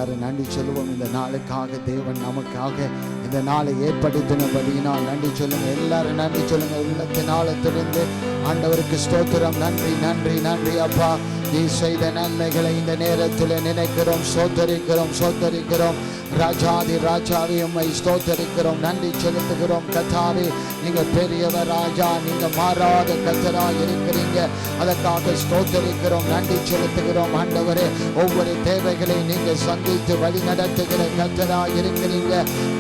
எல்லாரும் நன்றி சொல்லுவோம். இந்த நாளுக்காக தேவன் நமக்காக இந்த நாளை ஏற்படுத்தினபடியினால் நன்றி சொல்லுங்க. எல்லாரும் நன்றி சொல்லுங்க. உள்ளத்தினாலத்திலிருந்து ஆண்டவருக்கு ஸ்தோத்திரம். நன்றி நன்றி நன்றி அப்பா. நீ செய்த நன்மைகளை இந்த நேரத்தில் நினைக்கிறோம், சோத்தரிக்கிறோம் சோத்தரிக்கிறோம். ராஜாதி ராஜாவே உம்மை ஸ்தோத்தரிக்கிறோம், நன்றி செலுத்துகிறோம். கர்த்தாவே நீங்க பெரியவர் ராஜா, நீங்க மாறாத கர்த்தராக இருக்கிறீங்க. அதற்காக ஸ்தோத்தரிக்கிறோம், நன்றி செலுத்துகிறோம். ஆண்டவரே ஒவ்வொரு தேவைகளை நீங்க சந்தித்து வழி நடத்துகிற கர்த்தராக இருக்கிறீங்க.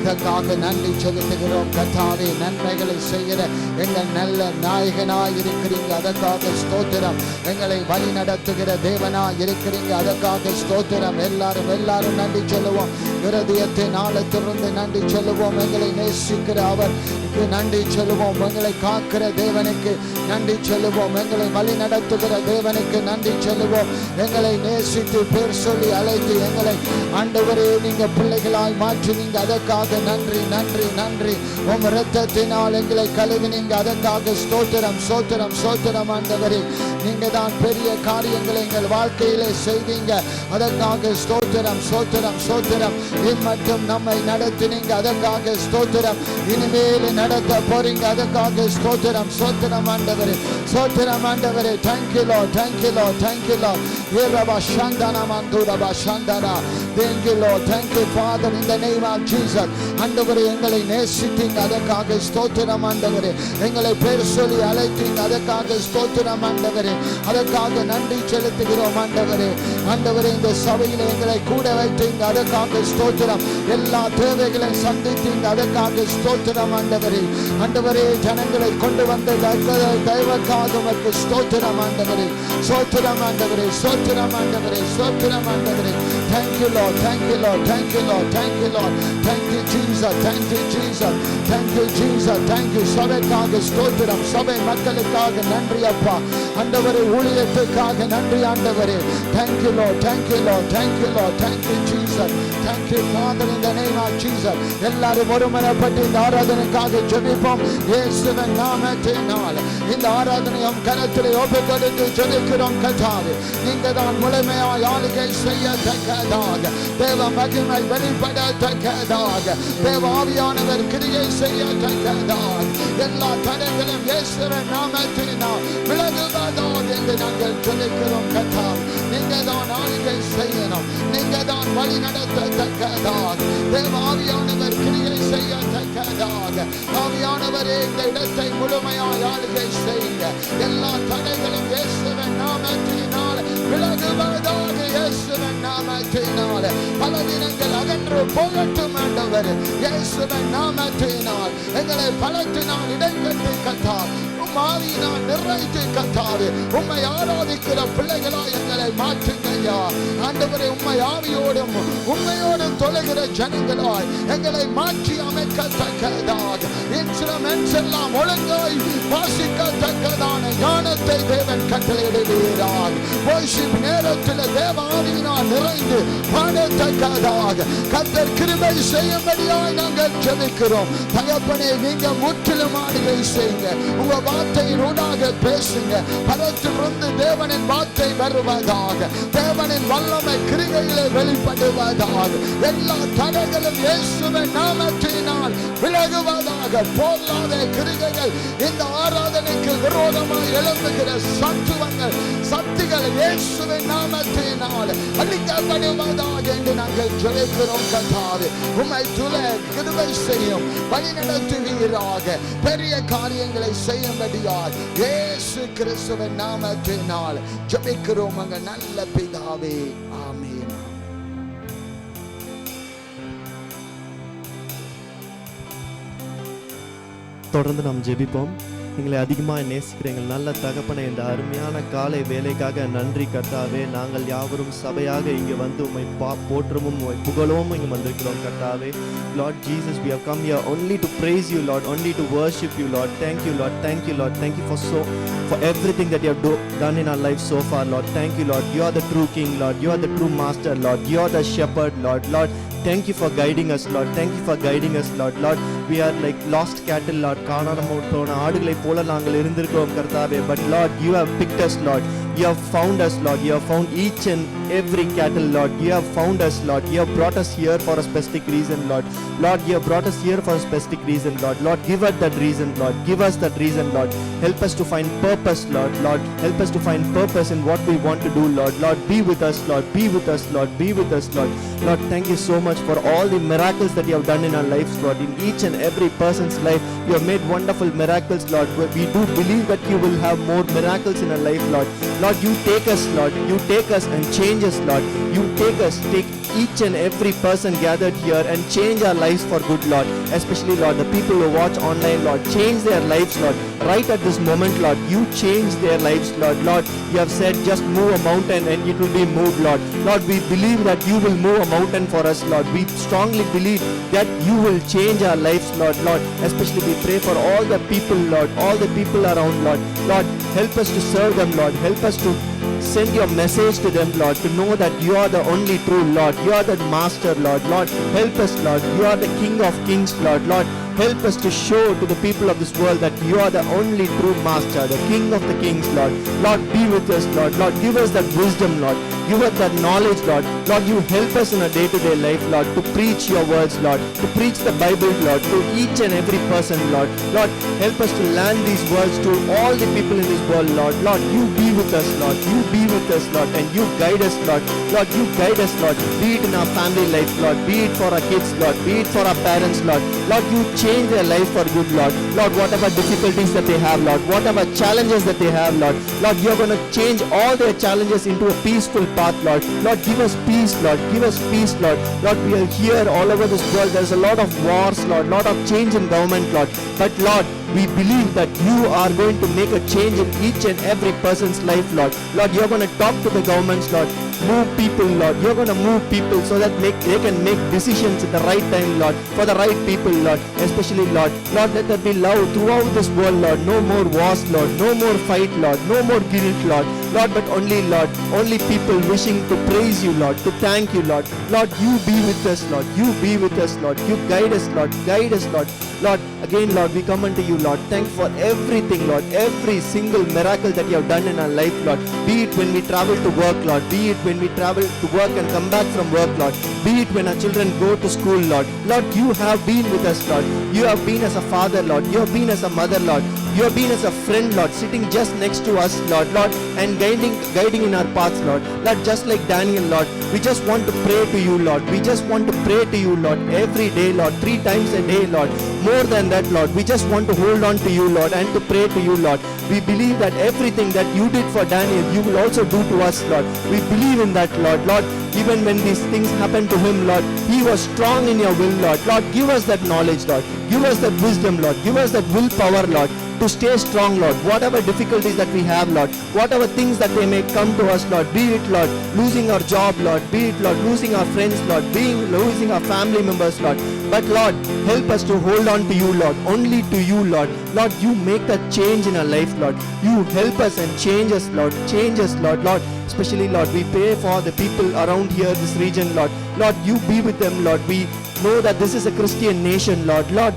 அதற்காக நன்றி செலுத்துகிறோம். கர்த்தாவே நன்மைகளை செய்கிற எங்கள் நல்ல நாயகனாய் இருக்கிறீங்க. அதற்காக ஸ்தோத்திரம். எங்களை வழி நடத்துகிற தேவனாய் இருக்கிறீங்க. அதற்காக ஸ்தோத்திரம். எல்லாரும் நன்றி சொல்லுவோம். இருதயத்தின் ஆழத்திலிருந்து நன்றி சொல்லுவோம். எங்களை நேசிக்கிற அவருக்கு நன்றி சொல்லுவோம். எங்களை காக்கிற தேவனுக்கு நன்றி சொல்லுவோம். எங்களை வழி நடத்துகிற தேவனுக்கு நன்றி சொல்லுவோம். எங்களை நேசித்து பேர் சொல்லி அழைத்து எங்களை ஆண்டவரே நீங்க பிள்ளைகளாய் மாற்றினீங்க. அதற்காக நன்றி நன்றி நன்றி. உம் இரத்தத்தினால் எங்களை கழுவினீங்க. அதற்காக ஸ்தோத்திரம் ஸ்தோத்திரம் ஸ்தோத்திரம். ஆண்டவரே நீங்க தான் பெரிய காரியங்களை எங்கள் வாழ்க்கையிலே செய்தீங்க. அதற்காக ஸ்தோத்திரம் ஸ்தோத்திரம் ஸ்தோத்திரம். மட்டும் நம்மை நடத்தினீங்க. அதற்காக ஸ்தோத்திரம். இனிமேல் நடத்த போறீங்க. அதற்காக ஸ்தோத்திரம் ஸ்தோத்திரம் ஆண்டவரே ஸ்தோத்திரம் ஆண்டவரே. Thank you lord thank you lord thank you lord. ஏரபா ஷாந்தனா மந்துரபா ஷாந்தனா. Thank you lord thank you father in the name of Jesus. ஆண்டவரே எங்களை நேசித்தீங்க. அதற்காக ஸ்தோத்திரம் ஆண்டவரே. எங்களை பேர் சொல்லி அழைத்தீங்க. அதற்காக ஸ்தோத்திரம் ஆண்டவரே. அதற்காக நன்றி செலுத்துகிறோம் ஆண்டவரே. ஆண்டவரே இந்த சபையில் எங்களை கூட வைத்தீங்க. அதற்காக ஸ்தோத்திரம். எல்லா தேவைகளையும் சந்தித்தீங்க. அதற்காக ஸ்தோத்திரம் ஆண்டவரே. ஆண்டவரே ஜனங்களை கொண்டு வந்த தெய்வக்காக உமக்கு ஸ்தோத்திரம் ஆண்டவரே. ஸ்தோத்திரம் ஆண்டவரே ஸ்தோத்திரம் ஆண்டவரே ஸ்தோத்திரம் ஆண்டவரே. Thank you Lord thank you Lord thank you Lord thank you Lord thank you Jesus thank you Jesus thank you Jesus thank you. சபைக்காக ஸ்தோத்திரம். சபை மக்களுக்காக நன்றி அப்பா. ஆண்டவரே ஊழியத்துக்காக நன்றி ஆண்டவரே. Thank you Lord thank you Lord thank you Lord thank you Jesus thank you Father in the name of Jesus. எல்லாரும் ஒருமனப்பட்டு இந்த ஆராதனைக்காக ஜெபிப்போம். இயேசுவின் நாமத்தினால் இந்த ஆராதனையும் கரத்திலே ஒப்புக்கொடுத்து ஜெபிக்கிறோம். கர்த்தாவே நீங்க தான் முழுமையாய் ஆளுகை செய்யத்தக்கதாக, தேவ மகிமை வெளிப்படத்தக்கதாக, தேவ ஆவியானவர் கிரியை செய்யத்தக்கதாக எல்லா தடைகளும் இயேசுவின் நாமத்தினால் விலகுவதாக என்று நாங்கள் ஜெபிக்கிறோம். கர்த்தாவே நீங்க தான் ஆளுகை செய்யணும், நீங்க தான் வழி நடத்தத்தக்கதாக, தேவ ஆவியானவர் கிரியை செய்யத்தக்கதாக. ஆவியானவரே இந்த இடத்தை முழுமையாய் ஆளுகை செய்யுங்க. எல்லா தடைகளும் இயேசுவின் நாமத்தினால் விலகுவதாக. இயேசுவின் நாமத்தினால் பலவீனங்கள் அகன்று போகட்டும் ஆண்டவரே. இயேசுவின் நாமத்தினால் எங்களை பலத்தினால் இடைக்கட்டி கர்த்தாவே ஆவியினால் நிறைத்து கர்த்தாவே உம்மை ஆராதிக்கிற பிள்ளைகளாய் எங்களை மாற்றுங்கய்யா. ஆண்டவரே உம்மை ஆவியோடும் உண்மையோடும் தொலைகிற ஜனங்களாய் எங்களை மாற்றி அமைக்கத்தக்கதாக, இன்ஸ்ட்ருமெண்ட்ஸ் எல்லாம் ஒழுங்காய் வாசிக்கத்தக்கதான ஞானத்தை தேவன் கட்டளையிடுகிறார். worship நேரத்தில் தேவ ஆவியினால் நிறைந்து பாடத்தக்கதாக கர்த்தர் கிருபை செய்யும்படியாய் நாங்கள் ஜெபிக்கிறோம். தகப்பனே நீங்க முற்றிலும் ஆளுகை செய்யுங்க. உங்க வார்த்தையின் ஊடாக பேசுங்க. பரத்திலிருந்து தேவனின் வார்த்தை வருவதாக, தேவனின் வல்லமை கிரிகையிலே வெளிப்படுவதாக. எல்லா தடைகளும் இயேசுவின் நாமத்தினால் விலகுவதாக. பொல்லாத கிரிகைகள் இந்த ஆராதனைக்கு விரோதமாக எழும்புகிற சத்துவங்கள் சக்திகள் இயேசுவின் நாமத்தினால் அழிக்கப்படுவதாக என்று நாங்கள் ஜெபிக்கிறோம். கர்த்தாவே உம்மை துளை கிருபை செய்யும், வழி நடத்துவீராக. பெரிய காரியங்களை செய்யும்படியாய் இயேசு கிறிஸ்துவின் நாமத்தினால் ஜெபிக்கிறோம் எங்கள் நல்ல பிதாவே. ஆமென். தொடர்ந்து நாம் ஜெபிப்போம். எங்களை அதிகமாக நேசிக்கிற எங்கள் நல்ல தகப்பனை இந்த அருமையான காலை வேலைக்காக நன்றி கர்த்தாவே. நாங்கள் யாவரும் சபையாக இங்கே வந்து உம்மை போற்றவும் உம்மை புகழவும் இங்கே வந்திருக்கிறோம் கர்த்தாவே. Lord Jesus, we have come here only to praise you Lord, only to worship you Lord. Thank you Lord, thank you Lord, thank you for everything that you have done in our life so far Lord. Thank you Lord, you are the true King Lord, you are the true Master Lord, you are the Shepherd Lord. Lord, Thank you for guiding us, Lord. Thank you for guiding us, Lord. Lord, we are like lost cattle, Lord. காணாம போன ஆடுகளை போல நாங்கள் இருந்திருக்கிறோம் கர்த்தாவே. But Lord, you have picked us, Lord. You have found us, Lord. You have found each and every cattle, Lord. You have found us, Lord. You have brought us here for a specific reason, Lord. Lord, you have brought us here for a specific reason, Lord. Lord, give us that reason, Lord. Give us that reason, Lord. Help us to find purpose, Lord. Lord, help us to find purpose in what we want to do, Lord. Lord, be with us, Lord. Be with us, Lord. Be with us, Lord. Lord, thank you so much for all the miracles that you have done in our lives, Lord. In each and every person's life, you have made wonderful miracles, Lord. We do believe that you will have more miracles in our life, Lord. Lord, you take us, Lord. You take us and change us, Lord. You take us, take each and every person gathered here and change our lives for good, Lord. Especially, Lord, the people who watch online, Lord, change their lives, Lord. Right at this moment, Lord, you change their lives, Lord. Lord, you have said just move a mountain and it will be moved, Lord. Lord, we believe that you will move a mountain for us, Lord. We strongly believe that you will change our lives, Lord. Lord, especially we pray for all the people, Lord, all the people around, Lord. Lord, help us to serve them, Lord. Help us to send your message to them, Lord, to know that you are the only true Lord. You are the master, Lord. Lord, help us, Lord. You are the King of kings, Lord. Lord, help us to show to the people of this world that you are the only true master, the King of the kings, Lord. Lord, be with us, Lord. Lord, give us that wisdom, Lord. Give us that knowledge, Lord. Lord, you help us in our day-to-day life, Lord, to preach your words, Lord, to preach the Bible, Lord, to each and every person, Lord. Lord, help us to land these words to all the people in this world, Lord. Lord, you be with us, Lord. You be with us, Lord, and you guide us, Lord. Lord, you guide us, Lord. Be it in our family life, Lord. Be it for our kids, Lord. Be it for our parents, Lord. Lord, you change their life for good, Lord. Lord, whatever difficulties that they have, Lord, whatever challenges that they have, Lord, Lord, you're going to change all their challenges into a peaceful path, Lord. Lord, give us peace, Lord. Give us peace, Lord. Lord, we are here all over this world. There's a lot of wars, Lord, lot of change in government, Lord. But Lord, we believe that you are going to make a change in each and every person's life, Lord. Lord, you're going to talk to the governments, Lord. Move people, Lord. You're going to move people so that they can make decisions at the right time, Lord, for the right people, Lord. Especially, Lord. Lord, let there be love throughout this world, Lord. No more wars, Lord. No more fight, Lord. No more guilt, Lord. Lord, but only, Lord, only people wishing to praise you, Lord, to thank you, Lord. Lord, you be with us, Lord. You be with us, Lord. You guide us, Lord. Guide us, Lord. Lord, again, Lord, we come unto you, Lord. Thank you for everything, Lord. Every single miracle that you have done in our life, Lord. Be it when we travel to work, Lord. Be it when we travel to work and come back from work, Lord. Be it when our children go to school, Lord. Lord, you have been with us, Lord. You have been as a father, Lord. You have been as a mother, Lord. You have been as a friend, Lord, sitting just next to us, Lord, and guiding in our paths, Lord. Lord, just like Daniel, Lord, we just want to pray to you, Lord. We just want to pray to you, Lord, every day, Lord, 3 times a day, Lord. More than that, Lord, we just want to hold on to you, Lord, and to pray to you, Lord. We believe that everything that you did for Daniel, you will also do to us, Lord. We believe in that, Lord. Lord, even when these things happened to him, Lord, he was strong in your will, Lord. Lord, give us that knowledge, Lord. Give us that wisdom, Lord. Give us that willpower, Lord, to stay strong, Lord. Whatever difficulties that we have, Lord, whatever things that they may come to us, Lord, be it, Lord, losing our job, Lord, be it, Lord, losing our friends, Lord, losing our family members, Lord. But Lord, help us to hold on to you, Lord, only to you, Lord. Lord, you make that change in our life, Lord. You help us and change us, Lord. Change us, Lord. Lord, especially, Lord, we pray for the people around here, this region, Lord. Lord, you be with them, Lord. We know that this is a Christian nation, Lord. Lord,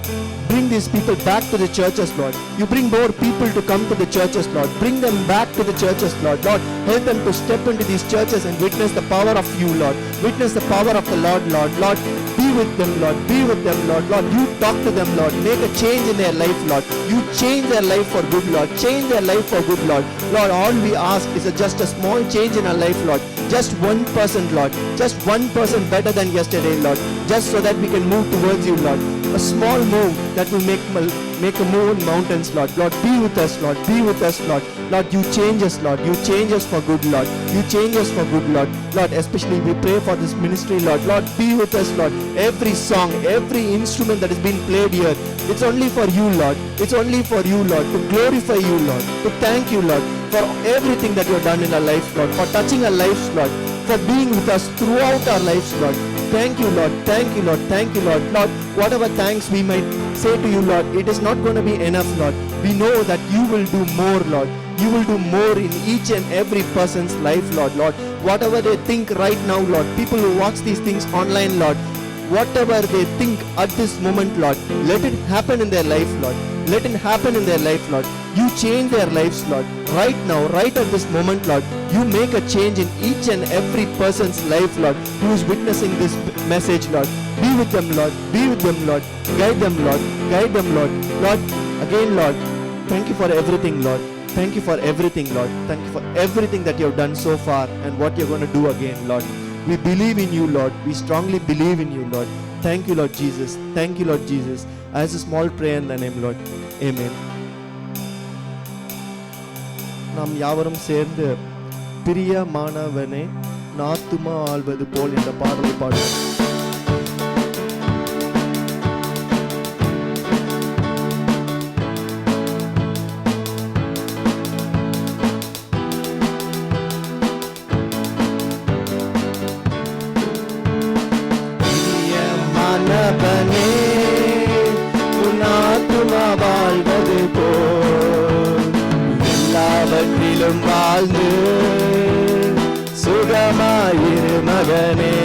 bring these people back to the churches, Lord. You bring more people to come to the churches, Lord. Bring them back to the churches, Lord. Lord, help them to step into these churches and witness the power of you, Lord. Witness the power of the Lord, Lord. Lord, be with them, Lord. Be with them, Lord. Lord, you talk to them, Lord. Make a change in their life, Lord. You change their life for good, Lord. Change their life for good, Lord. Lord, all we ask is just a small change in our life, Lord. Just 1%, Lord. Just 1% better than yesterday, Lord. Just so that we can move towards you, Lord. A small move that will make a move in mountains, Lord. Lord, be with us, Lord. Be with us, Lord. Lord, you change us, Lord. You change us for good, Lord. You change us for good, Lord. Lord, especially we pray for this ministry, Lord. Lord, be with us, Lord. Every song, every instrument that is being played here, it's only for you, Lord. It's only for you, Lord. To glorify you, Lord. To thank you, Lord, for everything that you have done in our lives, Lord. For touching our lives, Lord. For being with us throughout our lives, Lord. Thank you, Lord. Thank you, Lord. Thank you, Lord. Lord, whatever thanks we might say to you, Lord, it is not going to be enough, Lord. We know that you will do more, Lord. You will do more in each and every person's life, Lord. Lord, whatever they think right now, Lord, people who watch these things online, Lord, whatever they think at this moment, Lord, let it happen in their life, Lord. Let it happen in their life, Lord. You change their lives, Lord. Right now, right at this moment, Lord, you make a change in each and every person's life, Lord, who is witnessing this message, Lord. Be with them, Lord. Be with them, Lord. Guide them, Lord. Guide them, Lord. Lord, again, Lord, thank you for everything, Lord. Thank you for everything, Lord. Thank you for everything that you have done so far and what you're going to do again, Lord. We believe in you, Lord. We strongly believe in you, Lord. Thank you, Lord Jesus. Thank you, Lord Jesus. As a small prayer in the name, Lord. Amen. நாம் யாவரும் சேர்ந்து பிரியமானவனே நாத்துமா ஆள்வது போல் என்ற பாடலை பாடுவோம். பிரியமானவனே நாத்துமா வாழ்வது போல் எல்லாவற்றிலும் வாழ்ந்து சுகமாயிரு மகனே.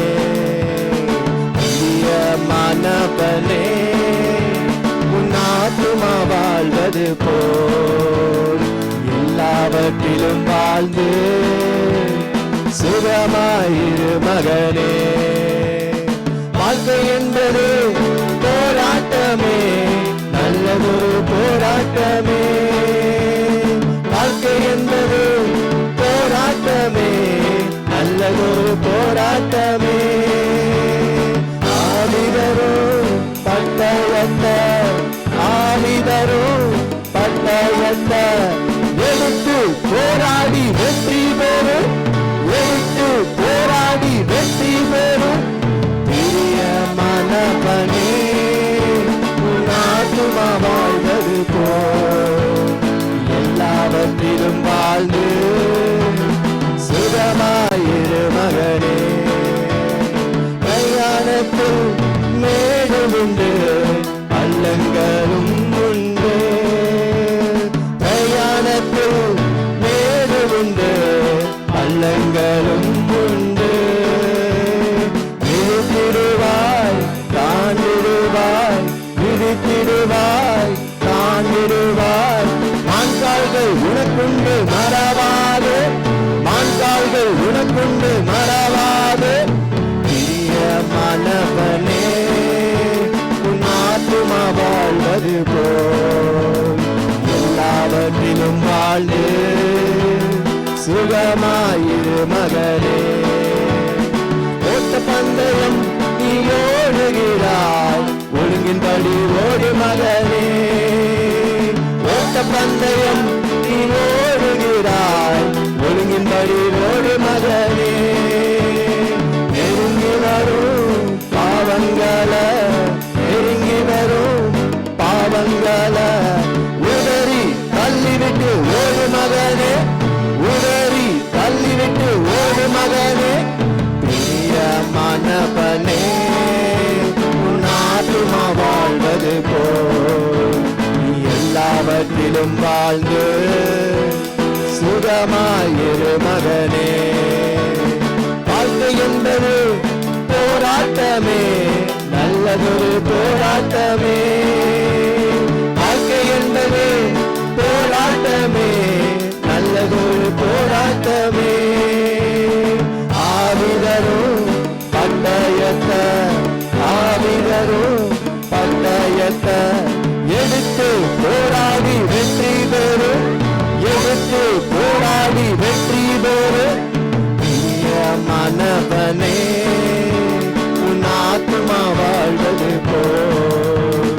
பிரியமானவனே உன் ஆத்துமா வாழ்வது போல் எல்லாவற்றிலும் வாழ்ந்து சுகமாயிரு மகனே. வாழ்க்கை என்பது போராட்டமே, நல்லதொரு போராட்டமே. வாழ்க்கை என்பது போராட்டமே, நல்லதொரு போராட்டமே. ஆவிதரும் பட்டயத்த, ஆவிதரும் பட்டயத்த எடுத்து போராடி வெற்றி பெறும், எடுத்து போராடி வெற்றி பெறும். பிரியமானவனே உன் ஆத்துமா வாழ்வது போல் எல்லாவற்றிலும் வாழ்ந்து சுகமாயிரு மகனே. பிரயாணத்தில் மேடும் உண்டு, பள்ளங்களும் உண்டு. பிரயாணத்தில் மேடும் உண்டு, பள்ளங்களும் உண்டு. விழித்திடுவாய் தாண்டிடுவாய், விழித்திடுவாய் தாண்டிடுவாய். மான்கால்கள் உனக்குண்டு மறவாது, மான்கால்கள் உனக்குண்டு மறவாது. பிரியமானவனே உன் ஆத்துமா வாழ்வது போல் எல்லாவற்றிலும் வாழ்ந்து சுகமாயிரு மகனே. ஓட்ட பந்தயம் நீ ஓடுகிறாய், ஒழுங்கின்படி ஓடு மகனே. ஓட்ட பந்தயம் நீ ஓடுகிறாய், ஒழுங்கின்படி ஓடு மகனே. நெருங்கி வரும் பாவங்கள, நெருங்கி வரும் பாவங்கள உதறி தள்ளிவிட்டு ஓடு மகனே, உதறி தள்ளிவிட்டு ஓடு மகனே. பிரியமானவனே உன் ஆத்துமா வாழ்வது போல் எல்லாவற்றிலும் வாழ்ந்து சுகமாயிரு மகனே. வாழ்க்கை என்பது போராட்டமே, நல்லதொரு போராட்டமே. வாழ்க்கை என்பது போராட்டமே, நல்லதொரு போராட்டமே. ஆவிதரும் பட்டயத்த, ஆவிதரும் பட்டயத்த எடுத்து போராடி வெற்றி பெறும், எடுத்து போராடி வெற்றி பெறும். பிரியமானவனே உன் ஆத்துமா வாழ்வது போல்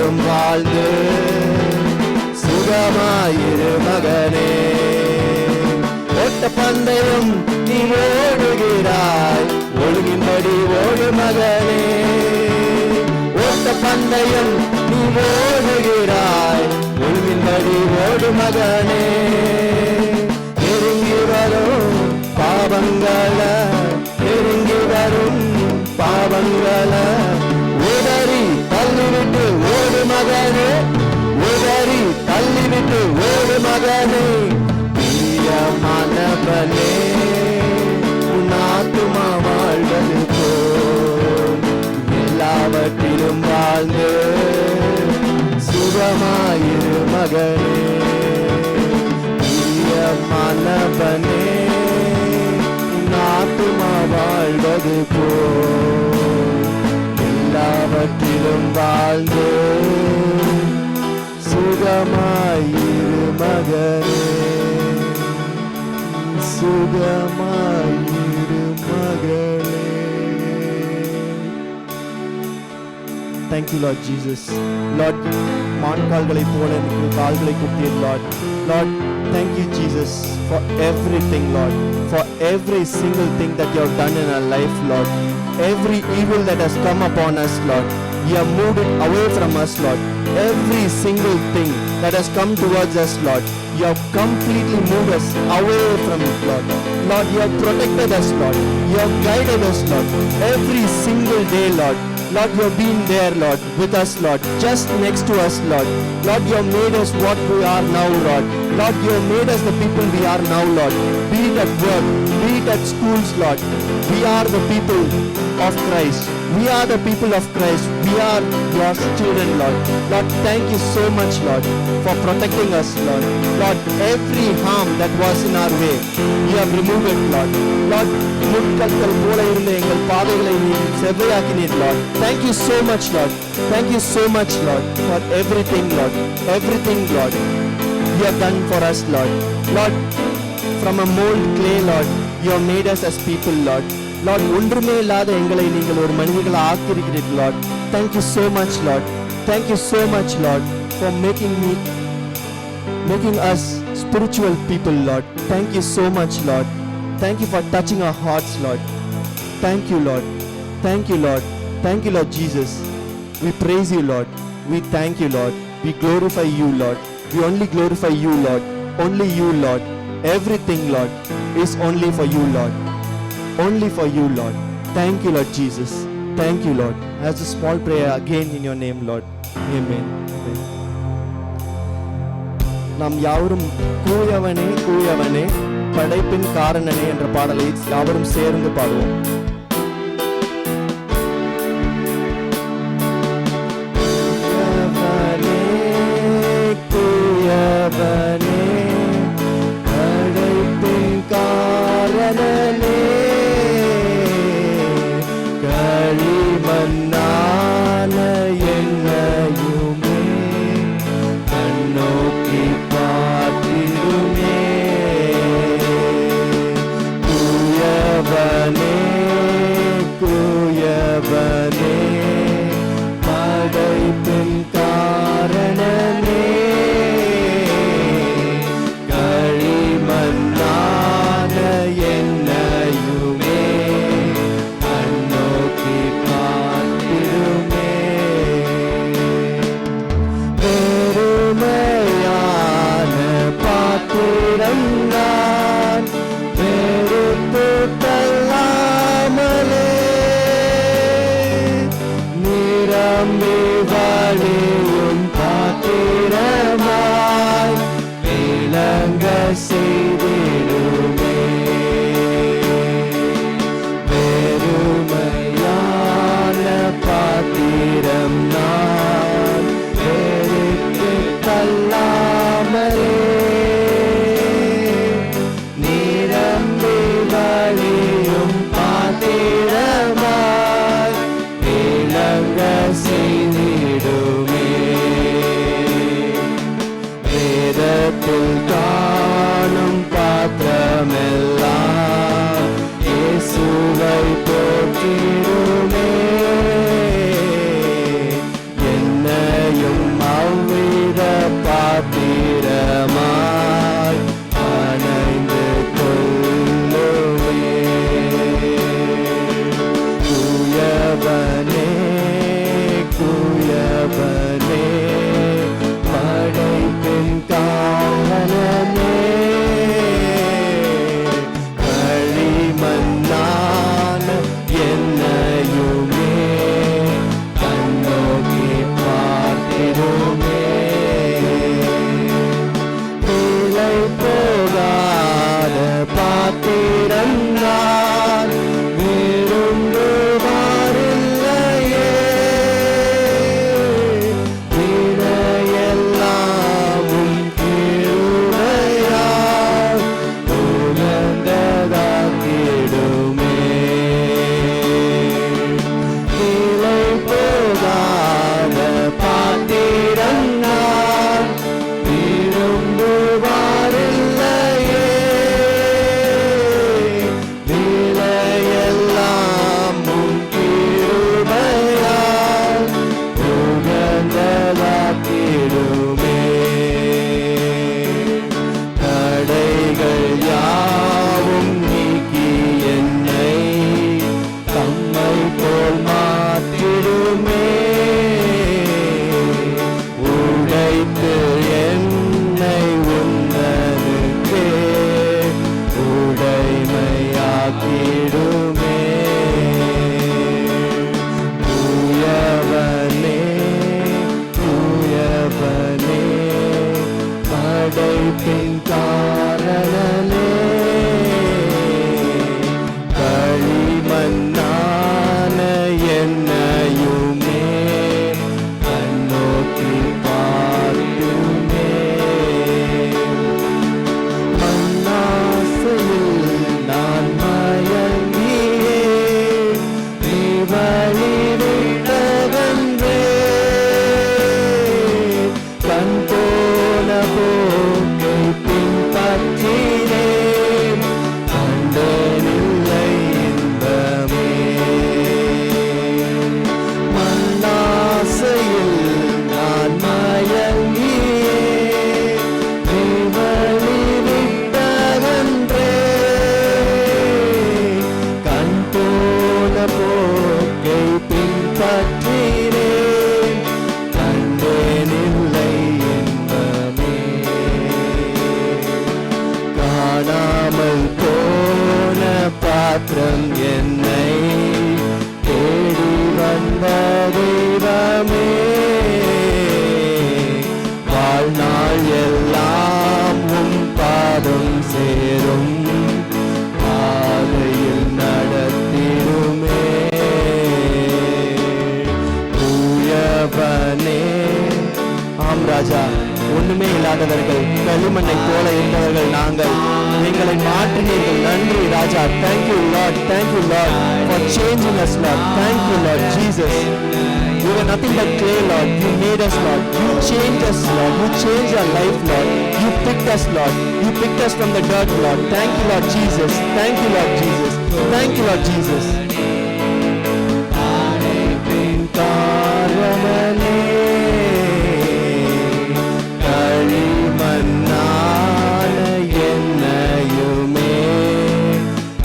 எல்லாவற்றிலும் வாழ்ந்து சுகமாயிரு மகனே. ஓட்ட பந்தயம் நீ ஓடுகிறாய், ஒழுங்கின்படி ஓடு மகனே. ஓட்ட பந்தயம் நீ ஓடுகிறாய், ஒழுங்கின்படி ஓடு மகனே. நெருங்கி வரும் பாவங்கள, நெருங்கி வரும் பாவங்கள உதறி தள்ளிவிட்டு ஓடு மகனே, உதறி தள்ளிவிட்டு ஓடு மகனே. பிரியமானவனே, உன் ஆத்துமா வாழ்வது போல் எல்லாவற்றிலும் வாழ்ந்து சுகமாயிரு மகனே. பிரியமானவனே, உன் ஆத்துமா வாழ்வது போல் எல்லாவற்றிலும் வாழ்ந்து சுகமாயிரு மகனே, சுகமாயிரு மகனே. Thank you, Lord Jesus. Lord, மான்கால்களைப் போல எனக்கு கால்களை குத்தியது Lord. Lord, thank you Jesus for everything Lord, for every single thing that you have done in our life Lord. Every evil that has come upon us Lord, you have moved it away from us Lord. Every single thing that has come towards us Lord, you have completely moved us away from it Lord. Lord, you have protected us Lord, you have guided us Lord, every single day Lord. Lord, you have been there Lord, with us Lord, just next to us Lord. Lord, you have made us what we are now Lord. Lord, you have made us the people we are now Lord. Be it at work, be it at schools Lord, we are the people of Christ. We are the people of Christ. We are your children Lord. Lord, thank you so much Lord for protecting us Lord. Lord, every harm that was in our way, you have removed it Lord. Lord, முட்கற்கள் போல இருந்த எங்கள் பாதைகளை நீ செவ்வையாக்கினீர் Lord. Thank you so much Lord. Thank you so much Lord for everything Lord. Everything Lord you have done for us Lord. Lord, from a mold clay Lord, you have made us as people Lord. Lord, ஒன்றுமே இல்லாத எங்களை நீங்கள் ஒரு மனிதர்களை ஆக்கியிருக்கிறீர்கள் Lord. Thank you so much Lord. Thank you so much Lord for making us spiritual people Lord. Thank you so much Lord. Thank you for touching our hearts Lord. Thank you Lord. Thank you Lord. Thank you Lord Jesus. We praise you Lord. We thank you Lord. We glorify you Lord. We only glorify you Lord. Only you Lord. Everything Lord is only for you Lord. Only for you Lord. Thank you Lord Jesus. Thank you Lord. As a small prayer again in your name Lord. Amen. Amen. நாம் யாவரும் கூயவனே கூயவனே படைப்பின் காரணனே என்ற பாடலை யாவரும் சேர்ந்து பாடுவோம். கூயவனே படைப்பின் காரணனே களிமண்ணான என்னையுமே கண்ணோக்கி பார்த்திடுமே. கூயவனே கூயவனே படைப்பின் காரணனே களிமண்ணான என்னையுமே கண்ணோக்கி பார்த்திடுமே. பெருமையான பாத்திரம் நான் வெறுத்து தள்ளாமலே நிரம்பி வழியும் பாத்திரமாய் விளங்க செய்திடுமே. பெருமையான பாத்திரம் நான் வெறுத்து தள்ளாமலே நிரம்பி வழியும் பாத்திரமாய் விளங்க செய்திடுமே. வேதத்தில் காணும் ஒண்ணுமே இல்லாதவர்கள், களிமண்ணை போல இருந்தவர்கள் நாங்கள். எங்களை மாற்றினீர்கள். நன்றி ராஜா. Thank you Lord, thank you Lord for changing us Lord. Thank you Lord Jesus. We were nothing but clay Lord. You made us Lord. You changed us Lord. You changed our life Lord. You picked us Lord. You picked us from the dirt Lord. Thank you Lord Jesus. Thank you Lord Jesus. Thank you Lord Jesus. காரணனே களிமண்ணான என்னையுமே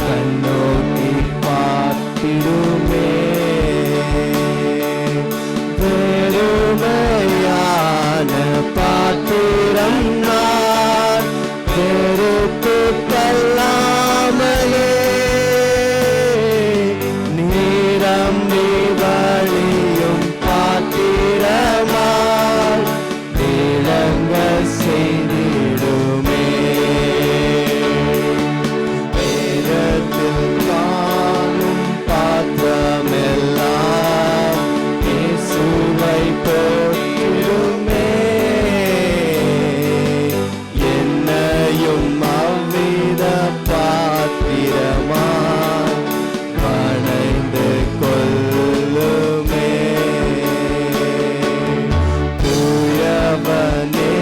கண்ணோக்கி பார்த்திடுமே. வெறுமையான பாத்திரம் நான் வெறுத்து தள்ளாமலே நீரம்பி வழியும் பாத்திரமாய் விளங்க செய்திடுமே. வேதத்தில் காணும் பாத்திரமெல்லாம் இயேசுவை போற்றிடுமே. என்னையும் அவ்வித பாத்திரமாய் வணைந்து கொள்ளுமே. குயவனே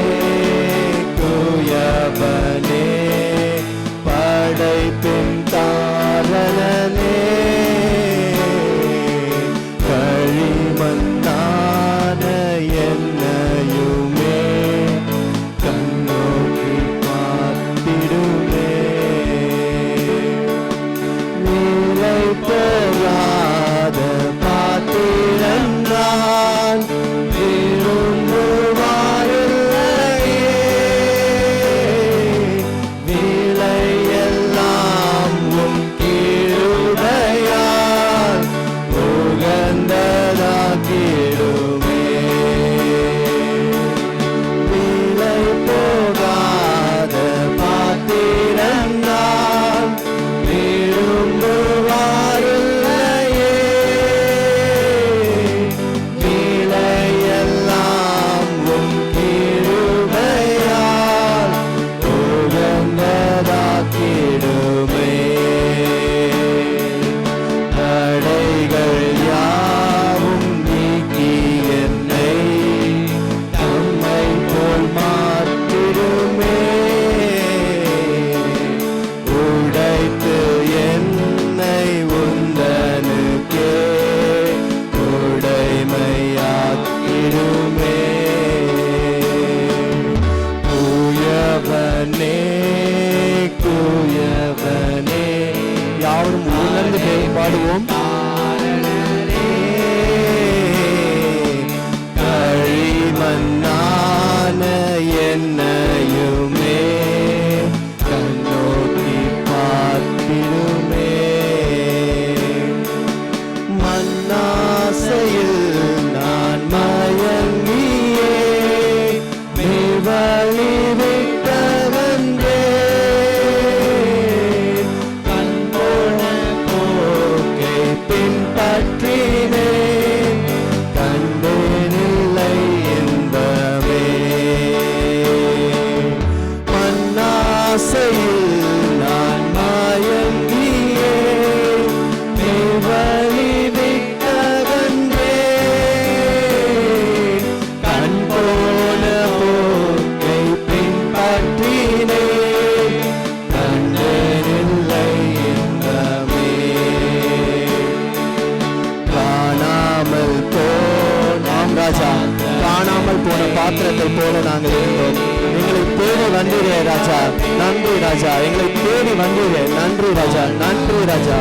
குயவனே படைப்பின் காரணனே களிமண்ணான என்னையுமே கண்ணோக்கி பார்த்திடுமே. நீலை பெறாத பாத்திரம் நான் விரும்புவாரில்லையே. விலையெல்லாம் உம் கிருபையால் உகந்ததாக்கிடுமே. விலை போகாத பாத்திரம் நான் விரும்புவாரில்லையே. விலையெல்லாம் உம் கிருபையால் உகந்ததாக்கிடுமே. தடைகள் யாவும் நீக்கி என்னை தம்மை போல் மாற்றிடுமே. உடைத்து என்னை உந்தனுக்கே உடைமையாக்கிடுமே. குயவனே குயவனே யாரும் உணர்ந்து பாடுவோம். களிமண்ணான என்னையுமே கண்ணோக்கி பார்த்திடுமே. மண்ணாசையில் நான் மயங்கியே மேவழி விட்டவன்றே. கண்போன போக்கை பின்பற்றினேன் கண்டேனில்லை என்பவே. மண்ணாசையில் நான் மயங்கியே மேவழி விட்டவன்றே. கண்போன போக்கை பின்பற்றினேன் கண்டேனில்லை என்பவே. காணாமல் போனாம் ராஜா, காணாமல் போன பாத்திரத்தை போல நாங்கள் இருந்தோம். எங்களை தேடி வந்தீரே ராஜா, நன்றி ராஜா. எங்களை தேடி வந்தீரே, நன்றி ராஜா, நன்றி ராஜா.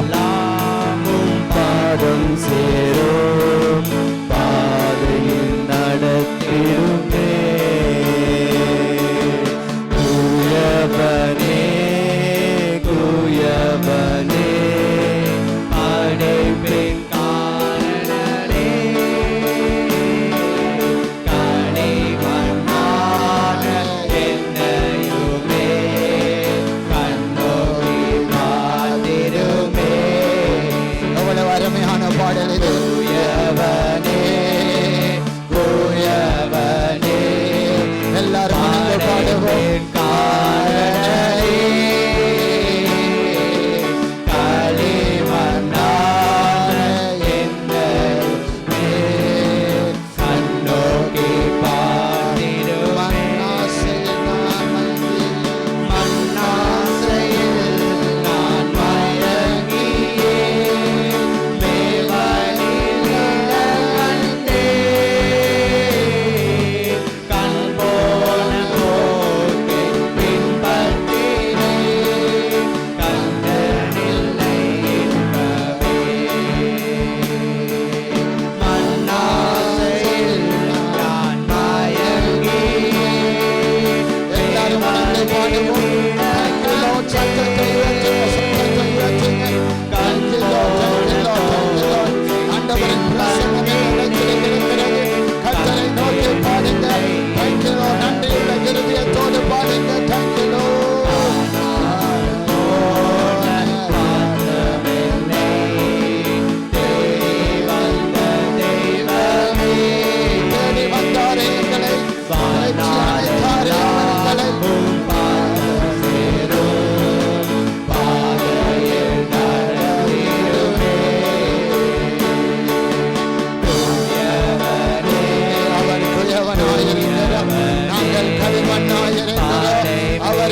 பாதம் சேரும் பாதையில் நடத்திடுமே. குயவனே குயவனே படைப்பின் காரணனே களிமண்ணான என்னையுமே கண்ணோக்கி பார்த்திடுமே. எவ்வளவு அருமையான பாடல் இது. குயவனே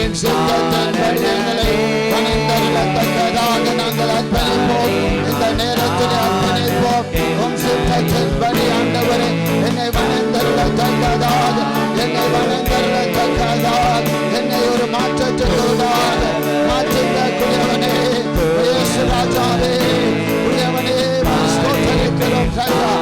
உம்மின் சித்தத்தின்படி எங்களை வணங்கத்தக்கதாக நாங்கள் அர்ப்பணிப்போம். இந்த நேரத்தில் அர்ப்பணிப்போம். உம் சித்தத்தின்படி ஆண்டவரே என்னை வணங்கத்தக்கதாக, என்னை வணங்கத்தக்கதாக, என்னை ஒரு மாற்றத்துக்குள்ளாக மாற்றுவனே இயேசு ராஜாவே, உரியவனே ஸ்தோத்திரிக்கிறோம் ராஜா.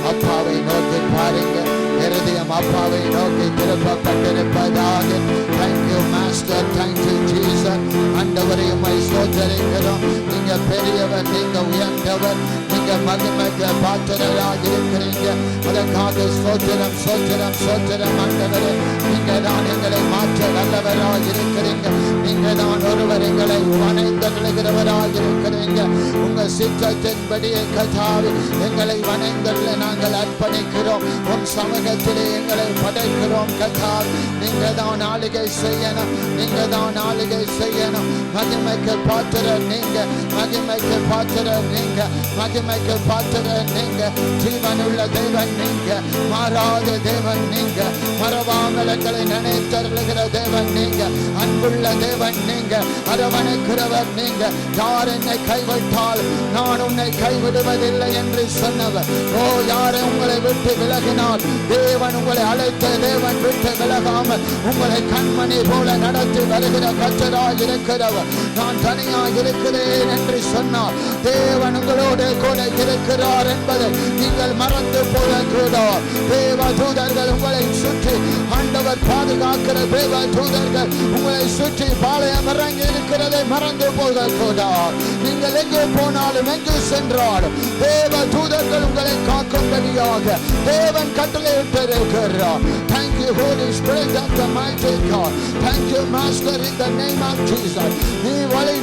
அப்பாவை நோக்கி பாருங்க, இருதயம் அப்பாவை நோக்கி திருப்பப்பட்டிருப்பதாக. Thank you master, thank you Jesus. ஆண்டவரை உம்மை ஸ்தோத்திரிக்கிறோம். நீங்க பெரியவர், நீங்க உயர்ந்தவர், நீங்க மகிமைக்கு பாத்திரராக இருக்கிறீங்க. அதற்காக ஸ்தோத்திரம் ஸ்தோத்திரம் ஸ்தோத்திரம். ஆண்டவரே நீங்க தான் எங்களை மாற்ற நல்லவராக இருக்கிறீங்க. நீங்க தான் ஒருவர் எங்களை வணைந்தருளுகிறவராக இருக்கிறீங்க. உங்க சித்தத்தின்படி கதாவி எங்களை வணைந்தருள நாங்கள் அர்ப்பணிக்கிறோம். உன் சமூகத்திலே எங்களை படைக்கிறோம் கதாவி. நீங்க தான் ஆளுகை செய்யணும், நீங்க தான் ஆளுகை செய்யணும். மகிமைக்கு பாத்திரர் நீங்க, மகிமைக்கு பாத்திரர் நீங்க, மகிமைக்கு பாத்திரர் நீங்க. ஜீவனுள்ள தேவன் நீங்க, மாறாத தேவன் நீங்க, மறவாமல் எங்களை நினைத்தருளுகிற தேவன் நீங்க, அன்புள்ள தேவன் நீங்க, அரவணைக்கிறவர் நீங்க. யார் என்னை கைவிட்டால் நான் உன்னை கைவிடுவதில்லை என்று சொன்னவர். ஓ, யாரை உங்களை விட்டு விலகினால் தேவன் உங்களை அழைத்த தேவன் விட்டு விலகாமல் உங்களை கண்மணி போல நடத்தி வருகிற கர்த்தராய் இருக்கிறவர். நான் தனியாக இருக்கிறேன் என்று சொன்னார் தேவன் உங்களோடு கூட இருக்கிறார் என்பதை நீங்கள் மறந்து போகக்கூடாது. தேவ தூதர்கள் உங்களை சுற்றி, ஆண்டவர் பாதுகாக்கிற தேவ தூதர்கள் உங்களை சுற்றி பாளையம் இறங்கி இருக்கிறதை மறந்து போகக்கூடாது. நீங்கள் எங்கு போனாலும் எங்கு சென்றாலும் தேவ தூதர்கள் உங்களை காக்கும்படியாக தேவன் கட்டளையிட்டிருக்கிறார். Thank you Holy Spirit of the mighty God. Thank you Master in the name of Jesus.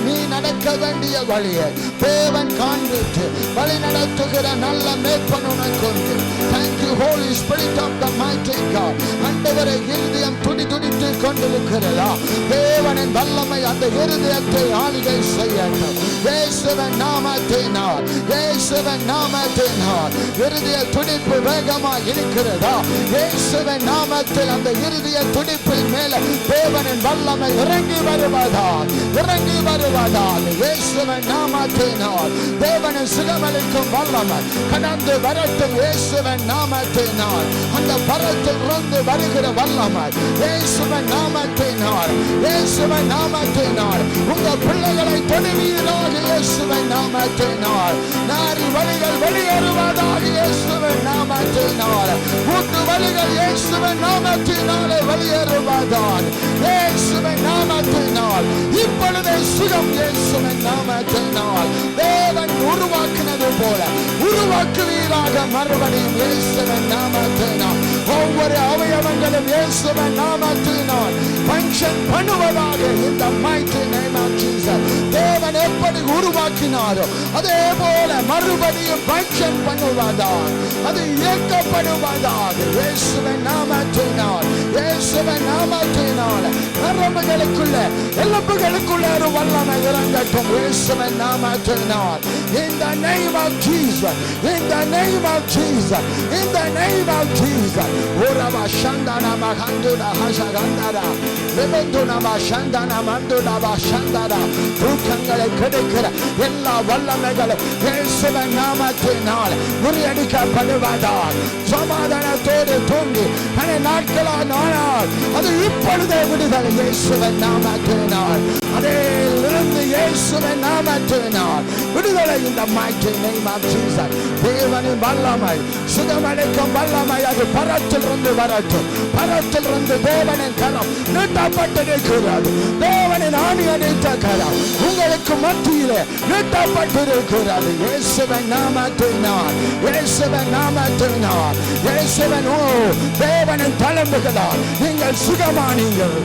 நீ நடக்க வேண்டிய வழியை தேவன் காண்பித்து வழி நடத்துகிற நல்ல மேய்ப்பன் உனக்கு. Thank you Holy Spirit of the mighty God. ஆண்டவரே இருதயம் துடித்து கொண்டிருக்கிறதா? தேவனின் வல்லமை அந்த இருதயத்தை ஆளுகை செய்யட்டும். இயேசுவின் நாமத்தினால், இயேசுவின் நாமத்தினால் இருதய துடிப்பு வேகமாக இருக்கிறதா? இயேசுவின் நாமத்தில் அந்த இருதய துடிப்பின் மேல தேவனின் வல்லமை இறங்கி வருவதால், இறங்கி வருவதால் இயேசுவின் நாமத்தினால் தேவனின் சுகமளிக்கும் வல்லமை கடந்து வரட்டும். இயேசுவின் நாமத்தினால் அந்த பரத்தில் இருந்து வருகிற வல்லமை இயேசுவின் நாமத்தினால், இயேசுவின் நாமத்தினால் உங்க பிள்ளைகளை தொடுவீராக. இயேசுவின் நாமத்தினால் நாரி வழிகள் வெளியேறுவதாக. இயேசுவின் நாமத்தினால் கூட்டு வழிகள் இயேசுவின் நாமத்தினாலே வெளியேறுவதாக. இயேசுவின் நாமத்தினால் இப்பொழுதே சுகம். இயேசுவின் நாமத்தினால் தேவன் உருவாக்கினது போல உருவாக்குவீராக மறுபடியும். இயேசுவின் நாமத்தினால் ஒவ்வொரு அவயவங்களும் இயேசுவின் நாமத்தினால் ஃபங்க்ஷன் பண்ணுவதாக. இந்த mighty name of Jesus. தேவன் எப்படி உருவாக்கினாரோ அதே போல மறுபடியும் ஃபங்க்ஷன் பண்ணுவதாக, அது இயக்கப்படுவதாக. இயேசுவின் நாமத்தினால், இயேசுவின் நாமத்தினால் நரம்புகளுக்குள்ள எலும்புகளுக்குள்ள ஒரு வல்லமை இறங்கட்டும். இயேசுவின் நாமத்தினால் in the name of Jesus, in the name of Jesus, in the name of Jesus. Orava shandana maganduna hashagandara lebenduna mashandana manduna bashandara. தூக்கங்களை கெடுக்கிற எல்லா வல்லமைகளும் இயேசுவின் நாமத்தினால் முறியடிக்கப்படுவதால் சமாதானத்தோடு தூங்கி பல நாட்களானால் அது இப்பொழுதே விடுதலை. இயேசுவின் நாமத்தினால் அதிலிருந்து இயேசுவின் நாமத்தினால் விடுதலை. இந்த mighty name of Jesus. தேவனின் வல்லமை, சுகமளிக்கும் வல்லமை அது பரத்திலிருந்து வரட்டும். பரத்திலிருந்து தேவனின் கரம் நீட்டப்பட்டிருக்கிறது. தேவனின் ஆணி அணித்த கரம் உங்களுக்கு மத்தியிலே நீட்டப்பட்டிருக்கிறது. இயேசுவின் நாமத்தினால், இயேசுவின் நாமத்தினால், இயேசுவின் தேவனின் தழும்புகளால் நீங்கள் சுகமானீர்கள்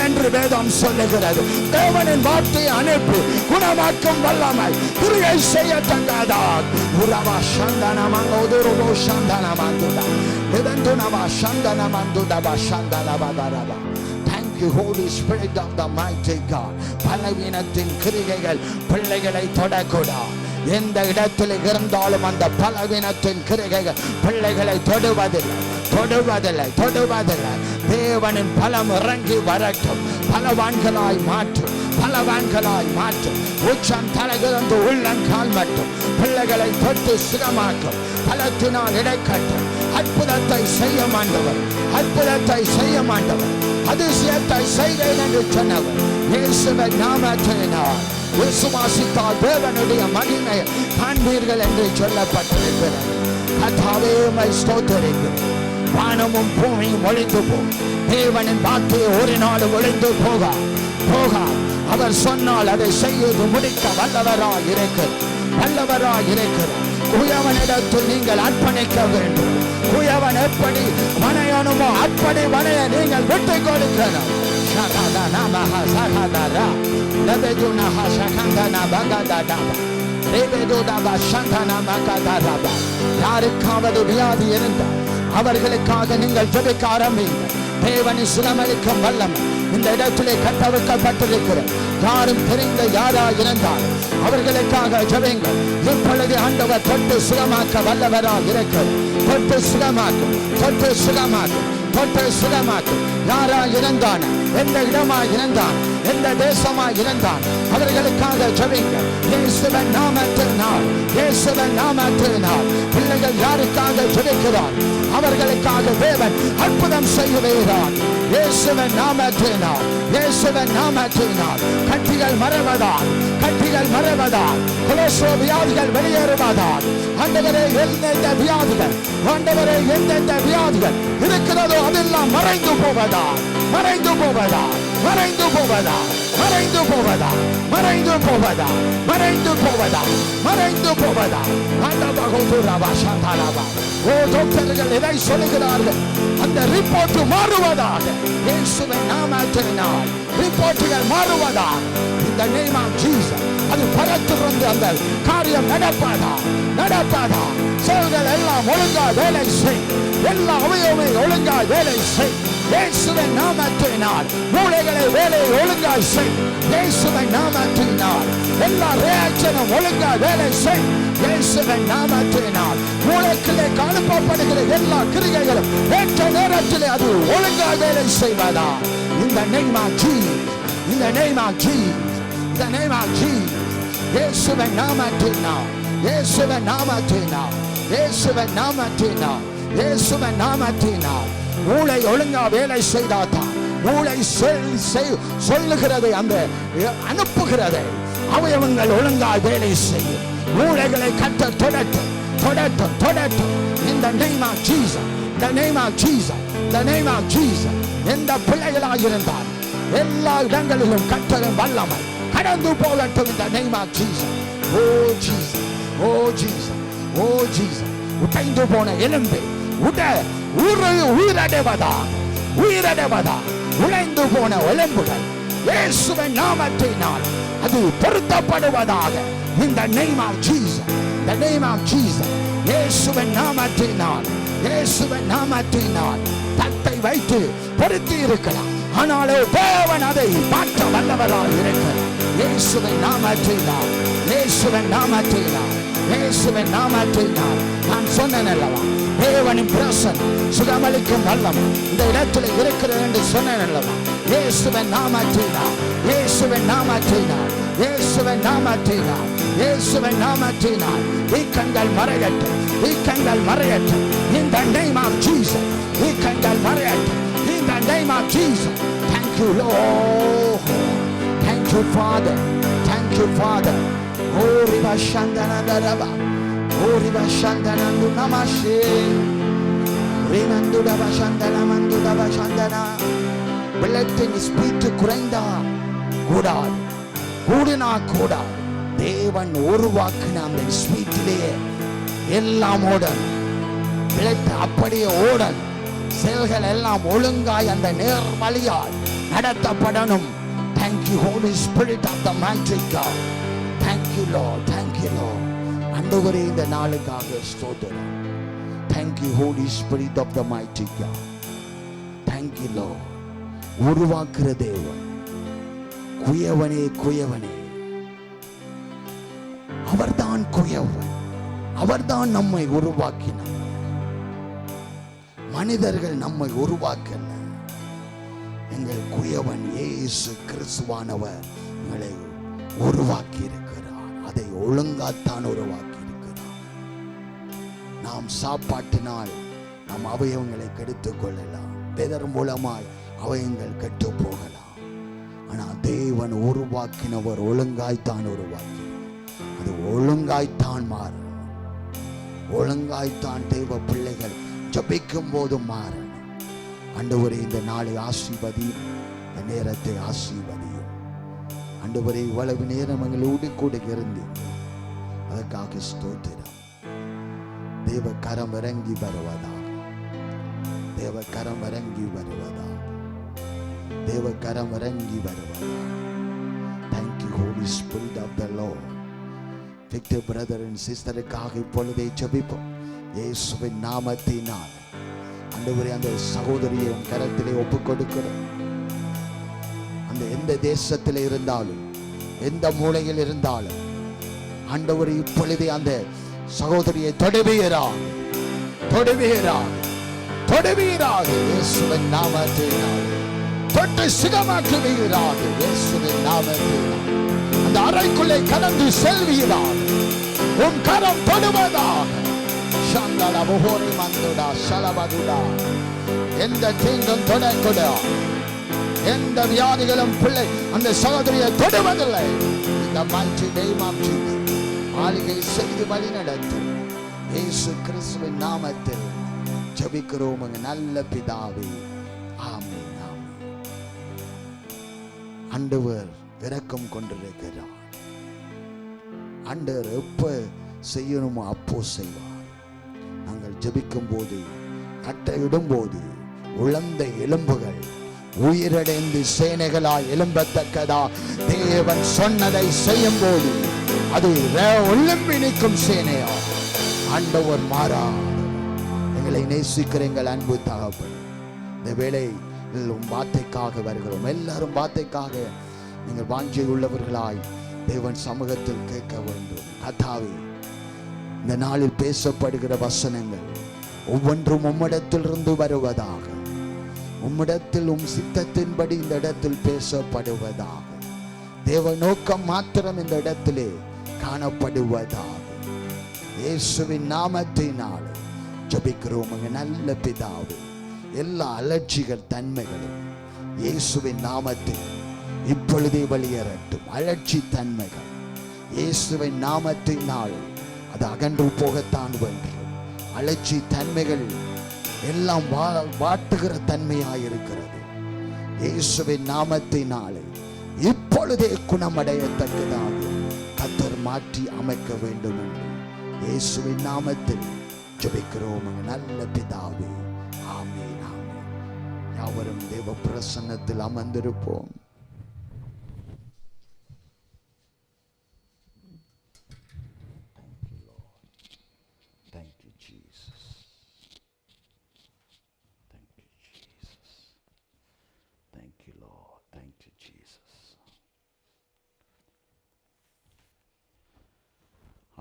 என்று வேதம் சொல்லுகிறது. தேவனின் வார்த்தையை அனுப்பி குணமாக்கும் வல்லமை கிரியை செய்யத்தக்கதான். உறவா சந்தன மங்கோதுருவோ சந்தன மந்துடா இதந்துனவா சந்தன மந்துடவா சந்தன பதரவா. Thank Thank you, Holy Spirit of the mighty God. பலவீனத்தின் கிரிகைகள் பிள்ளைகளை தொடக்கூடாது. எந்த இடத்தில் இருந்தாலும் அந்த பலவீனத்தின் கிரிகைகள் பிள்ளைகளை தொடுவதில்லை. தேவனின் பலம் இறங்கி வரட்டும். பலவான்களாய் மாற்றும். உச்சம் தலைகிருந்து உள்ளங்கால் மட்டும் பிள்ளைகளை தொட்டு சுகமாக்கும். பலத்தினால் இடைக்கட்டும். அற்புதத்தை செய்ய மாண்டவர். அதிசயத்தை செய்தேன் என்று சொன்னவர் இயேசுவின் நாமத்தினால் விசுவாசித்தால் தேவனுடைய மகிமையை காண்பீர்கள் என்று சொல்லப்பட்டிருக்கிறது. கர்த்தாவே உம்மை ஸ்தோத்திரிக்கிறேன். வானமும் பூமியும் ஒழிந்து போகும். தேவனின் வார்த்தையை ஒரு நாள் ஒழிந்து போகா. அவர் சொன்னால் அதை செய்து முடிக்க வல்லவராய் இருக்கிறார். குயவனிடத்தில் நீங்கள் அர்ப்பணிக்க வேண்டும். குயவன் எப்படி மனையணுமோ அப்படி மனைய நீங்கள் விட்டு கொடுக்கணும். யாருக்காவது வியாதி இருந்தால் அவர்களுக்காக நீங்கள் ஜெபிக்க ஆரம்பியுங்கள். தேவனை சுகமளிக்கும் வல்லமை இந்த இடத்திலே கட்டவிழ்க்கப்பட்டிருக்கிறது. யாரும் தெரிந்த யாரா இருந்தால் அவர்களுக்காக ஜெபியுங்கள். இப்பொழுது ஆண்டவர் தொட்டு சுகமாக்க வல்லவராக இருக்கிறார். தொட்டு சுகமாக்கும். யாரா இருந்தான், எந்த இடமா இருந்தான், எந்த தேசமா இருந்தான் அவர்களுக்காக ஜெபியுங்கள். இயேசுவின் நாமத்தினால் பிள்ளைகள் யாருக்காக ஜெபிக்கிறார் அவர்களுக்காக தேவன் அற்புதம் செய்கிறார். இயேசுவின் நாமத்தினால் கட்டிகள் மறைவதால் கொலஸ்ட்ரால் வியாதிகள் வெளியேறுவதால் ஆண்டவரே எந்தெந்த வியாதிகள் இருக்கிறதோ அதெல்லாம் மறைந்து போவதா. டாக்டர்கள் எதை சொல்லுகிறார்கள் அந்த ரிப்போர்ட் மாறுவதாக. இயேசுவின் நாமத்தினால் ரிப்போர்ட்டுகள் மாறுவதாக. இந்த நேம் ஆஃப் ஜீசஸ் அது பரத்துறது அந்த காரியம் நடப்பதா. செல்கள் எல்லாம் ஒழுங்கா வேலை செய். எல்லா அவயவமே ஒழுங்கா வேலை செய். இயேசுவின் நாமத்தினால் மூளைகளை வேலையை ஒழுங்காய் செய். இயேசுவின் நாமத்தினால் எல்லா ரியாக்ஷனும் ஒழுங்கா வேலை செய். இயேசுவின் நாமத்தினால் மூளைக்குள்ளே அனுப்பப்படுகிற எல்லா கிரிகைகளும் ஏற்ற நேரத்தில் அது ஒழுங்கா வேலை செய்வதா. இந்த name of Jesus, in the name of Jesus, in the name of Jesus. இயேசுவின் நாமத்தினால் இயேசுவின் நாமத்தினால் மூளை ஒழுங்கா வேலை செய்தாதான். மூளை சொல்லுகிறதை அந்த அனுப்புகிறதை அவயவங்கள் ஒழுங்காய் வேலை செய்யும். மூளைகளை கட்ட தொடட்டும். In the name of Jesus, the name of Jesus, the name of Jesus. எந்த பிள்ளைகளாக இருந்தால் எல்லா இடங்களிலும் கட்டளை வல்லமை கடந்து போகட்டும். In the name of Jesus. Oh Jesus, oh Jesus, oh Jesus. உடைந்து போன எலும்பு உயிரடைவதா. உடைந்து போன எலும்புகள் இயேசுவின் நாமத்தினால் அது பொருத்தப்படுவதாக. In the name of Jesus, the name of Jesus. இயேசுவின் நாமத்தினால் தட்டை வைத்து பொருத்தி இருக்கலாம். ஆனாலே தேவன் அதை மாற்ற வல்லவராக இருக்கிறார். இயேசுவின் நாமத்தினால் நான் சொன்னேன் அல்லவா, தேவனின் பிரசன்னம் சுகமளிக்கும் வல்லமை இந்த இடத்துல இருக்கிறது என்று சொன்னேன் அல்லவா. இயேசுவின் நாமத்தினால் வீக்கங்கள் மறையட்டும். In the name of Jesus, வீக்கங்கள் மறையட்டும். In the name of Jesus. Thank you, Lord. Thank you, Father. Oh, riba shandana daraba. Oh, riba shandana namashe. Rimandu daba shandana mandu daba shandana. Bulletin speed குறைந்தா கூடாது. தேவன் உருவாக்கின அந்த ஸ்பீட்டிலேயே எல்லாம் ஓடணும். Blood அப்படியே ஓடணும். செல்கள் எல்லாம் ஒழுங்காய் அந்த நேர் வழியால் நடத்தப்படணும். Thank you, Holy Spirit of the mighty God. Thank you, Lord. ஆண்டவரே இந்த நாளுக்காக ஸ்தோத்திரம். Thank you, Holy Spirit of the mighty God. Thank you, Lord. உருவாக்குற தேவன். குயவனே குயவனே, அவர்தான் குயவன், அவர்தான் நம்மை உருவாக்கினார். மனிதர்கள் நம்மை உருவாக்கல. எங்கள் குயவன் இயேசு கிறிஸ்துவானவர் எங்களை உருவாக்கி இருக்கிறார். அதை ஒழுங்காத்தான் உருவாக்கி இருக்கிறார். நாம் சாப்பாட்டினால் நம் அவயவங்களை கெடுத்துக் கொள்ளலாம், பெதர் மூலமாய் அவயங்கள் கெட்டு போகலாம். ஆனால் தேவன் உருவாக்கினவர் ஒழுங்காய்த்தான் உருவாக்கி, அது ஒழுங்காய்த்தான் மாறணும். ஒழுங்காய்த்தான் தேவ பிள்ளைகள் ஜபிக்கும் போது மாறணும். ஆண்டவரே, இந்த நாளை ஆசீர்வதியும், இந்த நேரத்தை ஆசீர்வதியும். ஆண்டவரே, இவ்வளவு நேரம் எங்களோடு கூட இருந்தீங்க, அதற்காக ஸ்தோத்திரம். தேவ கரம் இறங்கி வருவதாக, தேவ கரம் இறங்கி வருவதாக, தேவ கரம் இறங்கி வருவதாக. Thank you, Holy Spirit of the Lord. Victor brother and sisterக்காக இப்பொழுதே ஜெபிப்போம். இயேசுவின் நாமத்தினால் ஆண்டவரே, அந்த சகோதரியை உன் கரத்திலே ஒப்புக் கொடுக்கிறோம். அந்த எந்த தேசத்தில் இருந்தாலும், எந்த மூலையில் இருந்தாலும், ஆண்டவரே இப்பொழுதே அந்த சகோதரியை தொடுவீராக, தொடுவீராக, தொடுவீராக. இயேசுவின் நாமத்தினால் தொட்டு சுகமாக்குவீராக. இயேசுவின் நாமத்தினால் அந்த அறைக்குள்ளே கடந்து செல்வீராக. உன் கரம் தொடுவதாக. எந்த தீங்கும் தொடக்கூடா, எந்த வியாதிகளும் பிள்ளை அந்த சகோதரியை தொடுவதில்லை. இந்த மாற்றி தெய்வமாற்றி ஆளுகை செய்து வழி நடத்தும் இயேசு கிறிஸ்துவின் நாமத்தில் ஜெபிக்கிறோம் எங்கள் நல்ல பிதாவே. ஆமென், ஆமென். ஆண்டவர் இரக்கம் கொண்டிருக்கிறார். ஆண்டவர் எப்ப செய்யணுமோ அப்போ செய்வார். நாங்கள் ஜெபிக்கும் போது, கட்டளையிடும் போது, உழந்த எலும்புகள் உயிரடைந்து சேனைகளாய் எழும்பத்தக்கதா தேவன் சொன்னதை செய்யும் போது அது ஒழும்பி நிற்கும் சேனையா. ஆண்டவர் மாறா. எங்களை நேசிக்கிற எங்கள் அன்பு தகப்பன், இந்த வேளையில் உம் வார்த்தைக்காக வருகிறோம். எல்லாரும் வார்த்தைக்காக நீங்கள் வாஞ்சை உள்ளவர்களாய் தேவன் சமூகத்தில் கேட்க வேண்டும். கர்த்தாவே, இந்த நாளில் பேசப்படுகிற வசனங்கள் ஒவ்வொன்றும் உம்மிடத்திலிருந்து வருவதாக, உம்மிடத்தில் உம் சித்தத்தின்படி இந்த இடத்தில் பேசப்படுவதாக, தேவ நோக்கம் மாத்திரம் இந்த இடத்திலே காணப்படுவதாக. இயேசுவின் நாமத்தினால் ஜெபிக்கிறோம் எங்கள் நல்ல பிதாவே. எல்லா அலட்சிகள் தன்மைகளும் இயேசுவின் நாமத்தில் இப்பொழுதே வெளியேறட்டும். அலட்சி தன்மைகள் இயேசுவின் நாமத்தினால் அது அகன்று போகத்தான் வேண்டும். அலட்சி தன்மைகள் எல்லாம் வாட்டுகிற தன்மையாயிருக்கிறது. இயேசுவின் நாமத்தினாலே இப்பொழுதே குணமடையத்தக்கதாக கர்த்தர் மாற்றி அமைக்க வேண்டும் என்று இயேசுவின் நாமத்தில் ஜெபிக்கிறோம் நல்ல பிதாவே. ஆமென், ஆமென். யாவரும் தேவ பிரசன்னத்தில் அமர்ந்திருப்போம்.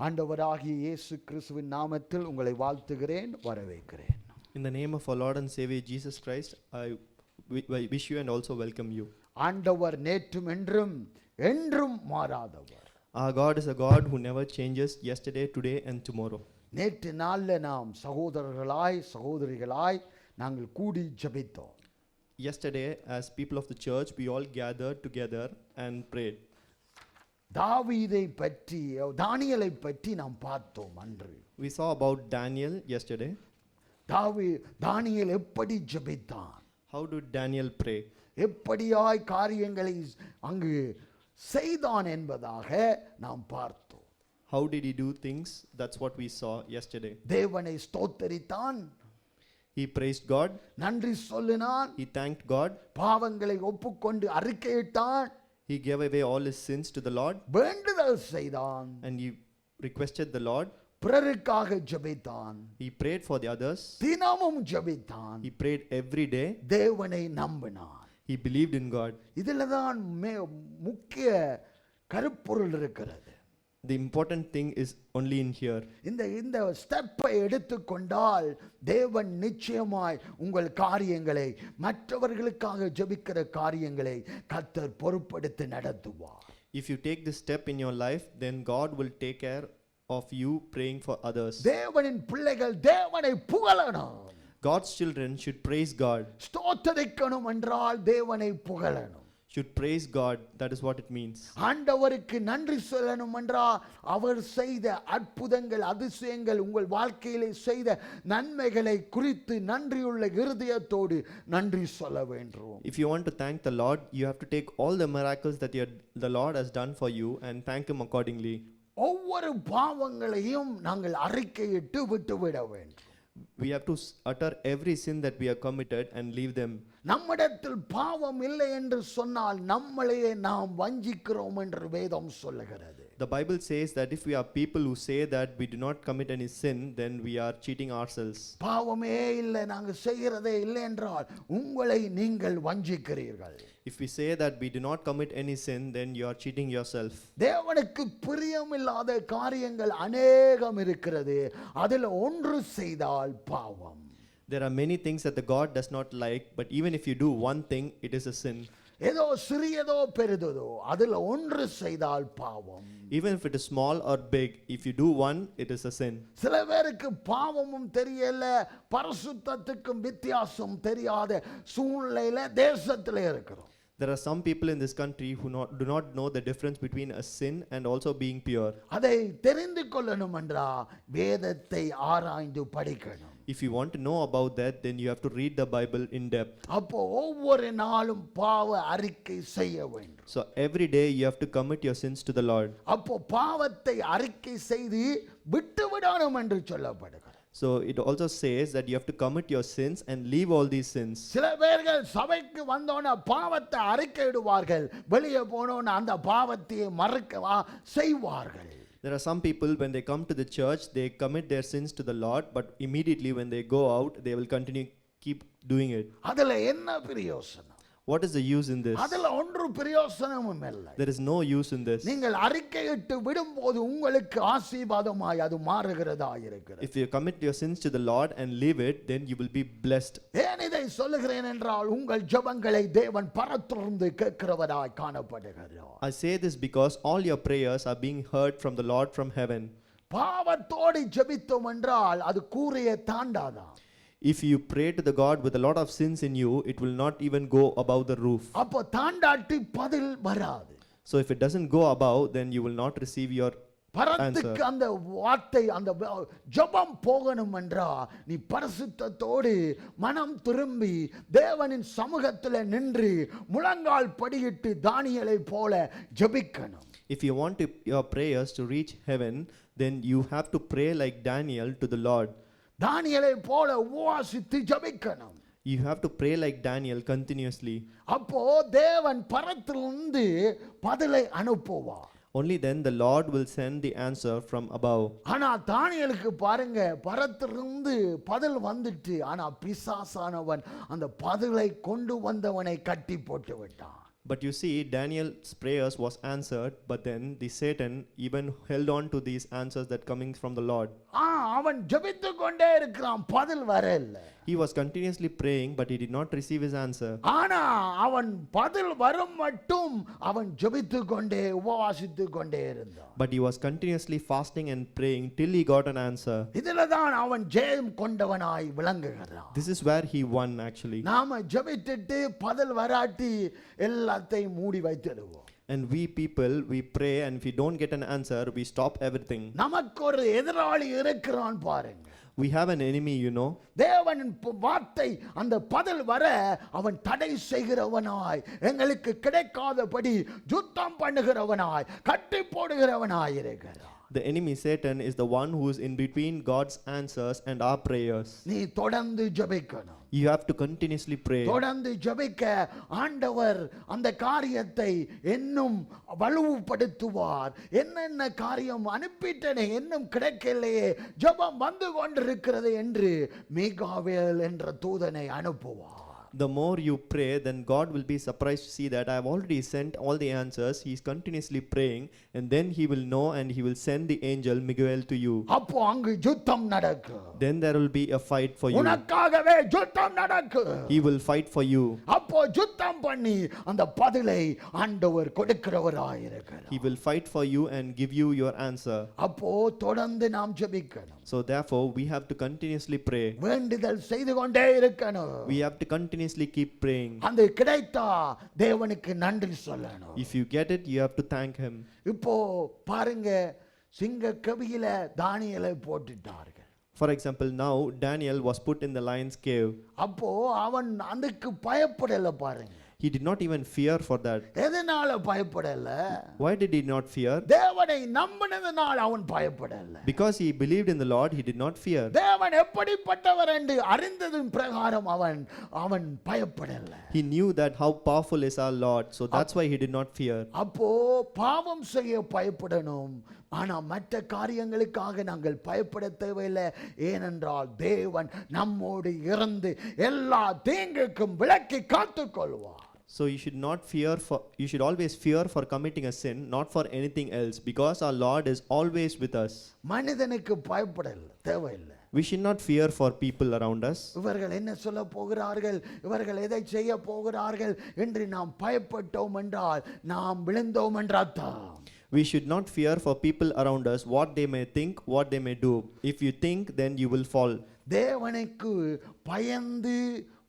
ஆண்டவராகிய இயேசு கிறிஸ்துவின் நாமத்தில் உங்களை வாழ்த்துகிறேன், வரவேற்கிறேன். In the name of our Lord and Savior Jesus Christ, I wish you and also welcome you. ஆண்டவர் நேற்றும் என்றும் என்றும் மாறாதவர். Our God is a God who never changes, yesterday, today and tomorrow. நேற்று நாளில் நாம் சகோதரர்களாய் சகோதரிகளாய் நாங்கள் கூடி ஜெபித்தோம். Yesterday, as people of the church, we all gathered together and prayed. தாவீதை பற்றி, தானியேலை பற்றி நாம் பார்த்தோம் அன்று. We saw about Daniel yesterday. தானியேல் எப்படி ஜெபித்தான், how did Daniel pray, எப்படியாய் காரியங்களை அங்கு செய்தான் என்பதாக நாம் பார்த்தோம். how did he do things, that's what we saw yesterday. தேவனை ஸ்தோத்தரித்தான், he praised God, நன்றி சொல்லினான், he thanked God, பாவங்களை ஒப்புக்கொண்டு அறிக்கையிட்டான், he gave away all his sins to the Lord, வேண்டுதல் செய்தான், and he requested the Lord, பிறருக்காக ஜெபித்தான், he prayed for the others, தினமும் ஜெபித்தான், he prayed every day, தேவனை நம்பினான். He believed in God. இதில் தான் முக்கிய கருப்பொருள் இருக்கிறது. The important thing is only in here. இந்த ஸ்டெப்பை எடுத்துக்கொண்டால் தேவன் நிச்சயமாய் உங்கள் காரியங்களை, மற்றவர்களுக்காக ஜெபிக்கிற காரியங்களை கர்த்தர் பொறுப்படுத்தி நடத்துவார். If you take this step in your life, then God will take care of you praying for others. தேவனின் பிள்ளைகள் தேவனை புகழணும். God's children should praise God. ஸ்தோத்திரிக்கணும் என்றால் தேவனை புகழணும். Should praise God. That is what it means. ஆண்டவருக்கு நன்றி சொல்லணும் என்றால் அவர் செய்த அற்புதங்கள், அதிசயங்கள், உங்கள் வாழ்க்கையிலே செய்த நன்மைகளை குறித்து நன்றியுள்ள இருதயத்தோடு நன்றி சொல்ல வேண்டும். If you want to thank the Lord, you have to take all the miracles that the Lord has done for you and thank Him accordingly. ஒவ்வொரு பாவங்களையும் நாங்கள் அறிக்கையிட்டு விட்டுவிட வேண்டும். We have to utter every sin that we have committed and leave them. நம்மிடத்தில் பாவம் இல்லை என்று சொன்னால் நம்மளையே நாம் வஞ்சிக்கிறோம் என்று வேதம் சொல்லுகிறது. The Bible says that if we are people who say that we do not commit any sin, then we are cheating ourselves. பாவமே இல்லை, நாங்கள் செய்கிறதே இல்லை என்றால் உங்களை நீங்கள் வஞ்சிக்கிறீர்கள். If we say that we do not commit any sin, then you are cheating yourself. தேவனுக்கு பிரியமில்லாத காரியங்கள் அநேகம் இருக்கிறது. அதில் ஒன்று செய்தால் பாவம். There are many things that the God does not like, but even if you do one thing, it is a sin. ஏதோ சிறியதோ பெரிதோ அதில் ஒன்று செய்தால் பாவம். Even if it is small or big, if you do one, it is a sin. சில பேருக்கு பாவமும் தெரியல, பரிசுத்தத்துக்கும் வித்தியாசம் தெரியாத சூழ்நிலையில தேசத்திலே இருக்கிறோம். There are some people in this country who do not know the difference between a sin and also being pure. அதை தெரிந்து கொள்ளணும் என்றா வேதத்தை ஆராய்ந்து படிக்கணும். If you want to know about that, then you have to read the Bible in depth. அப்போ ஒவ்வொரு நாளும் பாவ அறிக்கை செய்ய வேண்டும். So every day you have to commit your sins to the Lord. அப்போ பாவத்தை அறிக்கை செய்து விட்டு விடணும் என்று சொல்லப்படுகிறது. So it also says that you have to commit your sins and leave all these sins. சில பேர்கள் சபைக்கு வந்தோன பாவத்தை அறிக்கையிடுவார்கள், வெளியே போனோன்னு அந்த பாவத்தை மறக்கவா செய்வார்கள். There are some people when they come to the church, they commit their sins to the Lord, but immediately when they go out, they will keep doing it. அதுல என்ன பிரயோசனம்? What is the use in this? அதுல ஒன்று பிரயோசனமும் இல்லை. There is no use in this. நீங்கள் அறிக்கையிட்டு விடும்போது உங்களுக்கு ஆசீர்வாதமாய் அது மாறுகிறதா இருக்கிறது. If you commit your sins to the Lord and leave it, then you will be blessed. ஏன் இதை சொல்லுகிறேன் என்றால் உங்கள் ஜெபங்களை தேவன் பரத்திலிருந்து கேட்கிறவராய் காணப்படுகிறார். I say this because all your prayers are being heard from the Lord from heaven. பாவத்தோடு ஜெபித்தோம் என்றால் அது கூரையை தாண்டாதான். If you pray to the God with a lot of sins in you, it will not even go above the roof. அப்போ தாண்டாட்டி பதில் வராது. So if it doesn't go above, then you will not receive your பரத்துக்கு அந்த வார்த்தை, அந்த ஜெபம் போகணும் என்றா நீ பரிசுத்தத்தோடு மனம் திரும்பி தேவனின் சமூகத்தில் நின்று முழங்கால் படியிட்டு தானியேலை போல ஜெபிக்கணும். If you want your prayers to reach heaven, then you have to pray like Daniel to the Lord. தானியேலை போல உபவாசித்து ஜெபிக்கணும். You have to pray like Daniel continuously. அப்போ தேவன் பரத்திலிருந்து பதிலை அனுப்புவார். Only then the Lord will send the answer from above. ஆனா தானியேலுக்கு பாருங்க, பரத்திலிருந்து பதில் வந்துட்டு, ஆனா பிசாசானவன் அந்த பதிலை கொண்டு வந்தவனை கட்டி போட்டு விட்டான். But you see, Daniel's prayers was answered, but then the Satan even held on to these answers that coming from the Lord. அவன் ஜெபித்து கொண்டே இருக்கிறான், பதில் வரல. He was continuously praying, but he did not receive his answer. ஆனா அவன் பதில் வரும் மட்டும் அவன் ஜெபித்து கொண்டே உபவாசித்து கொண்டே இருந்தான். But he was continuously fasting and praying till he got an answer. இதில தான் அவன் ஜெயம் கொண்டவனாய் விளங்குகிறான். This is where he won actually. நாம ஜெபித்துட்டு பதில் வராட்டி எல்லாத்தையும் மூடி வைத்திடுவோம். And we people, we pray, and if we don't get an answer, we stop everything. நமக்கு ஒரு எதிராளி இருக்கிறான் பாருங்க. We have an enemy, you know. தேவனின் வார்த்தை அந்த பதில் வர அவன் தடை செய்கிறவனாய், எங்களுக்கு கிடைக்காதபடி யுத்தம் பண்ணுகிறவனாய், கட்டி போடுகிறவனாய் இருக்கிறான். The enemy Satan is the one who is in between God's answers and our prayers. நீ தொடர்ந்து ஜெபிக்கணும். You have to continuously pray. தொடர்ந்து ஜெபிக்க ஆண்டவர் அந்த காரியத்தை இன்னும் வலுப்படுத்துவார். என்னென்ன காரியம் அனுப்பிட்டனே இன்னும் கிடைக்கலையே, ஜெபம் வந்து கொண்டிருக்கிறது என்று மீகாவேல் என்ற தூதனை அனுப்புவார். the more you pray, then God will be surprised to see that I have already sent all the answers. He is continuously praying, and then he will know and he will send the angel Miguel to you. அப்போ அங்கு யுத்தம் நடக்கும். Then there will be a fight for you. உனக்காகவே யுத்தம் நடக்கும். He will fight for you. அப்போ யுத்தம் பண்ணி அந்த பதிலை ஆண்டவர் கொடுக்கிறவராய் இருக்கிறார். He will fight for you and give you your answer. அப்போ தொடர்ந்து நாம் ஜெபிக்கணும். So therefore we have to continuously pray. வேண்டுதல் செய்து கொண்டே இருக்கணும். We have to continuously keep praying. அந்த கிடைத்தா தேவனுக்கு நன்றி சொல்லணும். If you get it, you have to thank him. இப்போ பாருங்க, சிங்க கவியில தானியேலை போட்டுட்டார்கள். For example, now Daniel was put in the lion's cave. அப்போ அவன் அதுக்கு பயப்படல பாருங்க. He did not even fear for that. எதனால பயப்படல? Why did he not fear? தேவனை நம்பினதனால அவன் பயப்படல. Because he believed in the Lord, he did not fear. தேவன் எப்படிப்பட்டவர் என்று அறிந்ததின் பிரகாரம் அவன் பயப்படல. He knew that how powerful is our Lord, so that's why he did not fear. அப்போ பாவம் செய்ய பயப்படணும், ஆனா மற்ற காரியங்களுக்காக நாங்கள் பயப்பட தேவையில்லை. ஏனென்றால் தேவன் நம்மோடு இருந்து எல்லா தீங்குக்கும் விலக்கி காத்துக்கொள்வார். So you should always fear for committing a sin, not for anything else, because our Lord is always with us. மனிதனுக்கு பயப்படல தேவையில்லை. We should not fear for people around us. இவர்கள் என்ன சொல்ல போகிறார்கள், இவர்கள் எதை செய்ய போகிறார்கள் என்று நாம் பயப்பட்டோம் என்றால் நாம் விழுந்தோம் என்ற அர்த்தம். We should not fear for people around us, what they may think, what they may do. If you think, then you will fall. தேவனுக்கு பயந்து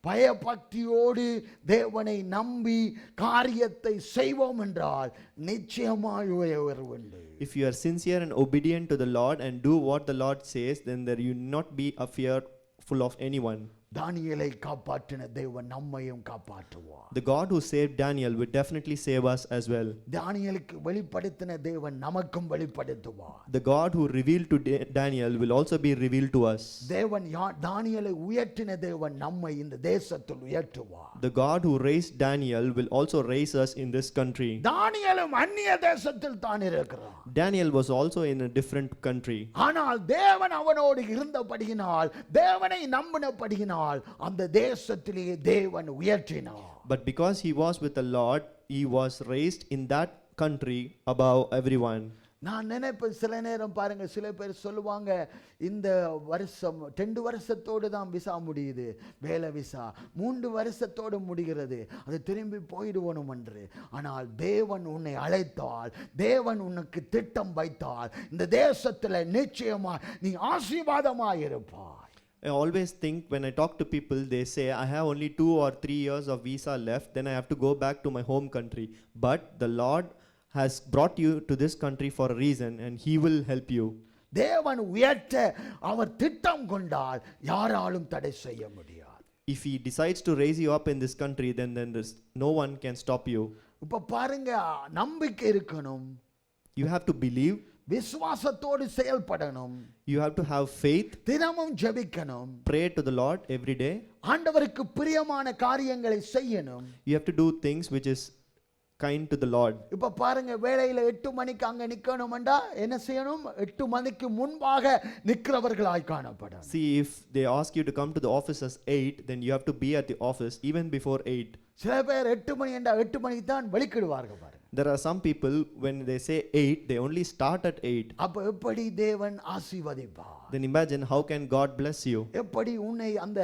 பயபக்தியோடு தேவனை நம்பி காரியத்தை செய்வோம் என்றால் நிச்சயமாய் உயர்வுண்டு. If you are sincere and obedient to the Lord and do what the Lord says, then there you not be a fearful of anyone. தானியேலை காப்பாற்றின தேவன் நம்மையும் காப்பாற்றுவார். The God who saved Daniel will definitely save us as well. தானியேலுக்கு வெளிப்படுத்தின தேவன் நமக்கும் வெளிப்படுத்துவார். The God who revealed to Daniel will also be revealed to us. தேவன் தானியேலை உயர்த்தின தேவன் நம்மை இந்த தேசத்தில் உயர்த்துவார். The God who raised Daniel will also raise us in this country. தானியேலும் அந்நிய தேசத்தில் தான் இருக்கிறான். Daniel was also in a different country. ஆனால் தேவன் அவனோடு இருந்தபடியினால், தேவனை நம்பினபடியினால் அந்த தேசத்திலே தேவன் உயர்த்தினார். But because he was with the Lord, he was raised in that country above everyone. நான் நினைப்பேன், சில நேரம் பாருங்க, சில பேர் சொல்லுவாங்க இந்த வருஷம் 2 வருஷத்தோடு தான் விசா முடியுது, வேலை விசா 3 வருஷத்தோடு முடிகிறது, அது திரும்பி போயிடுவோம் என்று. ஆனால் தேவன் உன்னை அழைத்தால், தேவன் உனக்கு திட்டம் வைத்தால், இந்த தேசத்தில் நிச்சயமா நீ ஆசீர்வாதமாய் இருப்பாய். I always think when I talk to people, they say, I have only 2 or 3 years of visa left, then I have to go back to my home country. But the Lord has brought you to this country for a reason, and He will help you. தேவன் உயர்த்த அவர் திட்டம் கொண்டால் யாராலும் தடை செய்ய முடியாது. If He decides to raise you up in this country, then there's no one can stop you. இப்ப பாருங்க, நம்பிக்கை இருக்கணும். You have to believe. விசுவாசத்தோடு செயல்படணும். You have to have faith. தினமும் ஜெபிக்கணும். Pray to the Lord every day. ஆண்டவருக்கு பிரியமான காரியங்களை செய்யணும். You have to do things which is kind to the Lord. இப்ப பாருங்க, வேளையில 8 மணிக்கு அங்க நிக்கணும்டா என்ன செய்யணும்? 8 மணிக்கு முன்பாக நிக்கிறவர்களாய் காணப்படணும். See, if they ask you to come to the office as 8, then you have to be at the office even before 8. சில பேர் 8 மணி என்றா 8 மணிக்கு தான் வெளிக்கிடுவார்கள் பாருங்க. There are some people, when they say 8, they only start at 8. அப்ப எப்படி தேவன் ஆசீர்வதிப்பார்? Then imagine how can God bless you? எப்படி உன்னை அந்த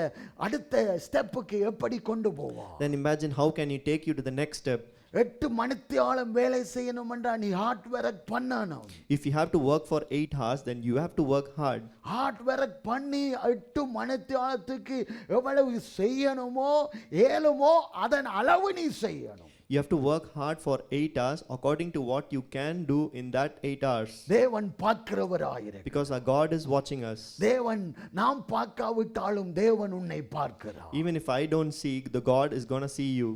அடுத்த ஸ்டெப்புக்கு எப்படி கொண்டு போவார்? Then imagine how can He take you to the next step? 8 மணித்தியாலம் வேலை செய்யணும் என்றா நீ ஹார்ட் ஒர்க் பண்ணணும். If you have to work for 8 hours, then you have to work hard. Hard work பண்ணி 8 மணித்தியாலத்துக்கு எவ்வளவு செய்யணுமோ ஏழுமோ அதன் அளவு நீ செய்யணும். You have to work hard for 8 hours according to what you can do in that 8 hours. தேவன் பார்க்கிறவராயிரு. Because our God is watching us. தேவன் நாம் பார்க்காவிட்டாலும் தேவன் உன்னை பார்க்கிறார். Even if I don't see, the God is going to see you.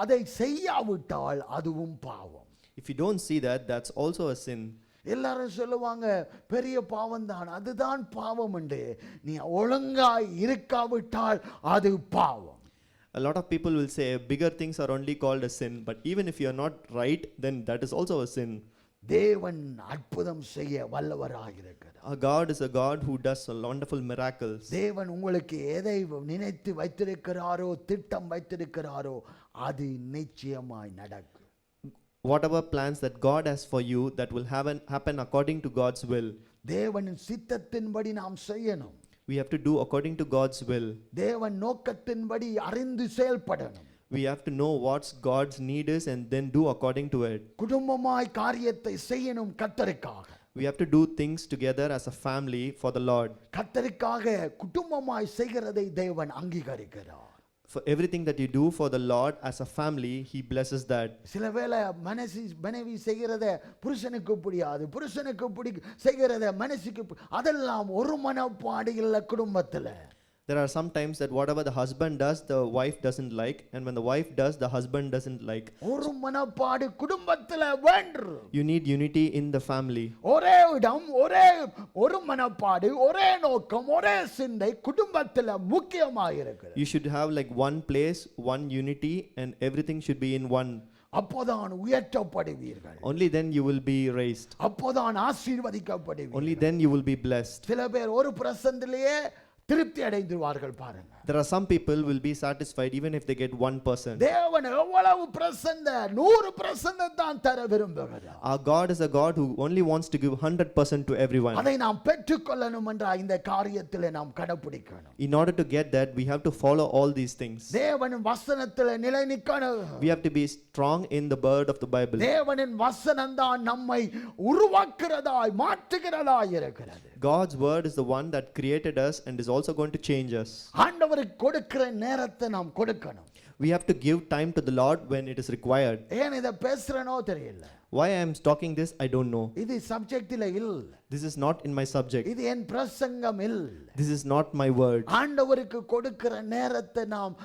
அதை செய்யாவிட்டால் அதுவும் பாவம். If you don't see that, that's also a sin. எல்லாரும் சொல்லுவாங்க பெரிய பாவம் தான், அதுதான் பாவம் என்று. நீ ஒழுங்காய் இருக்காவிட்டால் அது பாவம். A lot of people will say bigger things are only called a sin, but even if you are not right, then that is also a sin. தேவன் அற்புதம் செய்ய வல்லவராயிருக்கிறார். Our God is a God who does wonderful miracles. தேவன் உங்களுக்கு எதை நினைத்து வைத்திருக்கிறாரோ, திட்டம் வைத்திருக்கிறாரோ, அது நிச்சயமாய் நடக்கும். Whatever plans that God has for you, that will happen according to God's will. தேவனின் சித்தத்தின்படி நாம் செய்யணும். We have to do according to God's will. தேவன் நோக்கத்தின்படி அறிந்து செயல்படணும். We have to know what's God's need is and then do according to it. குடும்பமாய் காரியத்தை செய்யணும் கர்த்தருக்காக. We have to do things together as a family for the Lord. கர்த்தருக்காக குடும்பமாய் செய்கிறதை தேவன் அங்கீகரிக்கிறார். For everything that you do for the Lord as a family, He blesses that. சில வேளை மனைவி செய்கிறத புருஷனுக்கு பிடியாது, புருஷனுக்கு செய்கிறத மனைவிக்கு அதெல்லாம் ஒரு மனப்பாடு இல்லை குடும்பத்துல. There are some times that whatever the husband does, the wife doesn't like, and when the wife does, the husband doesn't like. ஒரு மனப்பாடு குடும்பத்துல வேண்டும். You need unity in the family. ஒரே இடம், ஒரு மனப்பாடு, ஒரே நோக்கம், ஒரே சிந்தை குடும்பத்துல முக்கியமாக இருக்கிறது. You should have like one place, one unity, and everything should be in one. அப்போதான் உயர்த்தப்படுவீர்கள். Only then you will be raised. அப்போதான் ஆசீர்வதிக்கப்படுவீர்கள். Only then you will be blessed. சில பேர் ஒரு பிரசன்னத்திலேயே திருப்தி அடைந்துவார்கள் பாருங்க. There are some people will be satisfied even if they get 1%. தேவன் எவ்வளவு பிரசன்ன 100% தான் தர விரும்புகிறார். Our God is a God who only wants to give 100% to everyone. அதை நாம் பெற்றுக்கொள்ளணும் என்ற இந்த காரியத்திலே நாம் கடைபிடிக்கணும். In order to get that, we have to follow all these things. தேவனின் வசனத்திலே நிலை நிற்கணும். We have to be strong in the word of the Bible. தேவனின் வசனம் தான் நம்மை உருவாக்குறதாய் மாற்றுகிறதாய் இருக்கிறது. God's word is the one that created us and is also going to change us. ஆண்டவருக்கு கொடுக்கிற நேரத்தை நாம் கொடுக்கணும். We have to give time to the Lord when it is required. ஏன் இத பேசுறனோ தெரியல. Why I am talking this, I don't know. இது சப்ஜெக்ட்டில இல்ல. This is not in my subject. இது என் பிரசங்கம் இல்ல. This is not my word. ஆண்டவருக்கு கொடுக்கிற நேரத்தை நாம்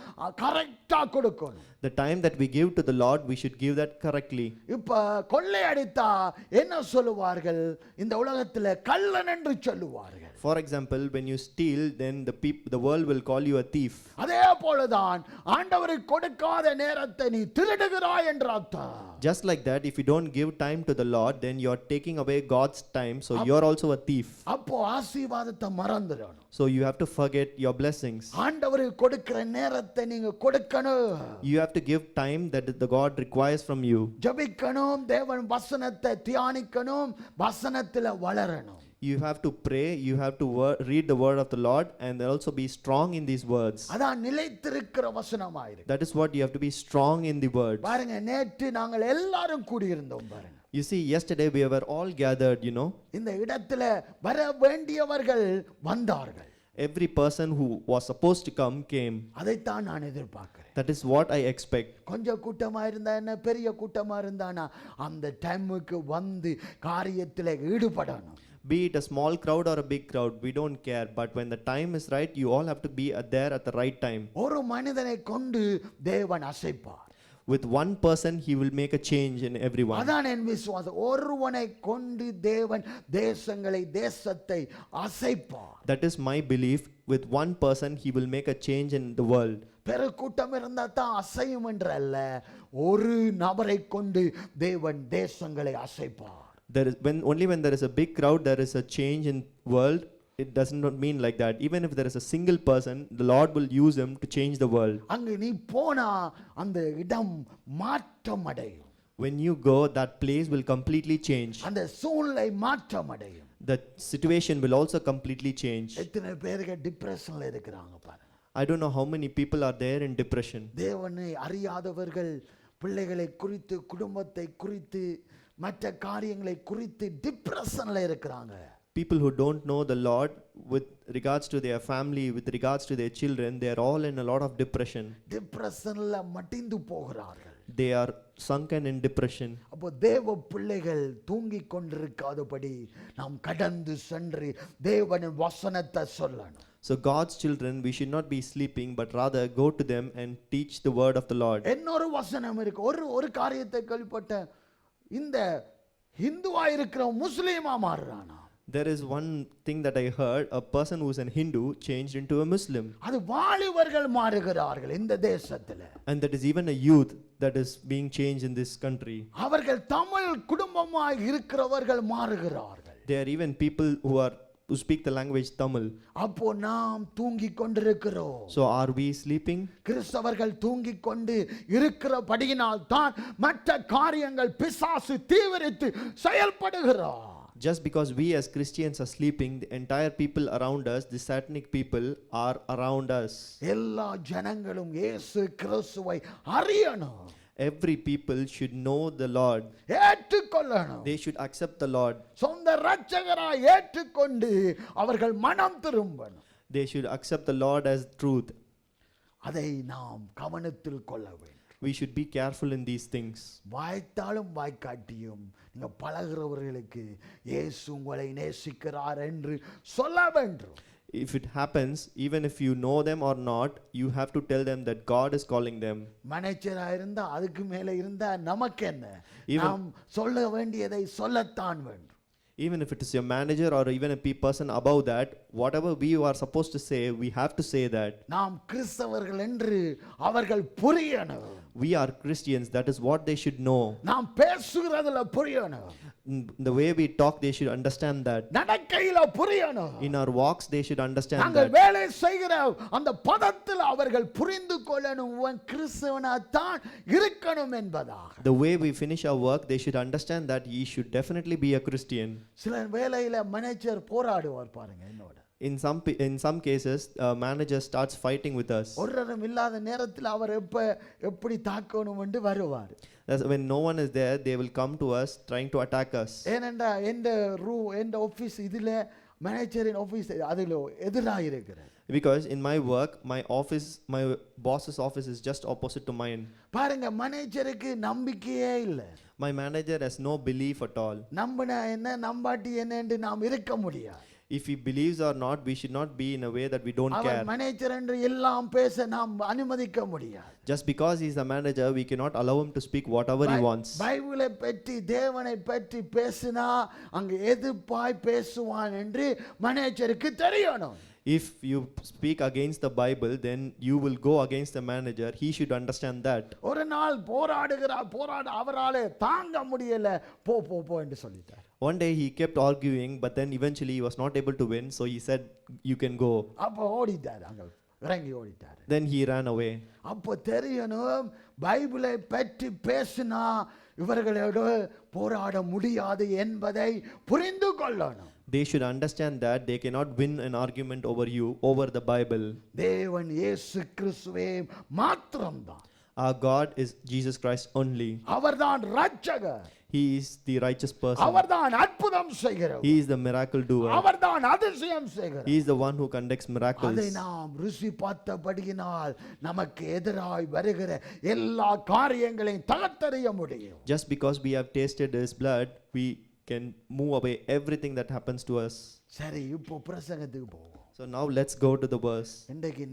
கரெக்ட்டா கொடுக்கணும். The time that we give to the Lord, we should give that correctly. இப்ப கொள்ளை அடித்தா என்ன சொல்லுவார்கள்? இந்த உலகத்துல கள்ளன் என்று சொல்லுவார்கள். For example, when you steal, then the world will call you a thief. அதே போலதான் ஆண்டவருக்கு கொடுக்காத நேரத்தை நீ திருடுகிறாய் என்ற அர்த்தம். Just like that, if you don't give time to the Lord, then you are taking away God's time, so you are also a thief. அப்போ ஆசீர்வாதத்தை மறந்துடணும். So you have to forget your blessings. ஆண்டவருக்கு கொடுக்கிற நேரத்தை நீங்க கொடுக்கணும். You have to give time that the God requires from you. ஜெபிக்கணும், தேவன் வசனத்தை தியானிக்கணும், வசனத்துல வளரணும். You have to pray, you have to read the word of the Lord, and also be strong in these words. அதான் நிலைத்திருக்கிற வசனமாயிருக்கு. That is what you have to be strong in the words. பாருங்க, நேற்று நாங்கள் எல்லாரும் கூடி இருந்தோம் பாருங்க. You see, yesterday we were all gathered, you know. இந்த இடத்துல வர வேண்டியவர்கள் வந்தார்கள். Every person who was supposed to come came. அதைத்தான் நான் எதிர்பார்க்கிறேன். That is what I expect. கொஞ்சம் கூட்டமா இருந்தா என்ன, பெரிய கூட்டமா இருந்தானா அந்த டைமுக்கு வந்து காரியத்தில் ஈடுபடணும். Be it a small crowd or a big crowd, we don't care. But when the time is right, you all have to be there at the right time. ஒரு மனிதனை கொண்டு தேவன் அசைப்பார். With one person, he will make a change in everyone. அதான் என் விசுவாசம். ஒருவனை கொண்டு தேவன் தேசத்தை அசைப்பார். That is my belief. With one person, he will make a change in the world. பெருக்கூட்டம் இருந்தா தான் அசையும் என்றல்ல, ஒரு நபரை கொண்டு தேவன் தேசங்களை அசைப்பார். There is only when there is a big crowd, there is a change in world. It does not mean like that. Even if there is a single person, the Lord will use him to change the world. அங்க நீ போனா அந்த இடம் மாற்றம் அடையும். When you go, that place will completely change. அந்த சூழ்நிலை மாற்றம் அடையும். The situation will also completely change. எத்தனை பேருக்கு டிப்ரெஷன்ல இருக்கிறாங்க பாருங்க. I don't know how many people are there in depression. தேவனை அறியாதவர்கள் பிள்ளைகளை குறித்து, குடும்பத்தை குறித்து, மற்ற காரியங்களை குறித்து டிப்ரெஷன்ல இருக்கிறாங்க. People who don't know the Lord with regards to their family, with regards to their children, they are all in a lot of depression. டிப்ரெஷன்ல மடிந்து போகிறார்கள். They are sunken in depression. அப்போ தேவ பிள்ளைகள் தூங்கிக் கொண்டிருக்காதபடி நாம் கடந்து சென்று தேவனின் வசனத்தை சொல்லணும். So God's children, we should not be sleeping, but rather go to them and teach the word of the Lord. இன்னொரு வசனம் இருக்கு. ஒரு காரியத்தை கேள்விப்பட்ட, இந்த ஹிந்துவா இருக்கிற முஸ்லீமா மாறுறானா. There is one thing that I heard, a person who is an Hindu changed into a Muslim. அது வாலிபர்கள் மாறுகிறார்கள் இந்த தேசத்துல. And that is even a youth. that is being changed in this country. அவர்கள் தமிழ் குடும்பமாய் இருக்கிறவர்கள் மாறுகிறார்கள். There are even people who speak the language Tamil. அப்போ நாம் தூங்கிக் கொண்டிருக்கிறோம். So are we sleeping? கிறிஸ்தவர்கள் தூங்கிக் கொண்டு இருக்கிறபடியினால் தான் மற்ற காரியங்கள் பிசாசு தீவிரித்து செயல்படுகிறார். Just because we as Christians are sleeping, the entire people around us, the satanic people are around us. எல்லா ஜனங்களும் இயேசு கிறிஸ்துவை அறியணும். Every people should know the Lord. ஏற்றுக்கொள்ளணும். They should accept the Lord. சொந்த இரட்சகராய் ஏற்றுக்கொண்டு அவர்கள் மனம் திரும்பணும். They should accept the Lord as truth. அதை நாம் கவனத்தில் கொள்ள வேண்டும். We should be careful in these things. வாய்த்தாலும் வாய்க்காட்டியும் நீங்க பழகிறவர்களுக்கு இயேசு உங்களை நேசிக்கிறார் என்று சொல்ல வேண்டும். If it happens, even if you know them or not, you have to tell them that God is calling them. மேனேஜரா இருந்தா அதுக்கு மேல இருந்தா நமக்கு என்ன? நாம் சொல்ல வேண்டியதை சொல்லத்தான் வேண்டும். Even if it is your manager or even a person above that, whatever we are supposed to say, we have to say that. நாம் கிறிஸ்தவர்கள் என்று அவர்கள் புரியணும். We are Christians, that is what they should know. நாம் பேசுகிறதுல புரியணும். The way we talk, they should understand that. நடக்கையில புரியணும். In our walks, they should understand நாங்கள் that. வேலை செய்கிற அந்த பதத்தில் அவர்கள் புரிந்து கொள்ளணும் உன் கிறிஸ்தவனா தான் இருக்கணும் என்பதாக. The way we finish our work, they should understand that he should definitely be a Christian. சில வேளையில மேனேஜர் போராடுவார் பாருங்க என்னோட. In some cases, manager starts fighting with us. ஒருவரும் இல்லாத நேரத்தில் அவர் எப்படி தாக்கணும் என்று வருவார். That's when no one is there, they will come to us trying to attack us. ஏனென்றா எந்த ஆபீஸ் இதுல மேனேஜரின் ஆபீஸ் அதில் எதிராக இருக்கிறது. Because in my work, my boss's office is just opposite to mine. பாருங்க மேனேஜருக்கு நம்பிக்கையே இல்லை. My manager has no belief at all. நம்பினா என்ன நம்பாட்டி என்ன என்று நாம் இருக்க முடியாது. If he believes or not, we should not be in a way that we don't care. அவர் மேனேஜர் என்று எல்லாம் பேச நாம் அனுமதிக்க முடியாது. Just because he is the manager, we cannot allow him to speak whatever he wants. பைபிளை பற்றி தேவனை பற்றி பேசினா அங்க எதிர்ப்பாய் பேசுவான் என்று மேனேஜருக்கு தெரியணும். If you speak against the Bible, then you will go against the manager. He should understand that. ஒரு நாள் போராட அவராலே தாங்க முடியல போ என்று சொல்லிட்டார். One day he kept arguing, but then eventually he was not able to win, so he said, you can go. அப்போ ஓடிட்டார், அங்க இறங்கி ஓடிட்டார். Then he ran away. அப்போ தெரியணும் பைபிளை பற்றி பேசினா இவர்களோடு போராட முடியாது என்பதை புரிந்து கொள்ளணும். They should understand that they cannot win an argument over you, over the Bible. தேவன் இயேசு கிறிஸ்துவே மாத்திரம்தான். Our God is Jesus Christ only. அவர்தான் இரட்சகர். He is the righteous person. அவர்தான் அற்புதம் செய்கிறவர். He is the miracle doer. அவர்தான் அதிசயம் செய்கிறவர். He is the one who conducts miracles. அதை நாம் ருசி பார்த்தபடியினால் நமக்கு எதிராய் வருகிற எல்லா காரியங்களையும் தகர்த்தெறிய முடியும். Just because we have tasted his blood, we can move away everything that happens to us. சரி, இப்போ பிரசங்கத்துக்கு போவோம். So now let's go to the verse. இன்றைக்கு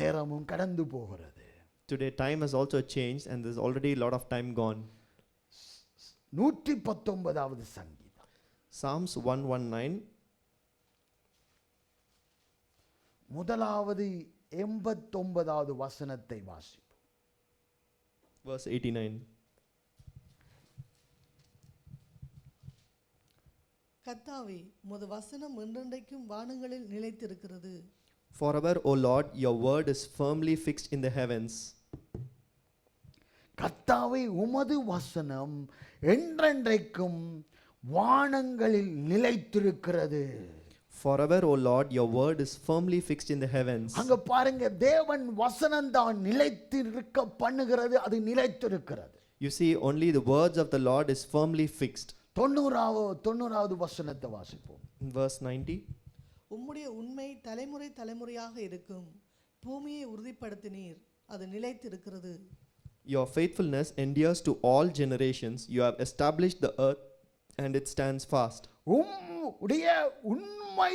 நேரமும் கடந்து போகிறது. Today time has also changed and there's already a lot of time gone. 119வது சங்கீதம். Psalms 119. முதலாவது 89வது வசனத்தை வாசிப்போம். Verse 89. கர்த்தாவே, உமது வசனம் என்றென்றைக்கும் வானங்களில் நிலைத்திருக்கிறது. Forever, O Lord, your word is firmly fixed in the heavens. கர்த்தாவே, உமது வசனம் என்றென்றைக்கும் வானங்களில் நிலைத்திருக்கிறது. Forever, O Lord, your word is firmly fixed in the heavens. அங்க பாருங்க, தேவன் வசனம் தான் நிலைத்திருக்க பண்ணுகிறது, அது நிலைத்திருக்கிறது. You see, only the words of the Lord is firmly fixed. 90வது வசனத்தை வாசிப்போம். In verse 90. உம்முடைய உண்மை தலைமுறையாக இருக்கும். பூமியை உறுதிப்படுத்தினீர், அது நிலைத்திருக்கிறது. Your faithfulness endures to all generations. You have established the earth and it stands fast. உம்முடைய உண்மை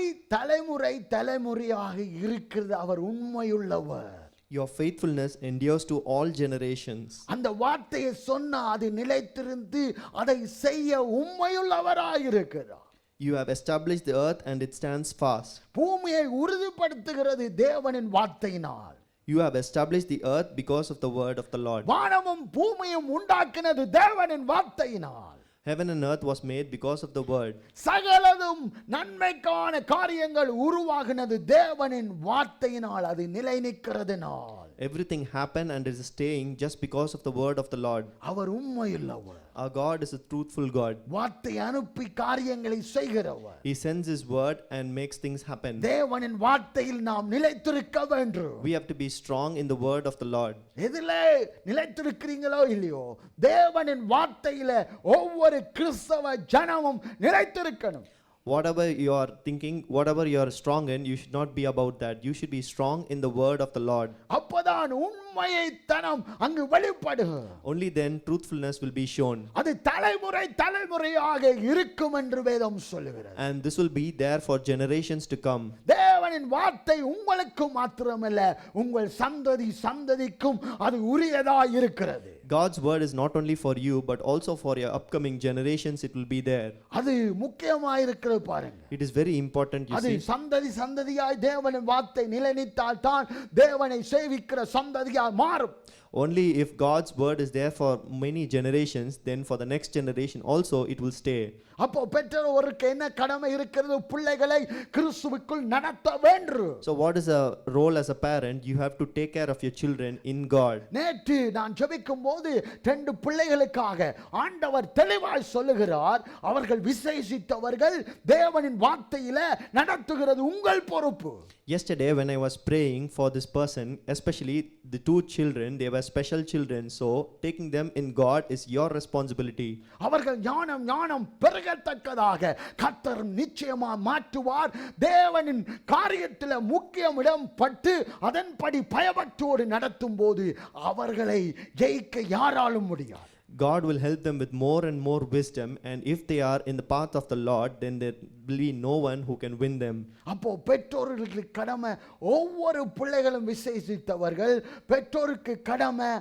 தலைமுறையாக இருக்கிறது. அவர் உண்மையுள்ளவர். Your faithfulness endures to all generations. அந்த வார்த்தையை சொன்னா அது நிலைத்திருந்து அதை செய்ய உண்மையுள்ளவராய் இருக்கிறார். You have established the earth and it stands fast. பூமியை உறுதிப்படுத்துகிறது தேவனின் வார்த்தையினால். You have established the earth because of the word of the Lord. வானமும் பூமியும் உண்டாக்கினது தேவனின் வார்த்தையினால். Heaven and earth was made because of the word. சகலதும் நன்மைக்கான காரியங்கள் உருவாகினது தேவனின் வார்த்தையினால், அது நிலை நிற்கிறதுனால். Everything happened and is staying just because of the word of the Lord. அவர் உண்மையுள்ளவர். Our God is a truthful God. வார்த்தை அனுப்பி காரியங்களை செய்கிறவர். He sends his word and makes things happen. தேவனின் வார்த்தையில் நாம் நிலைத்திருக்க வேண்டும். We have to be strong in the word of the Lord. எதிலே நிலைத்திருக்கிறீங்களோ இல்லையோ, தேவனின் வார்த்தையில ஒவ்வொரு கிறிஸ்தவ ஜனமும் நிலைத்திருக்கணும். Whatever you are thinking, whatever you are strong in, you should not be about that. You should be strong in the word of the Lord. அப்பதான் உண்மையை தனம் அங்கு வெளிப்படும். Only then truthfulness will be shown. அது தலைமுறை தலைமுறையாக இருக்கும் என்று வேதம் சொல்லுகிறது. And this will be there for generations to come. தேவனின் வார்த்தை உங்களுக்கு மாத்திரமல்ல, உங்கள் சந்ததி சந்ததிக்கும் அது உரியதாய் இருக்கிறது. God's word is not only for you but also for your upcoming generations. It will be there. அது முக்கியமாய் இருக்கிறது பாருங்க. It is very important, you அது see. சந்ததி சந்ததியாய் தேவனின் வார்த்தை நிலைநிற்றால் தான் தேவனை சேவிக்கிற சந்ததியாய் மாறும். Only if God's word is there for many generations, then for the next generation also it will stay. அப்போ பெற்றோருக்கு என்ன கடமை இருக்கிறது? பிள்ளைகளை கிறிஸ்துவுக்குள் நடத்த வேண்டும். So what is a role as a parent? You have to take care of your children in God. நேற்று நான் ஜெபிக்கும் போது 2 பிள்ளைகளுக்காக ஆண்டவர் தெளிவாய் சொல்லுகிறார், அவர்கள் விசேஷித்தவர்கள், தேவனின் வார்த்தையில நடத்துகிறது உங்கள் பொறுப்பு. Yesterday when I was praying for this person, especially the 2 children, they were special children, so taking them in God is your responsibility. அவர்கள் ஞானம் பெருகத்தக்கதாக கர்த்தர் நிச்சயமா மாற்றுவார். தேவனின் காரியத்தில் முக்கிய இடம் பட்டு அதன்படி பயபக்தியோடு நடத்தும் போது அவர்களை ஜெயிக்க யாராலும் முடியாது. God will help them with more and more wisdom, and if they are in the path of the Lord, then there will be no one who can win them. அப்போ பெற்றோர்களுக்கு கடமை, ஒவ்வொரு பிள்ளைகளும் விசேஷித்தவர்கள், பெற்றோருக்கு கடமை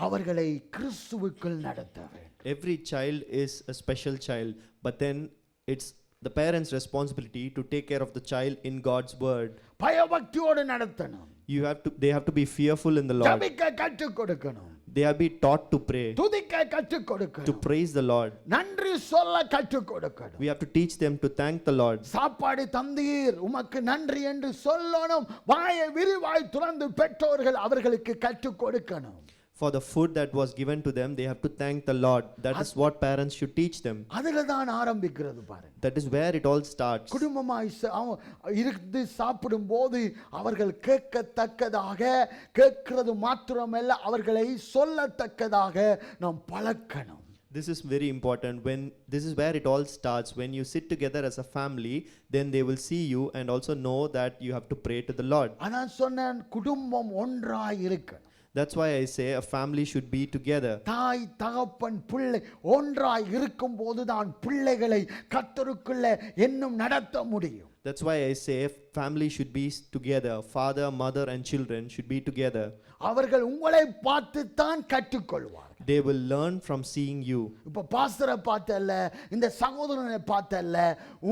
அவர்களை கிறிஸ்துவுக்குள் நடத்த வேண்டும். Every child is a special child, but then it's the parents' responsibility to take care of the child in God's word. பயபக்தியோடு நடத்தணும். They have to be fearful in the Lord. ஜெபிக்க கற்றுக் கொடுக்கணும். They are be taught to pray, துதிக்க கற்றுக் to கொடுக்கணும். praise the Lord. நன்றி சொல்ல கற்றுக் கொடுக்கணும். We have to teach them to thank the Lord. சாப்பாடு தந்தீர் உமக்கு நன்றி என்று சொல்லணும். வாயை விரிவாய் துறந்து பெற்றோர்கள் அவர்களுக்கு கற்றுக் கொடுக்கணும். For the food that was given to them, they have to thank the Lord. That is what parents should teach them. அதுல தான் ஆரம்பிக்கிறது பாருங்க. That is where it all starts. குடும்பமாய் இருந்து சாப்பிடும் போது அவர்கள் கேட்கத்தக்கதாக, கேட்கிறது மாத்திரமல்ல அவர்களை சொல்லத்தக்கதாக நாம் பழக்கணும். This is very important. This is where it all starts. When you sit together as a family, then they will see you and also know that you have to pray to the Lord. அதான் சொன்னேன், குடும்பம் ஒன்றாய் இருக்கணும். That's why I say a family should be together. தாய் தகப்பன் பிள்ளை ஒன்றாய் இருக்கும் போதுதான் பிள்ளைகளை கர்த்தருக்குள்ள இன்னும் நடத்த முடியும். That's why I say family should be together. Father, mother and children should be together. அவர்கள் உங்களை பார்த்து தான் கற்றுக்கொள்வார். They will learn from seeing you. இப்ப பாஸ்டரை பார்த்தல்ல, இந்த சகோதரனை பார்த்தல்ல,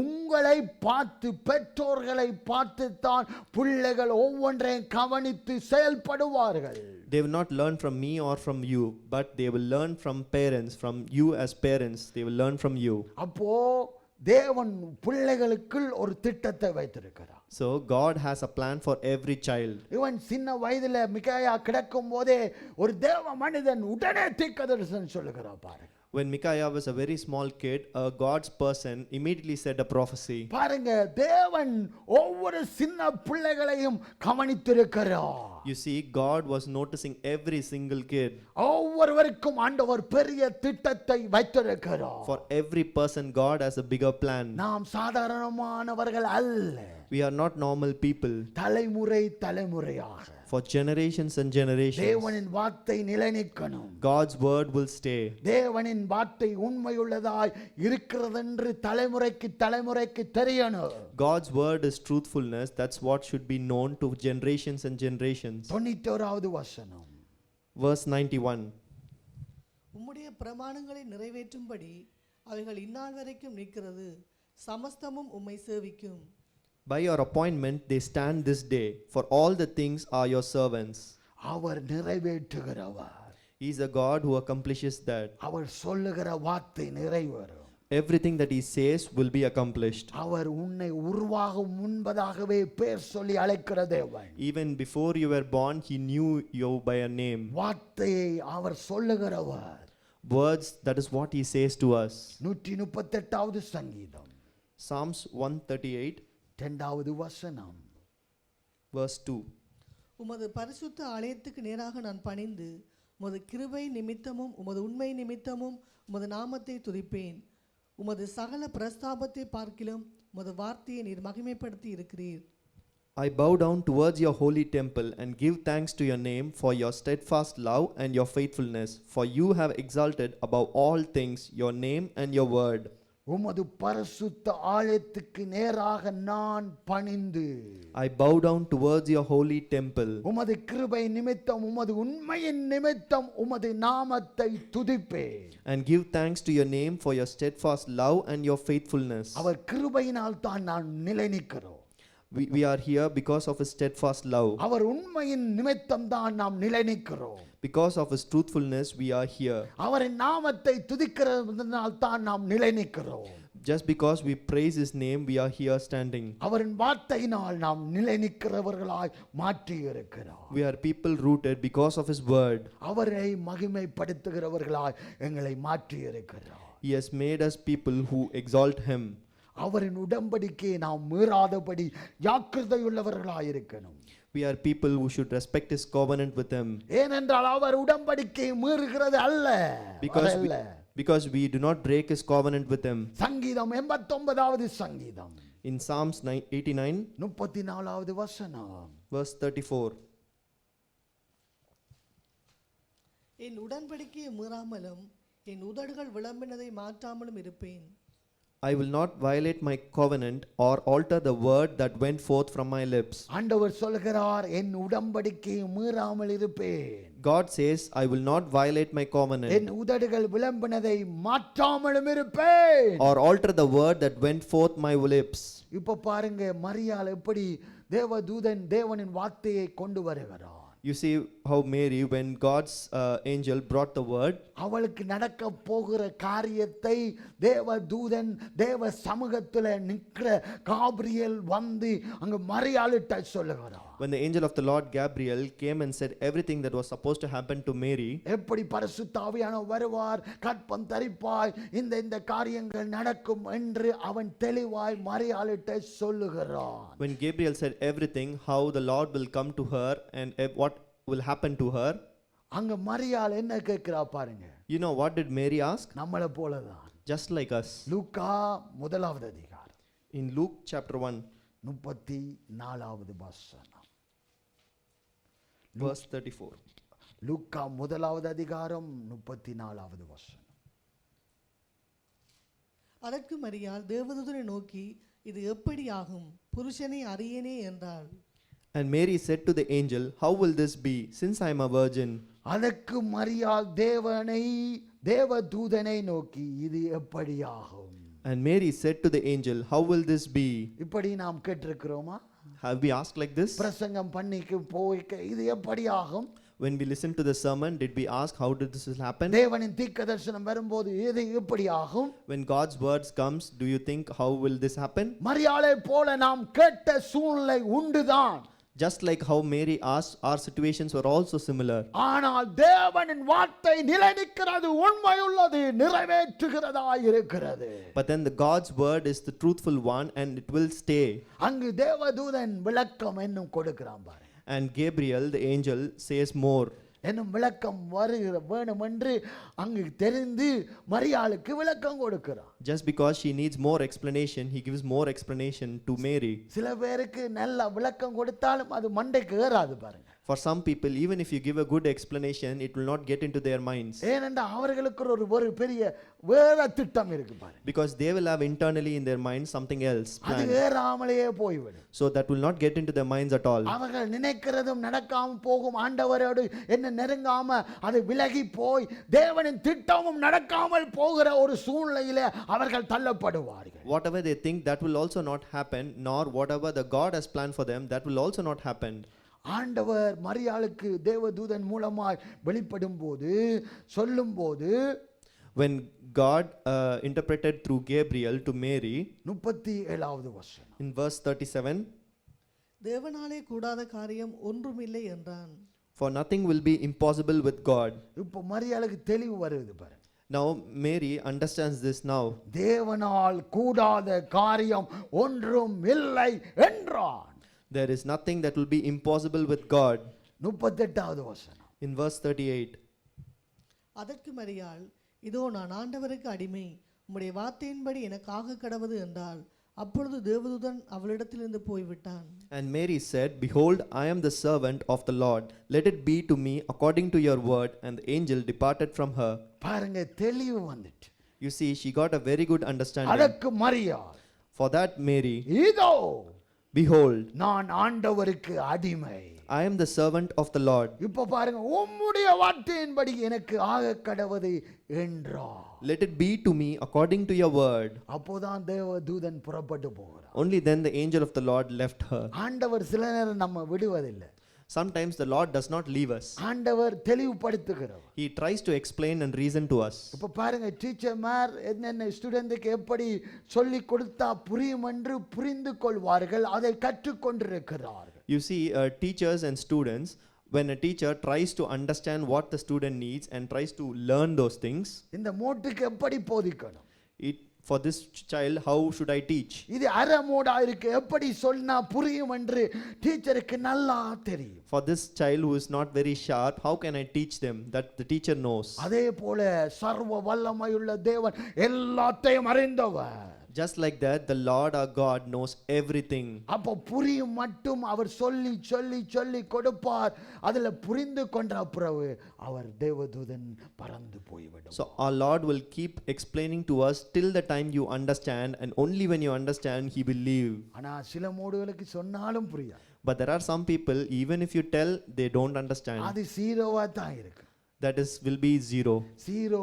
உங்களை பார்த்து, பெற்றோர்களை பார்த்து தான் பிள்ளைகள் ஒவ்வொன்றையும் கவனித்து செயல்படுவார்கள். They will not learn from me or from you, but they will learn from parents, from you as parents. They will learn from you. அப்போ தேவன் பிள்ளைகளுக்குள் ஒரு திட்டத்தை வைத்திருக்கிறார். So God has a plan for every child. இவன் சின்ன வயதில் மிகாயா கிடக்கும் போதே ஒரு தேவ மனிதன் உடனே தீர்க்கதரிசனம் சொல்லுகிறார் பாருங்க. When Micaiah was a very small kid, a God's person immediately said a prophecy. பாருங்க, தேவன் ஒவ்வொரு சின்ன பிள்ளைகளையும் கவனித்திருக்கிறார். You see, God was noticing every single kid. ஒவ்வொருவருக்கும் ஆண்டவர் பெரிய திட்டத்தை வைத்திருக்கிறார். For every person, God has a bigger plan. நாம் சாதாரணமானவர்கள் அல்ல. We are not normal people. தலைமுறை தலைமுறையாக For generations and generations, தேவனின் வார்த்தை நிலைநிற்கணும். God's word will stay. தேவனின் வார்த்தை உண்மையுள்ளதாய் இருக்கிறதென்று தலைமுறைக்கு தலைமுறைக்கு தெரியணும். God's word is truthfulness. That's what should be known to generations and generations. 91வது வசனம். Verse 91. உம்முடைய பிரமாணங்களை நிறைவேற்றும்படி அவைகள் இந்நாள் வரைக்கும் நிற்கிறது, சமஸ்தமும் உம்மை சேவிக்கும். By your appointment they stand this day, for all the things are your servants. Our நிறைவேற்றுகிறவர். He is a God who accomplishes that. அவர் சொல்லுகிற வார்த்தை நிறைவேறும். Everything that he says will be accomplished. அவர் உன்னை உருவாகும் முன்பதாகவே பேர் சொல்லி அழைக்கிற தேவன். Even before you were born, he knew you by a name. வார்த்தையை அவர் சொல்லுகிறவர். Words, that is what he says to us. 138வது சங்கீதம் Psalms 138, 2வது வசனம். verse 2. உமது பரிசுத்த ஆலயத்துக்கு நேராக நான் பணிந்து உமது கிருபை நிமித்தமும் உமது உண்மை நிமித்தமும் உமது நாமத்தை துதிப்பேன். உமது சகல பிரஸ்தாபத்தை பார்க்கிலும் உமது வார்த்தையை நீர் மகிமைப்படுத்தி இருக்கிறீர். I bow down towards your holy temple and give thanks to your name for your steadfast love and your faithfulness, for you have exalted above all things your name and your word. உமது பரிசுத்த ஆலயத்துக்கு நேராக நான் பணிந்து I bow down towards your holy temple உமது கிருபை நிமித்தம் உமது உண்மையின் நிமித்தம் உமது நாமத்தை துதிப்பேன். and give thanks to your name for your steadfast love and your faithfulness. அவர் கிருபையினால் தான் நான் நிலை நிற்கிறோம். We are here because of his steadfast love. அவர் உண்மையின் நிமித்தம் தான் நாம் நிலை நிற்கிறோம். Because of his truthfulness, we are here. அவரின் நாமத்தை துதிக்கிறதுனால் தான் நாம் நிலை நிற்கிறோம். Just because we praise his name, we are here standing. அவரின் வார்த்தையினால் நாம் நிலை நிற்கிறவர்களாய் மாற்றி இருக்கிறோம். We are people rooted because of his word. அவரை மகிமைப்படுத்துகிறவர்களாய் எங்களை மாற்றி இருக்கிறோம். He has made us people who exalt him. அவரின் உடன்படிக்கையை நாம் மீறாதபடி ஜாக்கிரதையுள்ளவர்களாய் இருக்கணும். We are people who should respect his covenant with him. ஏனென்றால் அவர் உடன்படிக்கையை மீறுகிறது அல்ல. Because we do not break his covenant with him. சங்கீதம் 89வது சங்கீதம் In Psalms 89, 34வது வசனம். verse 34. என் உடன்படிக்கையை மீறாமலும் என் உதடுகள் விளம்பினதை மாற்றாமலும் இருப்பேன். I will not violate my covenant or alter the word that went forth from my lips. ஆண்டவர் சொல்கிறார் என் உடன்படிக்கையை மீறாமல் இருப்பேன். God says, I will not violate my covenant என் உதடுகள் விளம்பினதை மாற்றாமலும் இருப்பேன். or alter the word that went forth my lips. இப்ப பாருங்க மரியாள் எப்படி தேவதூதன் தேவனின் வார்த்தையை கொண்டு வருகிறார். You see how Mary, when God's angel brought the word, அவளுக்கு நடக்க போகிற காரியத்தை தேவதூதன் தேவ சமூகத்துல நிற்கிற காபிரியல் வந்து அங்க மரியாளிட்ட சொல்லுகிறார். when the angel of the Lord Gabriel came and said everything that was supposed to happen to Mary, எப்படி பரிசுத்த ஆவியானவர் வருவார், கற்பம் தரிப்பாய், இந்த காரியங்கள் நடக்கும் என்று அவன் தெளிவாய் மரியாளிட்ட சொல்லுகிறான். when Gabriel said everything, how the Lord will come to her and what will happen to her, அங்க மரியாள் என்ன கேட்கிறா பாருங்க. you know what did Mary ask? நம்மள போலதான். Just like us. லூக்கா 1வது அதிகாரம் In Luke chapter 1, 34வது வசனம். verse 34. லூக்கா 1வது அதிகாரம் 34வது வசனம். அதற்கு மரியாள் தேவதூதனை நோக்கி இது எப்படி ஆகும், புருஷனை அறியேனே என்றாள். And Mary said to the angel, how will this be, since I am a virgin? அதற்கு மரியாள் தேவதூதனை நோக்கி இது எப்படி ஆகும். And Mary said to the angel, how will this be? இப்படி நாம் கேட்டிருக்கிறோமா? Have we asked like this? பிரசங்கம் பண்ணிக்கு போய்க்க இது எப்படி ஆகும்? When we listened to the sermon, did we ask how did this happen? தேவனின் தீர்க்கதரிசனம் வரும்போது இது எப்படி ஆகும்? When God's words comes, do you think how will this happen? மரியாளை போல நாம் கேட்ட சூழ்நிலை உண்டுதான். Just like how Mary asked, our situations were also similar. ஆனால் தேவனின் வார்த்தை நிலைநிற்கிறது, உண்மையுள்ளது, நிறைவேற்றுகிறதாய் இருக்கிறது. But then the God's word is the truthful one and it will stay. அங்கு தேவதூதன் விளக்கம் என்னும் கொடுக்கிறான் பாரு. And Gabriel, the angel, says more. என்னும் விளக்கம் வருகிற வேணும் என்று அங்கு தெரிந்து மரியாளுக்கு விளக்கம் கொடுக்கிறான். Just because she needs more explanation, he gives more explanation to Mary. சில பேருக்கு நல்ல விளக்கம் கொடுத்தாலும் அது மண்டைக்கு ஏறாது பாருங்க. For some people, even if you give a good explanation, it will not get into their minds. ஏனென்றால் அவர்களுக்கு ஒரு பெரிய வேற திட்டம் இருக்கு பாருங்க. Because they will have internally in their minds something else அது planned. ஏறாமலேயே போய்விடும். So that will not get into their minds at all. அவர்கள் நினைக்கிறதும் நடக்காம போகும், ஆண்டவரோடு என்ன நெருங்காம அது விலகி போய் தேவனின் திட்டமும் நடக்காமல் போகிற ஒரு சூழ்நிலையிலே அவர்கள் தள்ளப்படுவார்கள். Whatever they think, that will also not happen, nor whatever the God has planned for them, that will also not happen. ஆண்டவர் மரியாளுக்கு தேவதூதன் மூலமாய் வெளிப்படும் போது சொல்லும்போது When God interpreted through Gabriel to Mary 37வது வசனம், in verse 37, தேவனாலே கூடாத காரியம் ஒன்றுமில்லை என்றான். for nothing will be impossible with God. இப்போ மரியாளுக்கு தெளிவு வருது பாருங்க. Now Mary understands this now. தேவனால் கூடாத காரியம் ஒன்றும் இல்லை என்றான். There is nothing that will be impossible with God. 38வது வசனம், In verse 38, அதற்கு மரியாள், இதோ நான் ஆண்டவருக்கு அடிமை, உம்முடைய வார்த்தையின்படி எனக்கு ஆக கடவது என்றாள். அப்பொழுது தேவதூதன் அவளிடத்திலிருந்து போய்விட்டான். and Mary said, Behold, I am the servant of the Lord. Let it be to me according to your word. And the angel departed from her. பாருங்க தெளிவு வந்துட்டு. You see, she got a very good understanding. அதற்கு மரியாள், For that Mary, இதோ behold, நான் ஆண்டவருக்கு அடிமை. I am the servant of the Lord. இப்போ பாருங்க, உம்முடைய வார்த்தையின்படி எனக்கு ஆக கடவது என்றார். Let it be to me according to your word. அப்போதான் தேவதூதன் புறப்பட்டு போகிறார். Only then the angel of the Lord left her. ஆண்டவர் சில நேரம் நம்ம விடுவதில்லை. Sometimes the Lord does not leave us. ஆண்டவர் தெளிவுபடுத்துகிறவர். He tries to explain and reason to us. இப்போ பாருங்க, டீச்சர்மார் என்னென்ன ஸ்டூடெண்ட்டுக்கு எப்படி சொல்லி கொடுத்தா புரியும் என்று புரிந்து கொள்வார்கள், அதை கற்றுக்கொண்டிருக்கிறார்கள். You see, teachers and students, when a teacher tries to understand what the student needs and tries to learn those things, இந்த மோட்டுக்கு எப்படி போதிக்கணும், for this child, how should I teach? இது அறமோடா இருக்கு, எப்படி சொன்னா புரியும் என்று டீச்சருக்கு நல்லா தெரியும். For this child who is not very sharp, how can I teach them? That the teacher knows. அதே போல சர்வ வல்லமையுள்ள தேவன் எல்லாத்தையும் அறிந்தவர். Just like that, the Lord our God knows everything. அப்போ புரியும் மட்டும் அவர் சொல்லி சொல்லி சொல்லி கொடுப்பார். அதுல புரிந்து கொண்ட பிறகு அவர் தேவதூதன் பறந்து போய்விடும். So our Lord will keep explaining to us till the time you understand, and only when you understand, He will leave. ஆனா சில மோடுகளுக்கு சொன்னாலும் புரியாது. But there are some people, even if you tell, they don't understand. அது ஜீரோவா தான் இருக்கு. That is, will be zero. Zero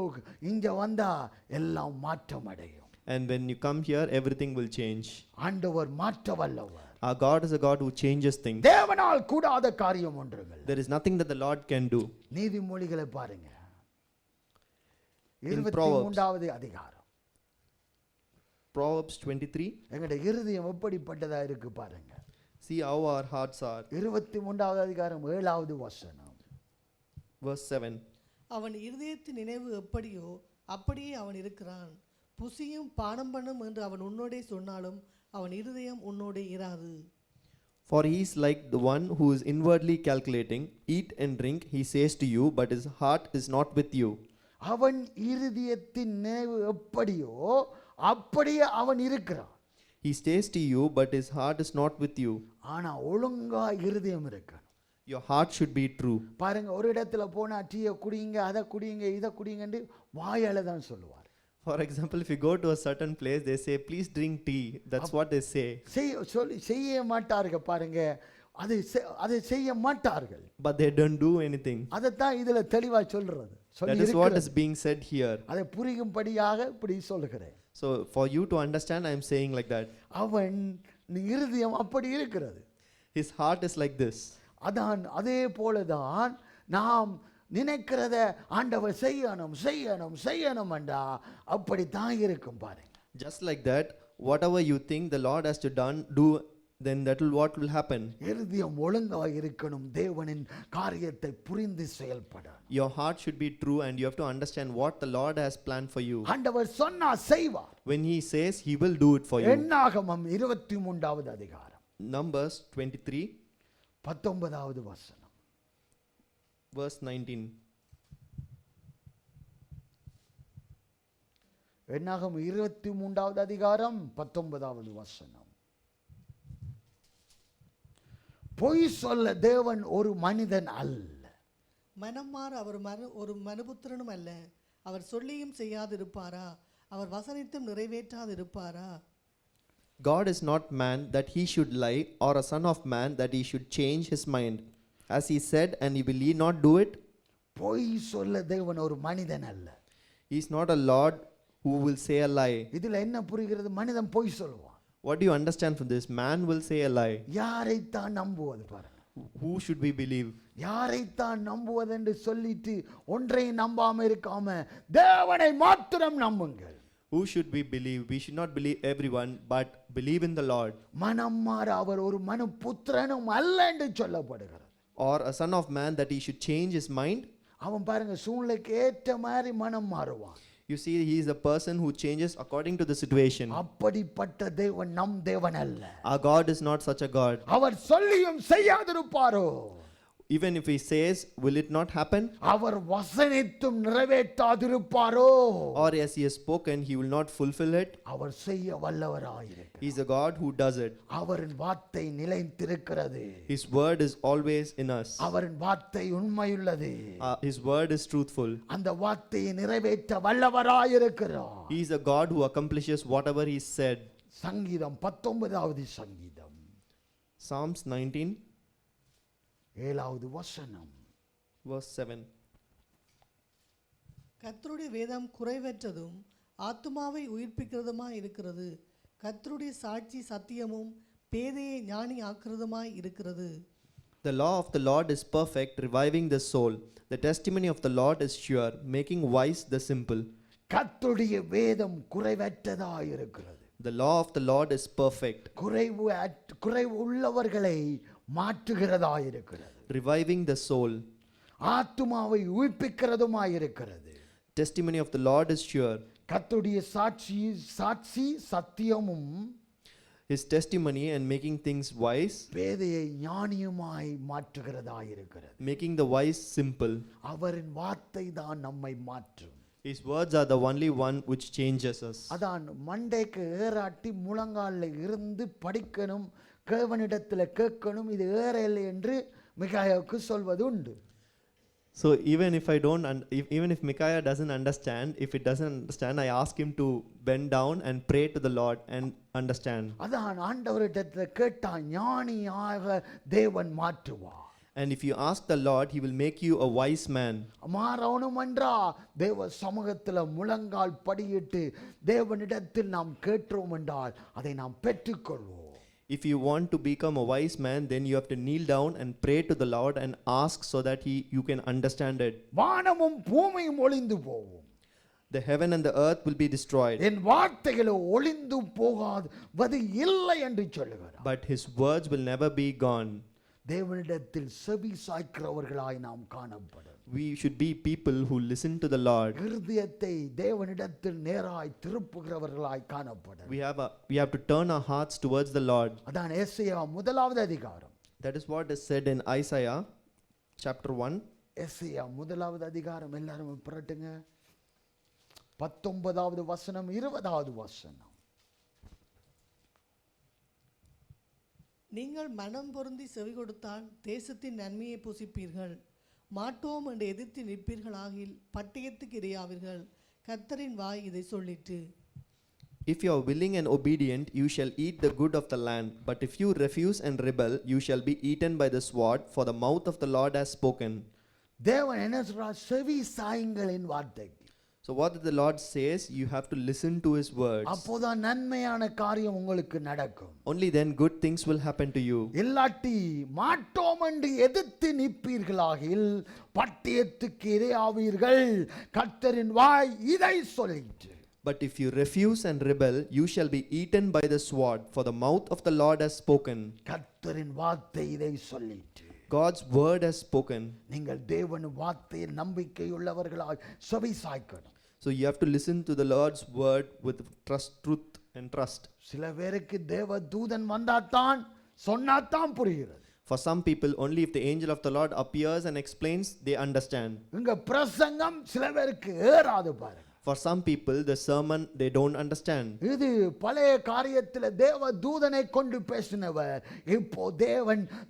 இங்க வந்தா எல்லாம் மாற்றம் அடையும். And when you come here, everything will change. ஆண்டவர் மாற்ற வல்லவர். Our God is a God who changes things. தேவனால் கூடாத காரியம் ஒன்றுமில்லை. There is nothing that the Lord can do. நீதிமொழிகளை பாருங்க, In Proverbs. 23வது அதிகாரம். Proverbs 23. எங்களுடைய இருதயம் எப்படிப்பட்டதா இருக்கு பாருங்க. See how our hearts are. 23வது அதிகாரம் 7வது வசனம். Verse 7. அவன் இருதயத்தின் நினைவு எப்படியோ அப்படியே அவன் இருக்கிறான். புசியும் பானம் பண்ணும் என்று அவன் உன்னோடே சொன்னாலும் அவன் இருதயம் உன்னோடே இராது. For he is like the one who is inwardly calculating, eat and drink, he says to you, but his heart is not with you. அவன் இருதயத்தின் நினைவு எப்படியோ அப்படியே அவன் இருக்கிறான். He stays to you, but his heart is not with you. ஆனா ஒழுங்கா இருதயம் இருக்கணும். Your heart should be true. பாருங்க, ஒரு இடத்துல போனா டீயை குடிங்க, அதை குடிங்க, இதை குடிங்கன்னு வாயால தான் சொல்லுவார். For example, if you go to a certain place, they say, please drink tea. That's what they say. செய்ய மாட்டார்கள். பாருங்க, அதை செய்ய மாட்டார்கள். But they don't do anything. அதைத்தான் இதுல தெளிவா சொல்றது. That is what is being said here. அதை புரியும்படியாக இப்படி சொல்லுகிறேன். So for you to understand, I am saying like that. அவன் இருதயம் அப்படி இருக்கிறது. His heart is like this. அதான் அதே போலதான் நாம் நினைக்கிறத ஆண்டவர் செய்யணும் செய்யணும் செய்யணும் என்றா அப்படித்தான் இருக்கும் பாருங்க. Just like that, whatever you think the Lord has to do, then that will what will happen. இருதயம் ஒழுங்காக இருக்கணும், தேவனின் காரியத்தை புரிந்து செயல்பட. Your heart should be true and you have to understand what the Lord has planned for you. ஆண்டவர் சொன்னா செய்வார். When He says, He will do it for you. என்னாகமம் 23வது அதிகாரம் Numbers 23, 19வது வசனம். verse 19. என்னாகமம் 23வது அதிகாரம் 19வது வசனம். பொய் சொல்ல தேவன் ஒரு மனிதன் அல்ல. மனம் மாற அவர் ஒரு மனுபுத்திரனும் அல்ல. அவர் சொல்லியும் செய்யாதிருப்பாரா? அவர் வசனித்தும் நிறைவேற்றாதிருப்பாரா? God is not man that he should lie, or a son of man that he should change his mind. As he said, and will he not do it? பொய் சொல்ல தேவன் ஒரு மனிதன் அல்ல. He is not a Lord who will say a lie. இதுல என்ன புரிகிறது? மனிதன் பொய் சொல்லுவான். What do you understand from this? Man will say a lie. யாரைத்தான் நம்புவது பாருங்க. Who should we believe? யாரைத்தான் நம்புவதென்று சொல்லிட்டு ஒன்றையும் நம்பாம இருக்காம தேவனை மாத்திரம் நம்புங்கள். Who should we believe? We should not believe everyone, but believe in the Lord. மனம் மாற அவர் ஒரு மனு புத்திரனும் அல்ல என்று சொல்லப்படுகிறது. Or a son of man that he should change his mind. அவன் பாருங்க சூழ்நிலைக்கு ஏற்ற மாதிரி மனம் மாறுவான். You see, he is a person who changes according to the situation. அப்படிப்பட்ட தேவன் நம் தேவன் அல்ல. Our God is not such a God. அவர் சொல்லியும் செய்யாதிருப்பாரோ? Even if he says, will it not happen? Our வசனித்தும் நிறைவேற்றாதிருப்பாரோ? Or as he has spoken, he will not fulfill it. அவர் செய்ய வல்லவராயிருக்கிறார். He is a God who does it. அவரின் வார்த்தை நிலைத்திருக்கிறது. His word is always in us. அவரின் வார்த்தை உண்மையுள்ளது. His word is truthful. அந்த வார்த்தையை நிறைவேற்ற வல்லவராயிருக்கிறார். He is a God who accomplishes whatever he said. சங்கீதம் 19வது சங்கீதம் Psalms 19, 7வது வசனம். verse 7. கர்த்தருடைய வேதம் குறைவற்றதும் ஆத்துமாவை உயிர்ப்பிக்கிறதுமாய் இருக்கிறது. கர்த்தருடைய சாட்சி சத்தியமும் பேதையை ஞானி ஆக்குறதுமாய் இருக்கிறது. The law of the Lord is perfect, reviving the soul. The testimony of the Lord is sure, making wise the simple. கர்த்தருடைய வேதம் குறைவற்றதாயிருக்கிறது. The law of the Lord is perfect, குறைவு உள்ளவர்களை மாற்றுகிறதாயிருக்கிறது. reviving the soul. ஆத்துமாவை உயிர்ப்பிக்கிறதுமாயிருக்கிறது. Testimony of the Lord is sure. கர்த்தருடைய சாட்சி சத்தியமும் His testimony and making things wise, பேதையை ஞானியுமாய் மாற்றுகிறதாயிருக்கிறது. making the wise simple. அவரின் வார்த்தை தான் நம்மை மாற்றும். His words are the only one which changes us. அதான் மண்டைக்கு ஏறாட்டி முழங்காலில் இருந்து படிக்கணும், கேவனிடத்தில் கேட்கணும், இது ஏறலை என்று மிகாயாவுக்கு சொல்வது உண்டு. So even if Micaiah doesn't understand, if it doesn't understand, I ask him to bend down and pray to the Lord and understand. அதான் ஆண்டவரிடத்தில் கேட்டால் ஞானியாக தேவன் மாற்றுவார். And if you ask the Lord, he will make you a wise man. மாறணும் என்றா தேவ சமூகத்தில் முழங்கால் படியிட்டு தேவனிடத்தில் நாம் கேட்டோம் என்றால் அதை நாம் பெற்றுக்கொள்வோம். If you want to become a wise man, then you have to kneel down and pray to the Lord and ask so that you can understand it. வானமும் பூமியும் ஒளிந்து போகும். The heaven and the earth will be destroyed, என் வார்த்தைகளோ ஒளிந்து போகாது இல்லை என்று சொல்லுகிறார். but his words will never be gone. தேவனிடத்தில் செவி சாய்க்கிறவர்களாய் நாம் காணப்படும். We should be people who listen to the Lord. இருதயத்தை தேவனிடத்தில் நேராய் திருப்புகிறவர்களாய் காணப்படும். We have to turn our hearts towards the Lord. அதான் ஏசாயா 1வது அதிகாரம். That is what is said in Isaiah chapter 1. ஏசாயா 1வது அதிகாரம் எல்லாரும் புரட்டுங்க. 19வது வசனம் 20வது வசனம். நீங்கள் மனம் பொருந்தி செவி கொடுத்தால் தேசத்தின் நன்மையை புசிப்பீர்கள். மாட்டோம் என்று எதிர்த்து நிற்பீர்களாகில் பட்டயத்துக்கு இரையாவீர்கள். கர்த்தரின் வாய் இதை சொல்லிற்று. If you are willing and obedient, you shall eat the good of the land. But if you refuse and rebel, you shall be eaten by the sword, for the mouth of the Lord has spoken. தேவன் என்ன சொல்றார்? செவி சாயுங்களின் வார்த்தை. So what the Lord says, you have to listen to his words. அப்போதான் நன்மையான காரியம் உங்களுக்கு நடக்கும். Only then good things will happen to you. இல்லாட்டி மாட்டோம் என்று எதிர்த்து நிற்பீர்களாகில் பட்டயத்துக்கு இரையாவீர்கள். கர்த்தரின் வாய் இதை சொல்லிற்று. But if you refuse and rebel, you shall be eaten by the sword, for the mouth of the Lord has spoken. கர்த்தரின் வார்த்தை இதை சொல்லிற்று. God's word has spoken. நீங்கள் தேவன் வார்த்தையில் நம்பிக்கையுள்ளவர்களாய் செவி சாய்க்கணும். So you have to listen to the Lord's word with trust, truth and trust. சில பேருக்கு தேவ தூதன் வந்தாதான் சொன்னாதான் புரிகிறது. For some people, only if the angel of the Lord appears and explains, they understand. இங்க பிரசங்கம் சில பேருக்கு ஏறாது பாருங்க. For some people, the sermon, they don't understand. இது பழைய காரியத்தில் தேவ தூதனை கொண்டு பேசினவர் இப்போ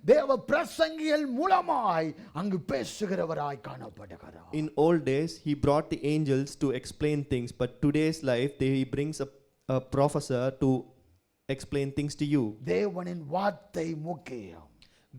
தேவ பிரசங்கியல் மூலமாய் அங்கு பேசுகிறவராய் காணப்படுகிறார். In old days, he brought the angels to explain things, but today's life, he brings a professor to explain things to you. தேவனின் வார்த்தை முக்கியம்.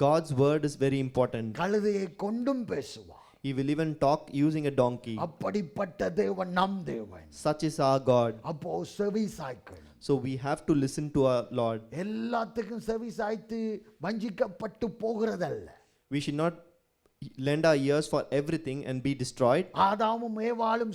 God's word is very important. கழுதையை கொண்டும் பேசுவார். He will even talk using a donkey. அப்படிப்பட்ட தேவன் நம் தேவன். Such is our God. அப்போ செவி சாய்க்கணும். So we have to listen to our Lord. எல்லாத்துக்கும் செவி சாய்த்து வஞ்சிக்கப்பட்டு போகிறதல்ல. We should not lend our ears for everything and be destroyed. ஆதாமும் ஏவாளும்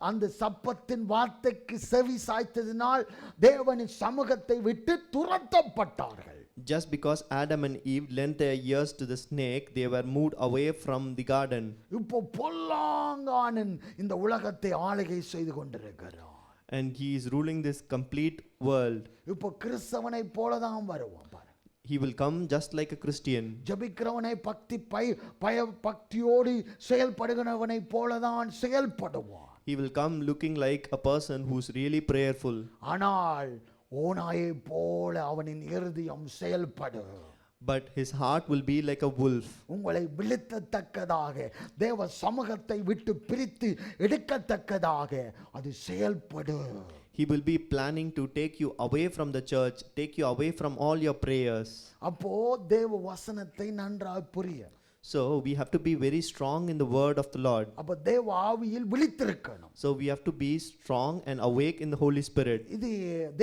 அந்த சப்பத்தின் வார்த்தைக்கு செவி சாய்த்ததினால் தேவனின் சமூகத்தை விட்டு துரத்தப்பட்டார்கள். Just because Adam and Eve lent their ears to the snake, they were moved away from the garden. இப்போ பொல்லாங்கான இந்த உலகத்தை ஆளுகை செய்து கொண்டிருக்கிறார். And he is ruling this complete world. இப்போ கிறிஸ்தவனை போலதான் வருவான். He will come just like a Christian. ஜெபிக்கிறவனை பக்தியோடு செயல்படுகிறவனை போலதான் செயல்படுவான். He will come looking like a person who's really prayerful. ஆனால் ஓநாயை போல அவனின் இருதயம் செயல்படும். But his heart will be like a wolf. உங்களை விழுத்தத்தக்கதாக தேவ சமூகத்தை விட்டு பிரித்து எடுக்கத்தக்கதாக அது செயல்படும். He will be planning to take you away from the church, take you away from all your prayers. அப்போ தேவ வசனத்தை நன்றாக புரிய. So we have to be very strong in the word of the Lord. அப்ப தேவ ஆவியில் விழித்திருக்கணும். So we have to be strong and awake in the Holy Spirit. இது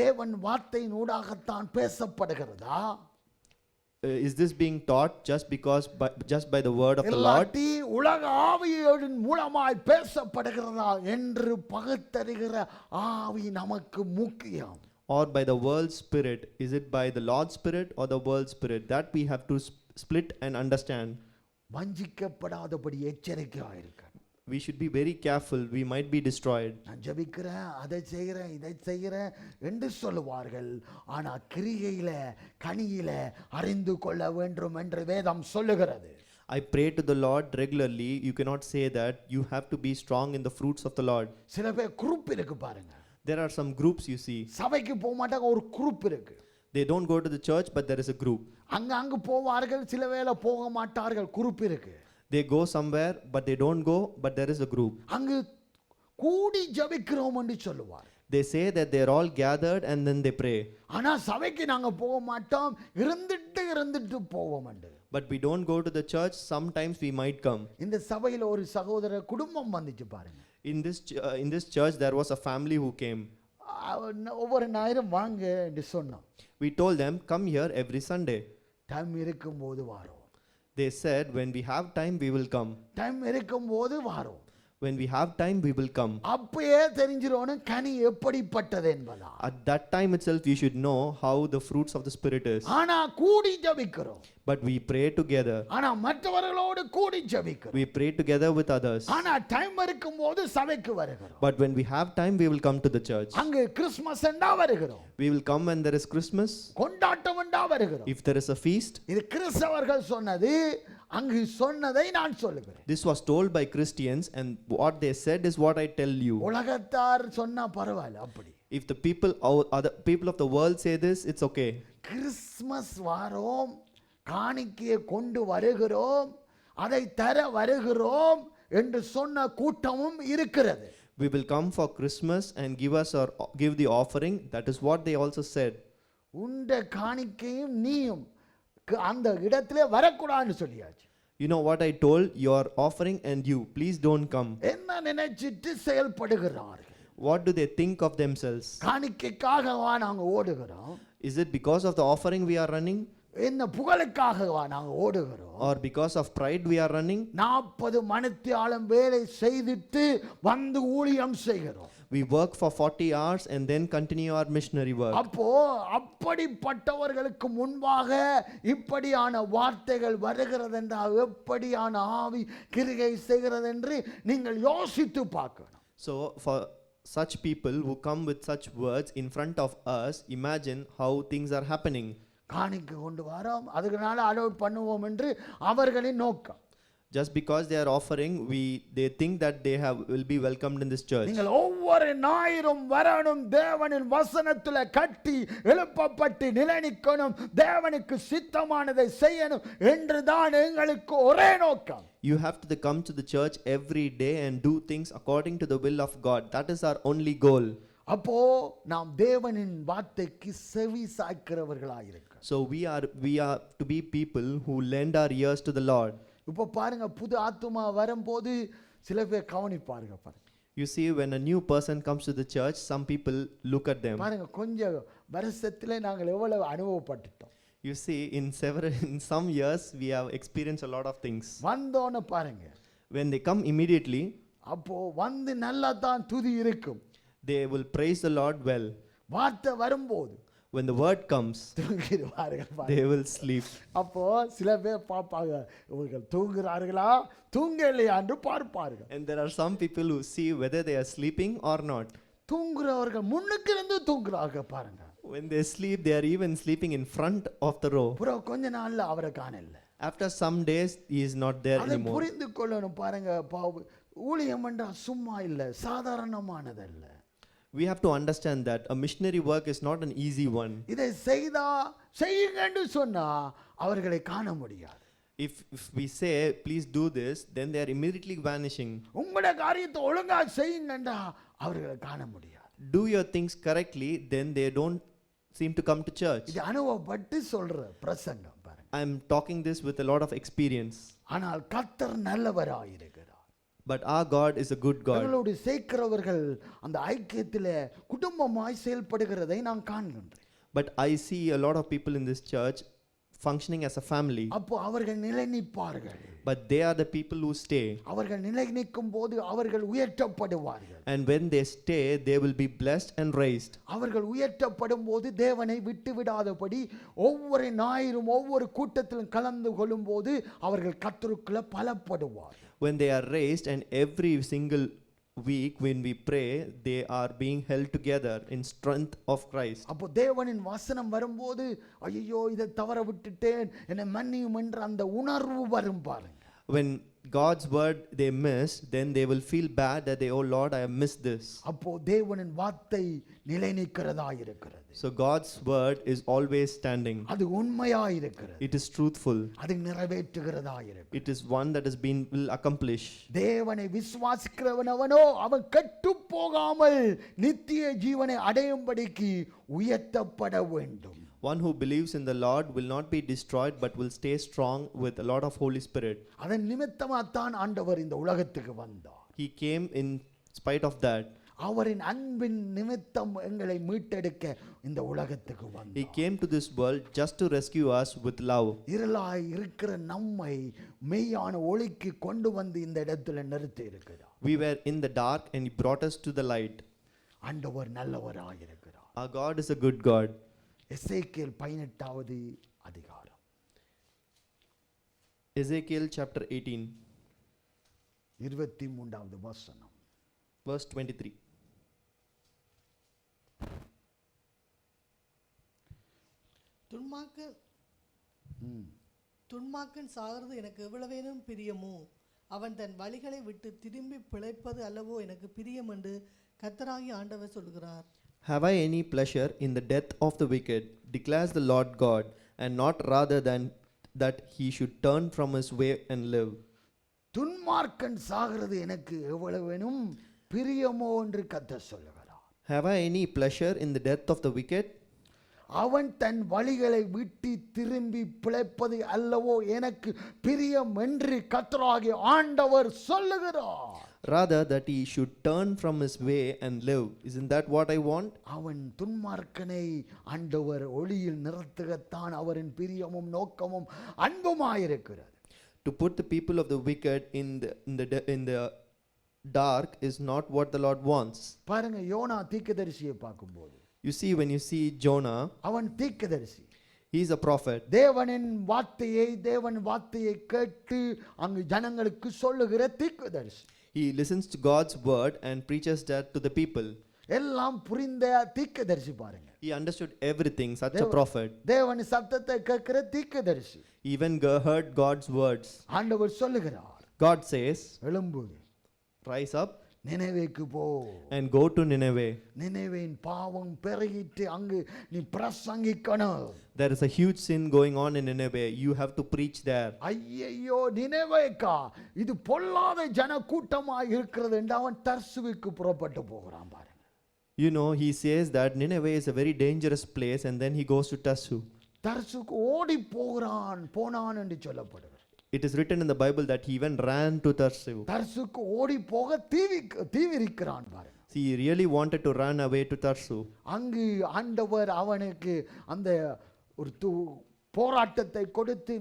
தேவன் வார்த்தையின் ஊடாகத்தான் பேசப்படுகிறதா? Is this being taught just by the word of the Lord? இல்லாட்டி உலக ஆவியின் மூலமாய் பேசப்படுகிறதா என்று பகுத்தறிகிற ஆவி நமக்கு முக்கியம். Or by the world spirit? Is it by the Lord's spirit or the world spirit? That we have to split and understand. வஞ்சிக்கப்படாதபடி எச்சரிக்கையாக இருக்க. We should be very careful. We might be destroyed. நான் ஜெபிக்கிறேன், அதை செய்கிறேன், இதை செய்கிறேன் என்று சொல்லுவார்கள். ஆனா கிரியையில கனியில அறிந்து கொள்ள வேண்டும் என்று வேதம் சொல்லுகிறது. I pray to the Lord regularly. You cannot say that. You have to be strong in the fruits of the Lord. சில பேர் குரூப் இருக்கு பாருங்க. There are some groups you see. சபைக்கு போக மாட்டாங்க, ஒரு குரூப் இருக்கு. They don't go to the church, but there is a group. அங்க போவார்கள், சில வேளை போக மாட்டார்கள், குரூப் இருக்கு. They go somewhere, but they don't go, but there is a group. அங்கு கூடி ஜெபிக்கிறோம் என்று சொல்லுவார். They say that they are all gathered and then they pray. ஆனா சபைக்கு நாங்க போக மாட்டோம், இருந்துட்டு போவோம் என்று. But we don't go to the church. Sometimes we might come. இந்த சபையில ஒரு சகோதர குடும்பம் வந்துச்சு பாருங்க. In this church there was a family who came. ஒவ்வொரு ஞாயிறும் வாங்க என்று சொன்னோம். We told them, come here every Sunday. Time இருக்கும்போது வாரோம். They said, when we have time we will come. Time இருக்கும்போது வாரோம். When we have time we will come. அப்பயே தெரிஞ்சிரோணும் கனி எப்படிப்பட்டது என்பதா. At that time itself you should know how the fruits of the spirit is. ஆனா கூடி ஜெபிக்கிறோம். But we pray together. ஆனா மற்றவர்களோடு கூடி ஜெபிக்கிறோம். We pray together with others. ஆனா டைம் இருக்கும்போது சபைக்கு வருகிறோம். But when we have time we will come to the church. அங்க கிறிஸ்மஸ் என்றா வருகிறோம். We will come when there is Christmas. கொண்டாட்டம் என்றா வருகிறோம். If there is a feast. இது கிறிஸ்தவர்கள் சொன்னது, அங்கு சொன்னதை நான் சொல்லுகிறேன். This was told by Christians and what they said is what I tell you. உலகத்தார் சொன்னா பரவாயில்லை அப்படி. If the other people of the world say this, it's okay. Christmas வாரோம், காணிக்கையை கொண்டு வருகிறோம், அதை தர வருகிறோம் என்று சொன்ன கூட்டமும் இருக்கிறது. We will come for Christmas and give the offering. That is what they also said. உண்ட காணிக்கையும் நீயும் அந்த இடத்திலே வரக்கூடாதுன்னு சொல்லியாச்சு. You know what I told? Your offering and you, please don't come. என்ன நினைச்சிட்டு செயல்படுகிறார்கள்? What do they think of themselves? காணிக்கைக்காகவா நாங்க ஓடுகிறோம்? Is it because of the offering we are running? என்ன புகழுக்காகவா நாங்க ஓடுகிறோம்? Or because of pride we are running? 40 மணித்தியாலம் வேலை செய்துட்டு வந்து ஊழியம் செய்கிறோம். We work for 40 hours and then continue our missionary work. அப்போ அப்படிப்பட்டவர்களுக்கு முன்பாக இப்படியான வார்த்தைகள் வருகிறது என்றால் எப்படியான ஆவி கிரியை செய்கிறது என்று நீங்கள் யோசித்து பார்க்கணும். So for such people who come with such words in front of us, imagine how things are happening. காணிக்கை கொண்டு வரோம், அதுக்குனால அலோட் பண்ணுவோம் என்று அவர்களின் நோக்கம். Just because they are offering, they think that they will be welcomed in this church. நீங்கள் ஒவ்வொரு ஞாயிறும் வரணும், தேவனின் வசனத்துல கட்டி எழுப்பப்பட்டு நிலைநிற்கணும், தேவனுக்கு சித்தமானதை செய்யணும் என்றுதான் எங்களுக்கு ஒரே நோக்கம். You have to come to the church every day and do things according to the will of God. That is our only goal. அப்போ நாம் தேவனின் வார்த்தைக்கு செவி சாய்க்கிறவர்களாக இருக்க. So we are to be people who lend our ears to the Lord. இப்போ பாருங்க, புது ஆத்துமா வரும்போது சில பேர் கவனிப்பாருங்க பாருங்க. You see, when a new person comes to the church, some people look at them. பாருங்க, கொஞ்சம் வருஷத்துல நாங்கள் எவ்வளவு அனுபவப்பட்டுட்டோம். You see, in some years, we have experienced a lot of things. வந்தோன்னு பாருங்க, When they come immediately, அப்போ வந்து நல்லா தான் துதி இருக்கும். they will praise the Lord well. வார்த்தை வரும்போது When the word comes, தூங்கிடுவார்கள் பாருங்க. they will sleep. அப்போ சில பேர் பார்ப்பாங்க, இவர்கள் தூங்குறார்களா தூங்கலையா என்று பார்ப்பார்கள். And there are some people who see whether they are sleeping or not. தூங்குறவர்கள் முன்னுக்கு இருந்து தூங்குறார்கள் பாருங்க. When they sleep, they are even sleeping in front of the row. அப்புறம் கொஞ்ச நாள்ல அவரை காணல. After some days, he is not there அதை anymore. புரிந்து கொள்ளணும் பாருங்க. ஊழியம் என்றா சும்மா இல்ல, சாதாரணமானதல்ல. We have to understand that a missionary work is not an easy one. இதை செய்யுங்கன்னு சொன்னா அவர்களை காண முடியாது. If we say, please do this, then they are immediately vanishing. உங்களோட காரியத்தை ஒழுங்கா செய்யுங்கன்றா அவர்களை காண முடியாது. Do your things correctly, then they don't seem to come to church. இது அனுபவப்பட்டு சொல்ற பிரசங்கம் பாருங்க. I am talking this with a lot of experience. ஆனால் கர்த்தர் நல்லவராயிருக்கிறார். But our God is a good God. எங்களோடு சேர்க்கிறவர்கள் அந்த ஐக்கியத்திலே குடும்பமாய் செயல்படுகிறதை நான் காண்கின்றேன். But I see a lot of people in this church functioning as a family. அப்போ அவர்கள் நிலை நிற்பார்கள். But they are the people who stay. அவர்கள் நிலை நிற்கும் போது அவர்கள் உயர்த்தப்படுவார்கள். And when they stay, they will be blessed and raised. அவர்கள் உயர்த்தப்படும் போது தேவனை விட்டு விடாதபடி ஒவ்வொரு ஞாயிறும் ஒவ்வொரு கூட்டத்திலும் கலந்து கொள்ளும் போது அவர்கள் கர்த்தருக்குள்ள பலப்படுவார்கள். When they are raised, and every single week when we pray, they are being held together in strength of Christ. அப்போ தேவனின் வசனம் வரும்போது ஐயோ இதை தவற விட்டுட்டேன் என்னை மன்னியும் என்ற அந்த உணர்வு வரும் பாருங்க. When God's word they miss, then they will feel bad that they, oh Lord, I have missed this. அப்போ தேவனின் வார்த்தை நிலை நிற்கிறதா இருக்கிறது. So God's word is always standing. அது உண்மையா இருக்கிறது. It is truthful. அது நிறைவேற்றுகிறதா இருக்கிறது. It is one that has been will accomplish. தேவனை விசுவாசிக்கிறவனவனோ அவன் கெட்டு போகாமல் நித்திய ஜீவனை அடையும்படிக்கு உயர்த்தப்பட வேண்டும். One who believes in the Lord will not be destroyed but will stay strong with a lot of Holy Spirit. அதன் நிமித்தமாத்தான் ஆண்டவர் இந்த உலகத்துக்கு வந்தார். He came in spite of that. அவரின் அன்பின் நிமித்தம் எங்களை மீட்டெடுக்க இந்த உலகத்துக்கு வந்தார். He came to this world just to rescue us with love. இருளாய் இருக்கிற நம்மை மெய்யான ஒளிக்கு கொண்டு வந்து இந்த இடத்துல நிறுத்தி இருக்கிறார். We were in the dark and he brought us to the light. ஆண்டவர் நல்லவராய் இருக்கிறார். Our God is a good God. எசேக்கியேல் 18வது அதிகாரம் Ezekiel chapter 18 23வது வசனம் verse 23. துன்மார்க்கன் சாகிறது எனக்கு எவ்வளவேனும் பிரியமோ, அவன் தன் வழிகளை விட்டு திரும்பி பிழைப்பது அல்லவோ எனக்கு பிரியம் என்று கர்த்தராகிய ஆண்டவர் சொல்கிறார். Have I any pleasure in the death of the wicked, declares the Lord God, and not rather than that he should turn from his way and live? துன்மார்க்கன் சாகிறது எனக்கு எவ்வளவேனும் பிரியமோ என்று கர்த்தர் சொல்கிறார். Have I any pleasure in the death of the wicked? அவன் தன் வழிகளை விட்டு திரும்பி பிழைப்பது அல்லவோ எனக்கு பிரியம் என்று கர்த்தராகிய ஆண்டவர் சொல்லுகிறார். Rather that he should turn from his way and live. Isn't that what I want? அவன் துன்மார்க்கனை ஆண்டவர் ஒளியில் நிறுத்துகத்தான் அவரின் பிரியமும் நோக்கமும் அன்புமாயிருக்கிறது. To put the people of the wicked in the dark is not what the Lord wants. பாருங்க, YONO தீர்க்கதரிசியை பார்க்கும்போது, You see, when you see Jonah, அவன் தீர்க்கதரிசி, he is a prophet. தேவன் வார்த்தையை கேட்டு அங்கு ஜனங்களுக்கு சொல்லுகிற தீர்க்கதரிசி. He listens to God's word and preaches that to the people. எல்லாம் புரிந்த தீர்க்கதரிசி பாருங்க. He understood everything, such a prophet. தேவன் சத்தத்தை கேட்கிற தீர்க்கதரிசி. Even heard God's words. ஆண்டவர் சொல்லுகிறார், God says, எழும்பு, rise up நினைவேக்கு போ, and go to Nineveh. நினைவேன் பாவம் பெருகிட்டு அங்கு நீ பிரசங்கிக்கணும். There is a huge sin going on in Nineveh. You have to preach there. ஐயையோ, நினைவேக்கா இது பொல்லாத ஜன கூட்டமாக இருக்கிறது என்று அவன் தர்சுவுக்கு புறப்பட்டு போகிறான் பாருங்க. You know, he says that Nineveh is a very dangerous place, and then he goes to Tarsus. தர்சுக்கு ஓடி போனான் என்று சொல்லப்படுகிறது. It is written in the Bible that he even ran to Tarsus. தர்சுக்கு ஓடி போக தீவிரிக்கிறான் பாருங்க. He really wanted to run away to Tarsus. அங்கு ஆண்டவர் அவனுக்கு அந்த ஒரு போராட்டத்தை கொடுத்து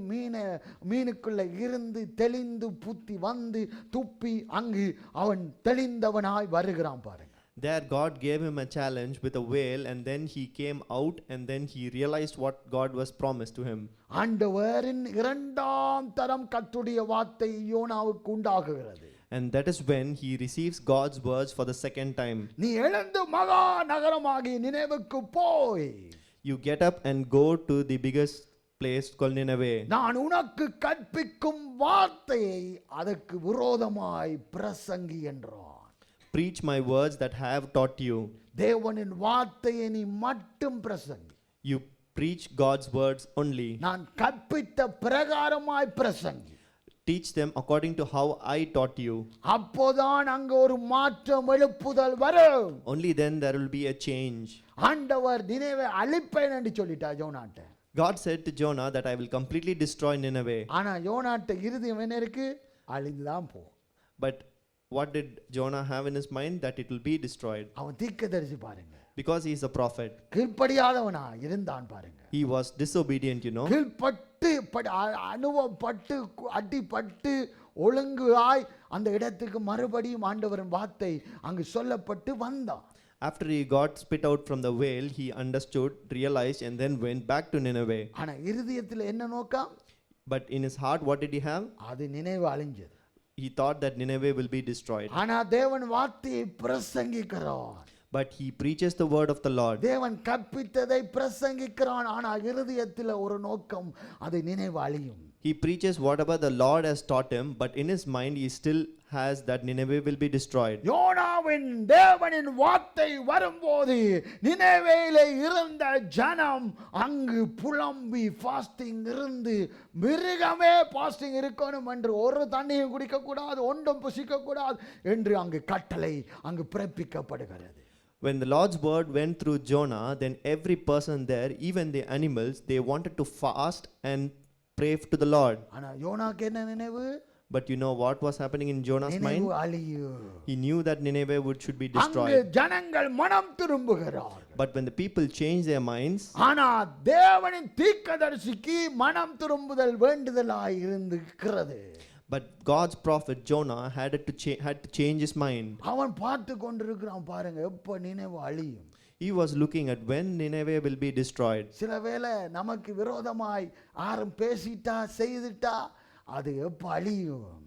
மீனுக்குள்ள இருந்து தெளிந்து புத்தி வந்து துப்பி அங்கு அவன் தெளிந்தவனாய் வருகிறான் பாருங்க. There God gave him a challenge with a whale, and then he came out and then he realized what God was promised to him. ஆண்டவரின் இரண்டாம் தரம் கர்த்தருடைய வார்த்தை யோனாவுக்கு உண்டாகுகிறது. And that is when he receives God's words for the second time. நீ எழுந்து மகா நகரமாகிய நினைவுக்கு போய் You get up and go to the biggest place called Nineveh. நான் உனக்கு கற்பிக்கும் வார்த்தையை அதற்கு விரோதமாய் பிரசங்கி என்றான். Preach my words that I have taught you. தேவனின் வார்த்தையை நீ மட்டும் பிரசங்கி. You preach God's words only. நான் கற்பித்த பிரகாரமாய் பிரசங்கி. Teach them according to how I taught you. அப்போதான் அங்க ஒரு மாற்றம் எழுப்புதல் வரும். Only then there will be a change. ஆண்டவர் நினைவை அழிப்பேன் என்று சொல்லிட்டார் யோனாட்ட. God said to Jonah that I will completely destroy Nineveh. ஆனா யோனாட்ட இருதயம் என்ன இருக்கு? அழிந்துதான் போ. But what did Jonah have in his mind? That it will be destroyed. அவன் தீர்க்கதரிசி பாருங்க. Because he is a prophet. கீழ்ப்படியாதவனா இருந்தான் பாருங்க. He was disobedient, you know. கீழ்ப்பட்டு அனுபவப்பட்டு அடிப்பட்டு ஒழுங்காய் அந்த இடத்துக்கு மறுபடியும் ஆண்டவரின் வார்த்தை அங்கு சொல்லப்பட்டு வந்தான். After he got spit out from the whale, he understood, realized, and then went back to Nineveh. ஆனா இருதயத்தில் என்ன நோக்கம்? But in his heart, what did he have? அது நினைவு அழிஞ்சது. He thought that Nineveh will be destroyed. ஆனா தேவன் வார்த்தையை பிரசங்கிக்கிறான். But he preaches the word of the Lord. தேவன் கற்பித்ததை பிரசங்கிக்கிறான். ஆனா இருதயத்தில் ஒரு நோக்கம், அது நினைவு அழியும். He preaches whatever the Lord has taught him, but in his mind he still has that Nineveh will be destroyed. யோனாவின் தேவனின் வார்த்தை வரும்போது நினைவேலே இருந்த ஜனம் அங்கு புலம்பி ஃபாஸ்டிங் இருந்து மிருகமே ஃபாஸ்டிங் இருக்கணும் என்று ஒரு தண்ணியும் குடிக்க கூடாது, ஒன்றும் புசிக்க கூடாது என்று அங்கு கட்டளை அங்கு பிறப்பிக்கப்படுகிறது. When the Lord's word went through Jonah, then every person there, even the animals, they wanted to fast and pray to the Lord. ஆனா யோனாக்கு என்ன நினைவு? But you know what was happening in Jonah's mind? நினைவு அழியும். He knew that Nineveh should be அங்கு destroyed. ஜனங்கள் மனம் திரும்புகிறார்கள். But when the people changed their minds, ஆனா தேவனின் தீர்க்கதரிசிக்கு மனம் திரும்புதல் வேண்டுதலாய் இருக்கிறது. but God's prophet Jonah had to change his mind. அவன் பார்த்து கொண்டிருக்கிறான் பாருங்க, எப்ப நினைவு அழியும். He was looking at when Nineveh will be destroyed. சில வேளை நமக்கு விரோதமாய் யாரும் பேசிட்டா செய்துட்டா அது எப்ப அழியும்.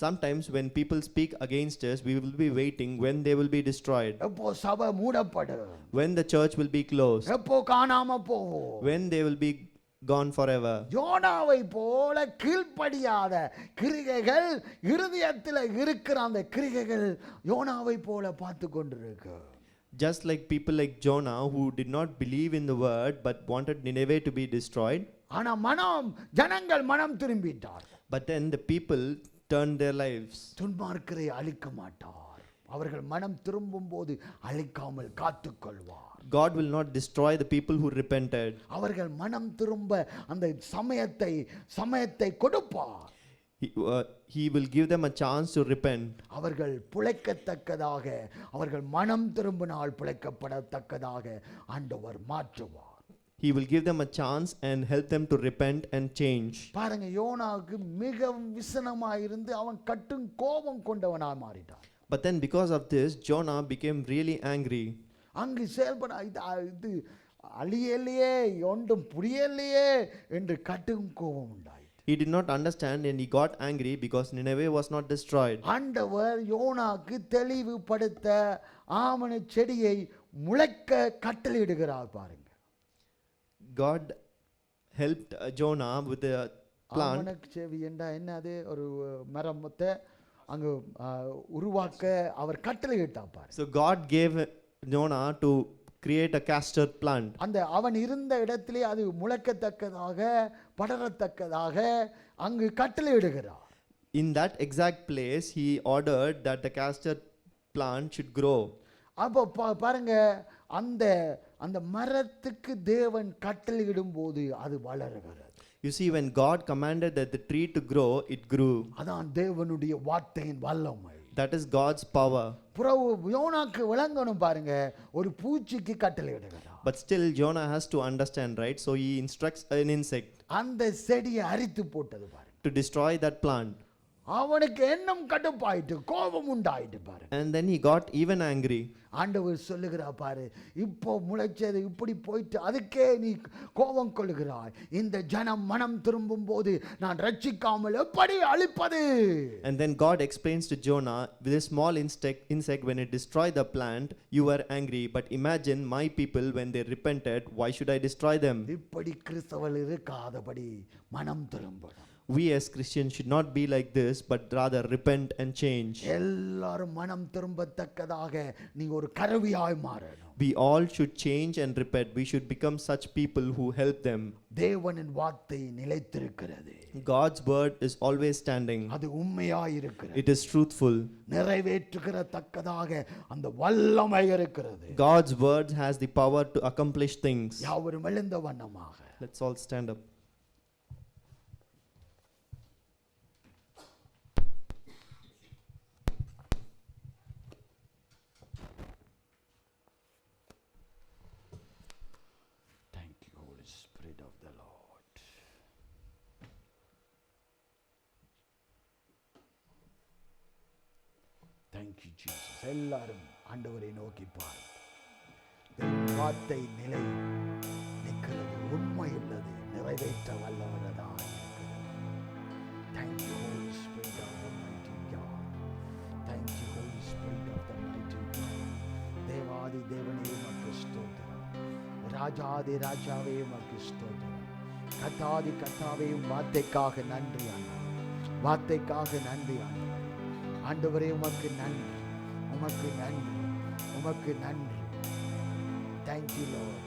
Sometimes when people speak against us, we will be waiting when they will be destroyed. எப்போ சபை மூடப்படும், When the church will be closed. எப்போ காணாம போவோம், When they will be gone forever. யோனாவை போல கீழ்ப்படியாத கிரிகைகள் இருதயத்தில் இருக்கிற அந்த கிரிகைகள் யோனாவை போல பார்த்து கொண்டிருக்கு. Just like people like Jonah who did not believe in the word but wanted Nineveh to be destroyed. ஆனா ஜனங்கள் மனம் திரும்பிட்டார். But then the people turned their lives. துன்மார்க்கரை அழிக்க மாட்டார், அவர்கள் மனம் திரும்பும் போது அழிக்காமல் காத்துக்கொள்வார். God will not destroy the people who repented. அவர்கள் மனம் திரும்ப அந்த சமயத்தை கொடுப்பார். He will give them a chance to repent. அவர்கள் பிழைக்கத்தக்கதாக, அவர்கள் மனம் திரும்பினால் பிழைக்கப்படத்தக்கதாக ஆண்டவர் மாற்றுவார். He will give them a chance and help them to repent and change. பாருங்க, யோனாவுக்கு மிகவும் விசனமாயிருந்து அவன் கட்டும் கோபம் கொண்டவனாய் மாறிட்டான். But then because of this, Jonah became really angry. அங்கு செயல்பட இது அழியலையே, ஒன்றும் புரியலையே என்று கட்டும் கோபம் உண்டாயிற்று. He did not understand and he got angry because Nineveh was not destroyed. ஆண்டவர் யோனாக்கு தெளிவுபடுத்த ஆமண செடியை முளைக்க கட்டளையிடுகிறார் பாருங்க. God helped Jonah with a plant. ஆமண செடி என்றா என்ன? அது ஒரு மரத்தை அங்கு உருவாக்க அவர் கட்டளையிட்டார் பாருங்க. So God gave Jonah to create a castor plant. அந்த அவன் இருந்த இடத்திலே அது முளைக்கத்தக்கதாக படரத்தக்கதாக அங்கு கட்டளையிடுகிறார். In that exact place he ordered that the castor plant should grow. அப்போ பாருங்க, அந்த மரத்துக்கு தேவன் கட்டளையிடும் போது அது வளருகிறது. You see, when God commanded that the tree to grow, it grew. அதான் தேவனுடைய வார்த்தையின் வல்லமை. That is God's power. யோனாக்கு விளங்கணும் பாருங்க, ஒரு பூச்சிக்கு கட்டளையிடுகிறார். But still Jonah has to understand, right? So he instructs an insect. அந்த செடியை அரித்து போட்டது பாருங்க. to destroy that plant. அவனுக்கு எண்ணம் கடுப்பாயிட்டு, கோபம் உண்டாயிட்டு பாருங்க. And then he got even angry. ஆண்டவர் சொல்லுகிறா பாரு, இப்போ முளைச்சது இப்படி போயிட்டு அதுக்கே நீ கோபம் கொள்ளுகிறாய். இந்த ஜனம் மனம் திரும்பும் போது நான் ரட்சிக்காமல் எப்படி அழிப்பது? And then God explains to Jonah, with a small insect when it destroyed the plant, you were angry, but imagine my people when they repented, why should I destroy them? இப்படி கிறிஸ்தவர்கள் இருக்காதபடி மனம் திரும்பணும். We as Christians should not be like this, but rather repent and change. எல்லாரும் மனம் திரும்பத்தக்கதாக நீ ஒரு கருவியாய் மாறணும். We all should change and repent. We should become such people who help them. தேவனின் வார்த்தை நிலைத்திருக்கிறது. God's word is always standing. அது உண்மையாய் இருக்கிறது. It is truthful. நிறைவேற்றுகிறதக்கதாக அந்த வல்லமை இருக்கிறது. God's word has the power to accomplish things. யாவரும் எழுந்த வண்ணமாக. Let's all stand up. Thank you, Jesus. எல்லாரும் ஆண்டவரை நோக்கி பார். வார்த்தை நிலை நிற்கிறது, உண்மை உள்ளது, நிறைவேற்ற வல்லவரதாய் இருக்கிறது. Thank you, Holy Spirit of the mighty God. Thank you, Holy Spirit of the mighty God. தேவாதி தேவனே உமக்கு ஸ்தோத்திரம். ராஜாதி ராஜாவே உமக்கு ஸ்தோத்திரம். கர்த்தாதி கர்த்தாவே வார்த்தைக்காக நன்றி ஆண்டவரே. வார்த்தைக்காக நன்றி ஆண்டவரே. ஆண்டவரே உமக்கு நன்றி, உமக்கு நன்றி, உமக்கு நன்றி. Thank you Lord.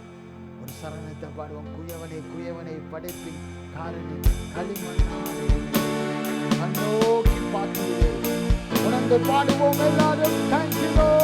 ஒரு சரணத்தை பாடுவோம். குயவனே குயவனே படைப்பின் காரணி களிமண்ணாலே கண்ணோக்கி பார்க்கிறேன். உணர்ந்து பாடுவோம் எல்லாரும். Thank you Lord.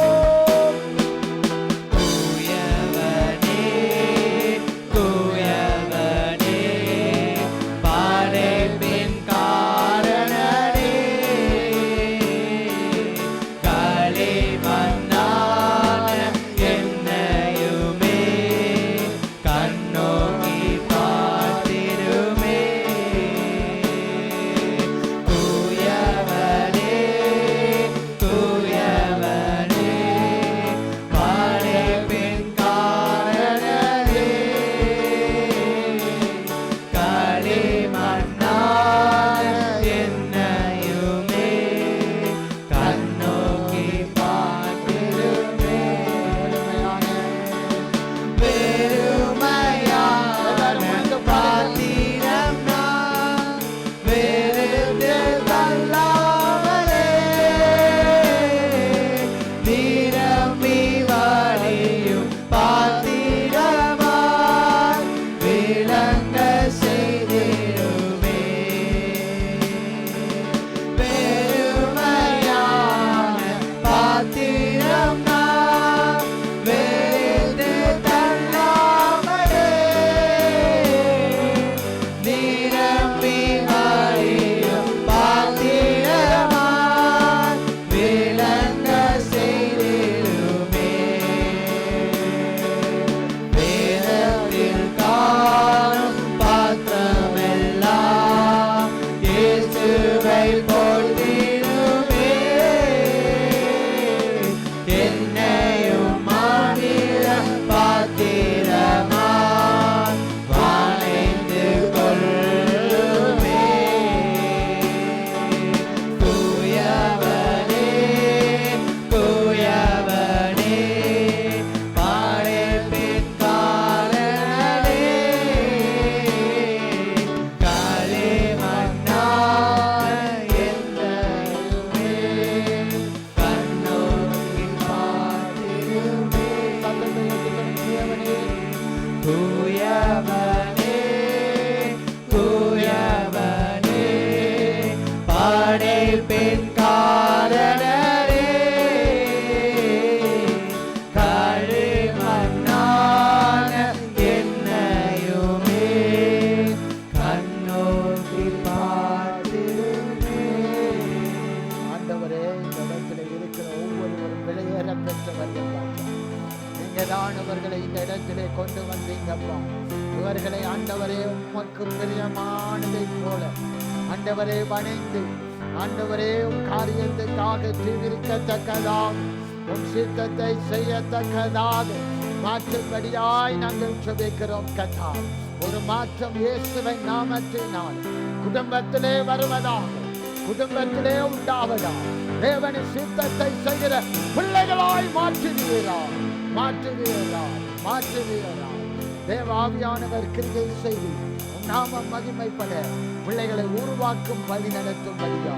பெற்றவர்கள் நீங்கதானவர்களை இந்த இடத்திலே கொண்டு வந்தீங்கப்பா. இவர்களை ஆண்டவரே உமக்கு பிரியமானதை போல ஆண்டவரே பணிந்து ஆண்டவரே உம் காரியத்துக்காக தீவிரிக்கத்தக்கதாக உம் சித்தத்தை செய்யத்தக்கதாக மாற்றும்படியாய் நாங்கள் ஜெபிக்கிறோம் கர்த்தா. ஒரு மாற்றம் இயேசுவின் நாமத்தினால் குடும்பத்திலே வருவதாக, குடும்பத்திலே உண்டாவதா. தேவனின் சித்தத்தை செய்கிற பிள்ளைகளாய் மாற்றுவீரார், மாற்றுவீரார், மாற்றுவீரார். தேவாவியானவர் கிரியை செய்து உம் நாமம் மகிமைப்பட பிள்ளைகளை உருவாக்கும் வழி நடத்தும் வழியா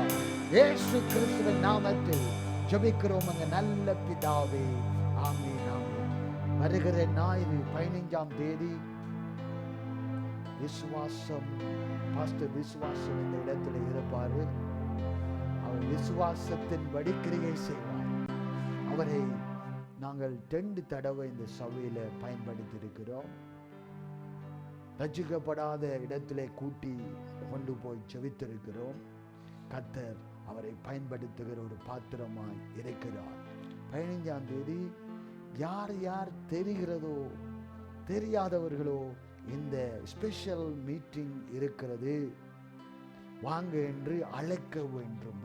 இயேசு கிறிஸ்துவின் நாமத்தில் ஜெபிக்கிறோம் எங்க நல்ல பிதாவே. ஆமென், ஆமென். வருகிற ஞாயிறு 15ஆம் தேதி விசுவாசம், பாஸ்டர் விசுவாசம் இந்த இடத்துல இருப்பாரு. அவர் விசுவாசத்தின் கிரியை செய்வார். அவரை நாங்கள் 2 தடவை இந்த சபையில பயன்படுத்தி இருக்கிறோம். ரட்சிக்கப்படாத இடத்திலே கூட்டி கொண்டு போய் ஜெபித்திருக்கிறோம். கர்த்தர் அவரை பயன்படுத்துகிற ஒரு பாத்திரமாய் இருக்கிறார். 15ஆம் தேதி யார் யார் தெரிகிறதோ தெரியாதவர்களோ இந்த ஸ்பெஷல் மீட்டிங் இருக்கிறது, வாங்க என்று அழைக்க வேண்டும்.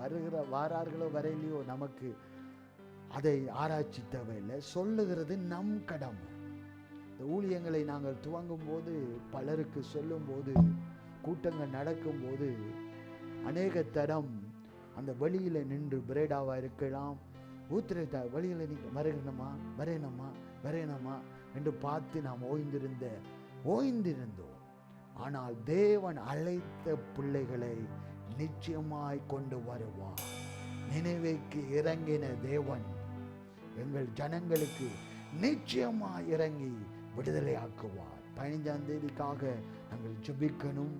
வாரார்களோ வரையிலையோ நமக்கு அதை ஆராய்ச்சி தேவையில்லை. சொல்லுகிறது நம் கடமை. இந்த ஊழியங்களை நாங்கள் துவங்கும் போது, பலருக்கு சொல்லும் போது, கூட்டங்கள் நடக்கும் போது அநேக தரம் அந்த வழியில் நின்று பிரேடாவா இருக்கலாம், ஊத்திரத்தா வழியில் நீங்கள் வரணுமா வரையணுமா வரையணுமா என்று பார்த்து நாம் ஓய்ந்திருந்தோம். ஆனால் தேவன் அழைத்த பிள்ளைகளை நிச்சயமாய் கொண்டு வருவார். நினைவேக்கு இறங்கின தேவன் எங்கள் ஜனங்களுக்கு நிச்சயமாய் இறங்கி விடுதலை ஆக்குவார். 15ஆம் தேதிக்காக நாங்கள் ஜெபிக்கணும்,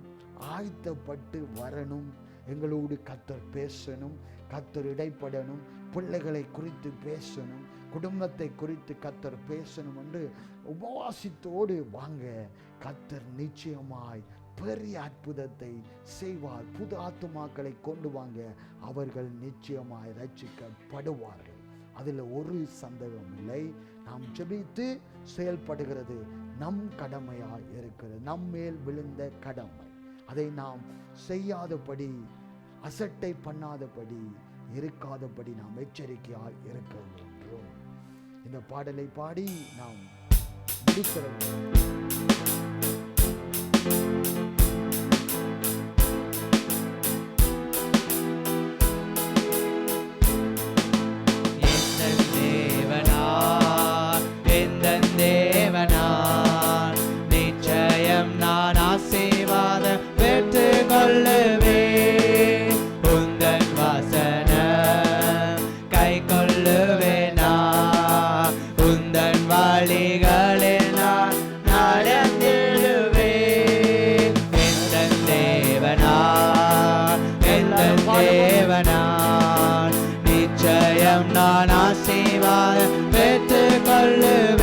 ஆயத்தப்பட்டு வரணும். எங்களோடு கர்த்தர் பேசணும், கர்த்தர் இடைப்படணும், பிள்ளைகளை குறித்து பேசணும், குடும்பத்தை குறித்து கர்த்தர் பேசணும் என்று உபவாசித்தோடு வாங்க. கர்த்தர் நிச்சயமாய் பெரிய அற்புதத்தை செய்வார். புது ஆத்துமாக்களை கொண்டு வாங்க. அவர்கள் நிச்சயமாய் ரட்சிக்கப்படுவார்கள். அதில் ஒரு சந்தேகம் இல்லை. நாம் ஜெபித்து செயல்படுகிறது நம் கடமையாய் இருக்கிறது, நம் மேல் விழுந்த கடமை. அதை நாம் செய்யாதபடி, அசட்டை பண்ணாதபடி, இருக்காதபடி நாம் எச்சரிக்கையாய் இருக்க வேண்டும். இந்த பாடலை பாடி நாம் முடிக்கிறோம். நிச்சயம் நான் ஆசீர்வாதம் பெற்றுக் கொள்ளுவேன். உந்தன் வசனம் கை கொள்ளுவேனா, உந்தன் வழிகளில் நான் நடந்திடுவேன். எந்தன் தேவனார், எந்தன் தேவனார், நிச்சயம் நான் ஆசீர்வாதம் பெற்றுக் கொள்ளுவேன்.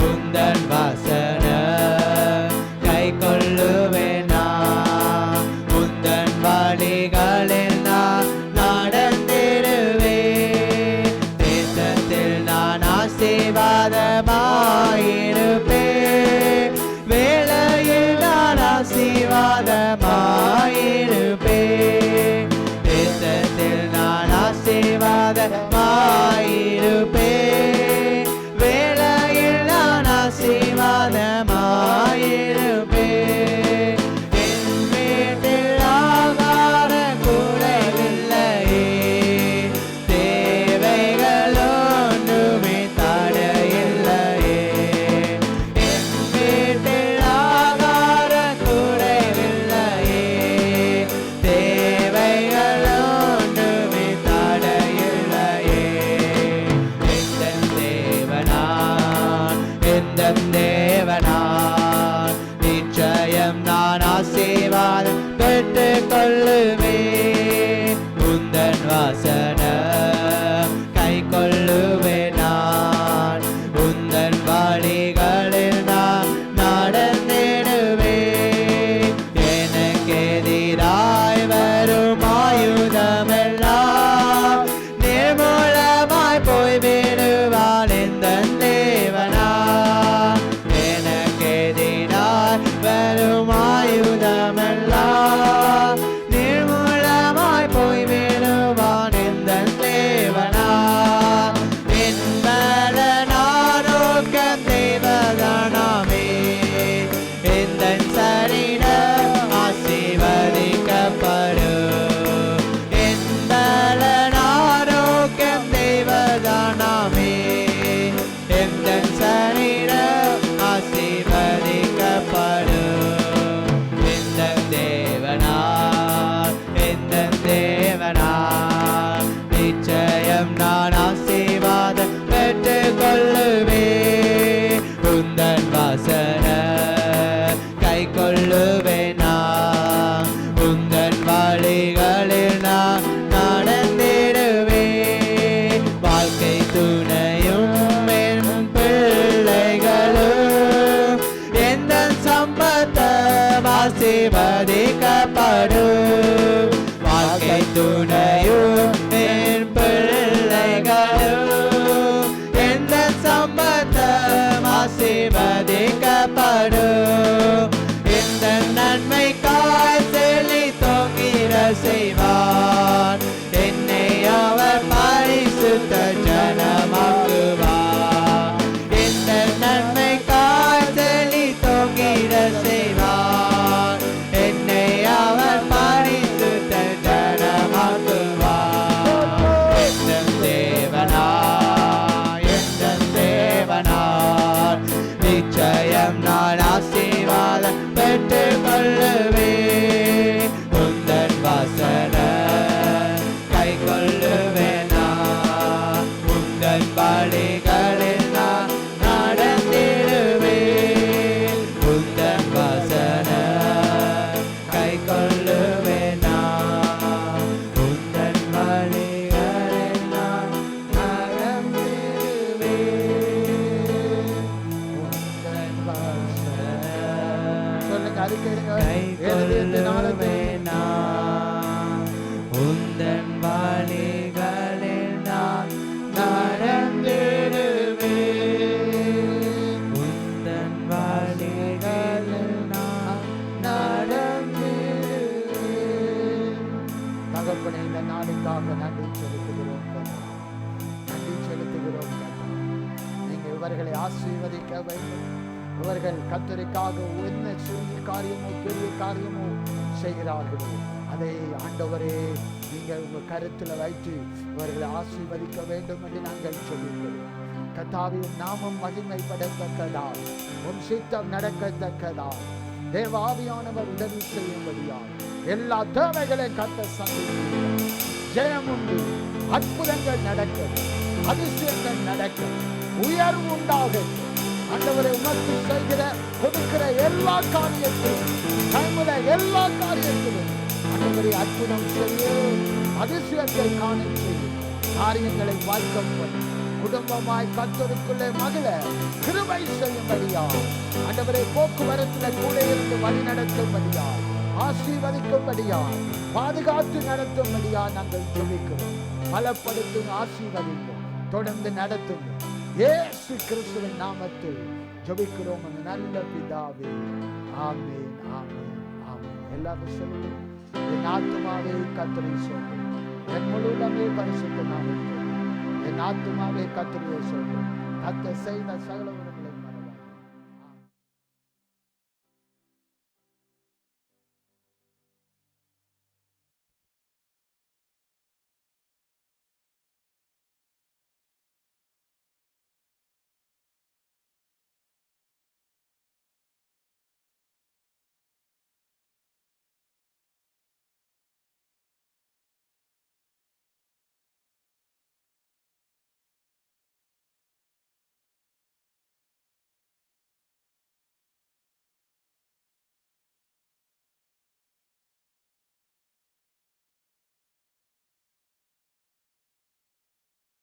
உந்தன் வசனம் கை கொள்ளுவேனா, உந்தன் வழிகளில் நான் நடந்திடுவேன். தேசத்தில் நான் ஆசீர்வாதமாயிருப்பேன், வேளையில் நான் ஆசீர்வாதமாயிருப்பேன். தேசத்தில் நான் ஆசீர்வாதமாயிருப்பேன், வேளையில் நான் ஆசீர்வாதமாயிருப்பேன். என் வீட்டில் ஆகார குறைவில்லையே, தேவைகள் ஒன்றுமே தடையில்லையே. என் வீட்டில் ஆகார குறைவில்லையே, தேவைகள் ஒன்றுமே தடையில்லையே. செலுத்துகிறோம் கர்த்தா. நன்றி செலுத்துகிறோம் கர்த்தா. நீங்க இவர்களை ஆசீர்வதிக்க வேண்டும். இவர்கள் கர்த்தருக்காக என்ன சிறிய காரியமோ பெரிய காரியமோ செய்கிறார்களோ அதை ஆண்டவரே நீங்கள் உங்க கருத்துல வைத்து இவர்களை ஆசீர்வதிக்க வேண்டும் என்று நாங்கள் சொல்லுகிறோம். கர்த்தாவின் நாமம் மகிமைப்படத்தக்கதால் உன் சித்தம் நடக்கத்தக்கதால் தேவ ஆவியானவர் உதவி செய்யும்படியால் எல்லா தேவைகளையும் கர்த்தர் சந்திக்கிறார். ஜெயம் உண்டு, அற்புதங்கள் நடக்க, அதிசயங்கள் நடக்க, உயர்வு உண்டாக ஆண்டவரை உணர்ந்து செய்கிற கொடுக்கிற எல்லா காரியத்திலும் கைமுறை எல்லா காரியத்திலும் ஆண்டவரை அற்புதம் செய்யும், அதிசயத்தை காண செய்யும், காரியங்களை வாய்க்க குடும்பமாய் கர்த்தருக்குள்ளே மகிழ கிருபை செய்யும்படியா ஆண்டவரை போக்குவரத்தில் கூட இருந்து வழி நடத்தும்படியா ஆசீர்வதிக்கும்படியா பாதுகாத்து நடத்தும்படியா நாங்கள் ஜெபிக்கிறோம். பலப்படுத்தும், ஆசீர்வதிக்கும், தொடர்ந்து நடத்தும் இயேசு கிறிஸ்துவின் நாமத்தில் ஜெபிக்கிறோம் நல்ல பிதாவே. ஆமென், ஆமென், ஆமென். எல்லாரும் சொல்லுவோம். என் ஆத்துமாவே கர்த்தரை சொல்லு, என் முழுவதுமே பரிசுத்த நாமத்தில் என் ஆத்துமாவே கர்த்தரை சொல்லு. கர்த்தர் செய்த சகல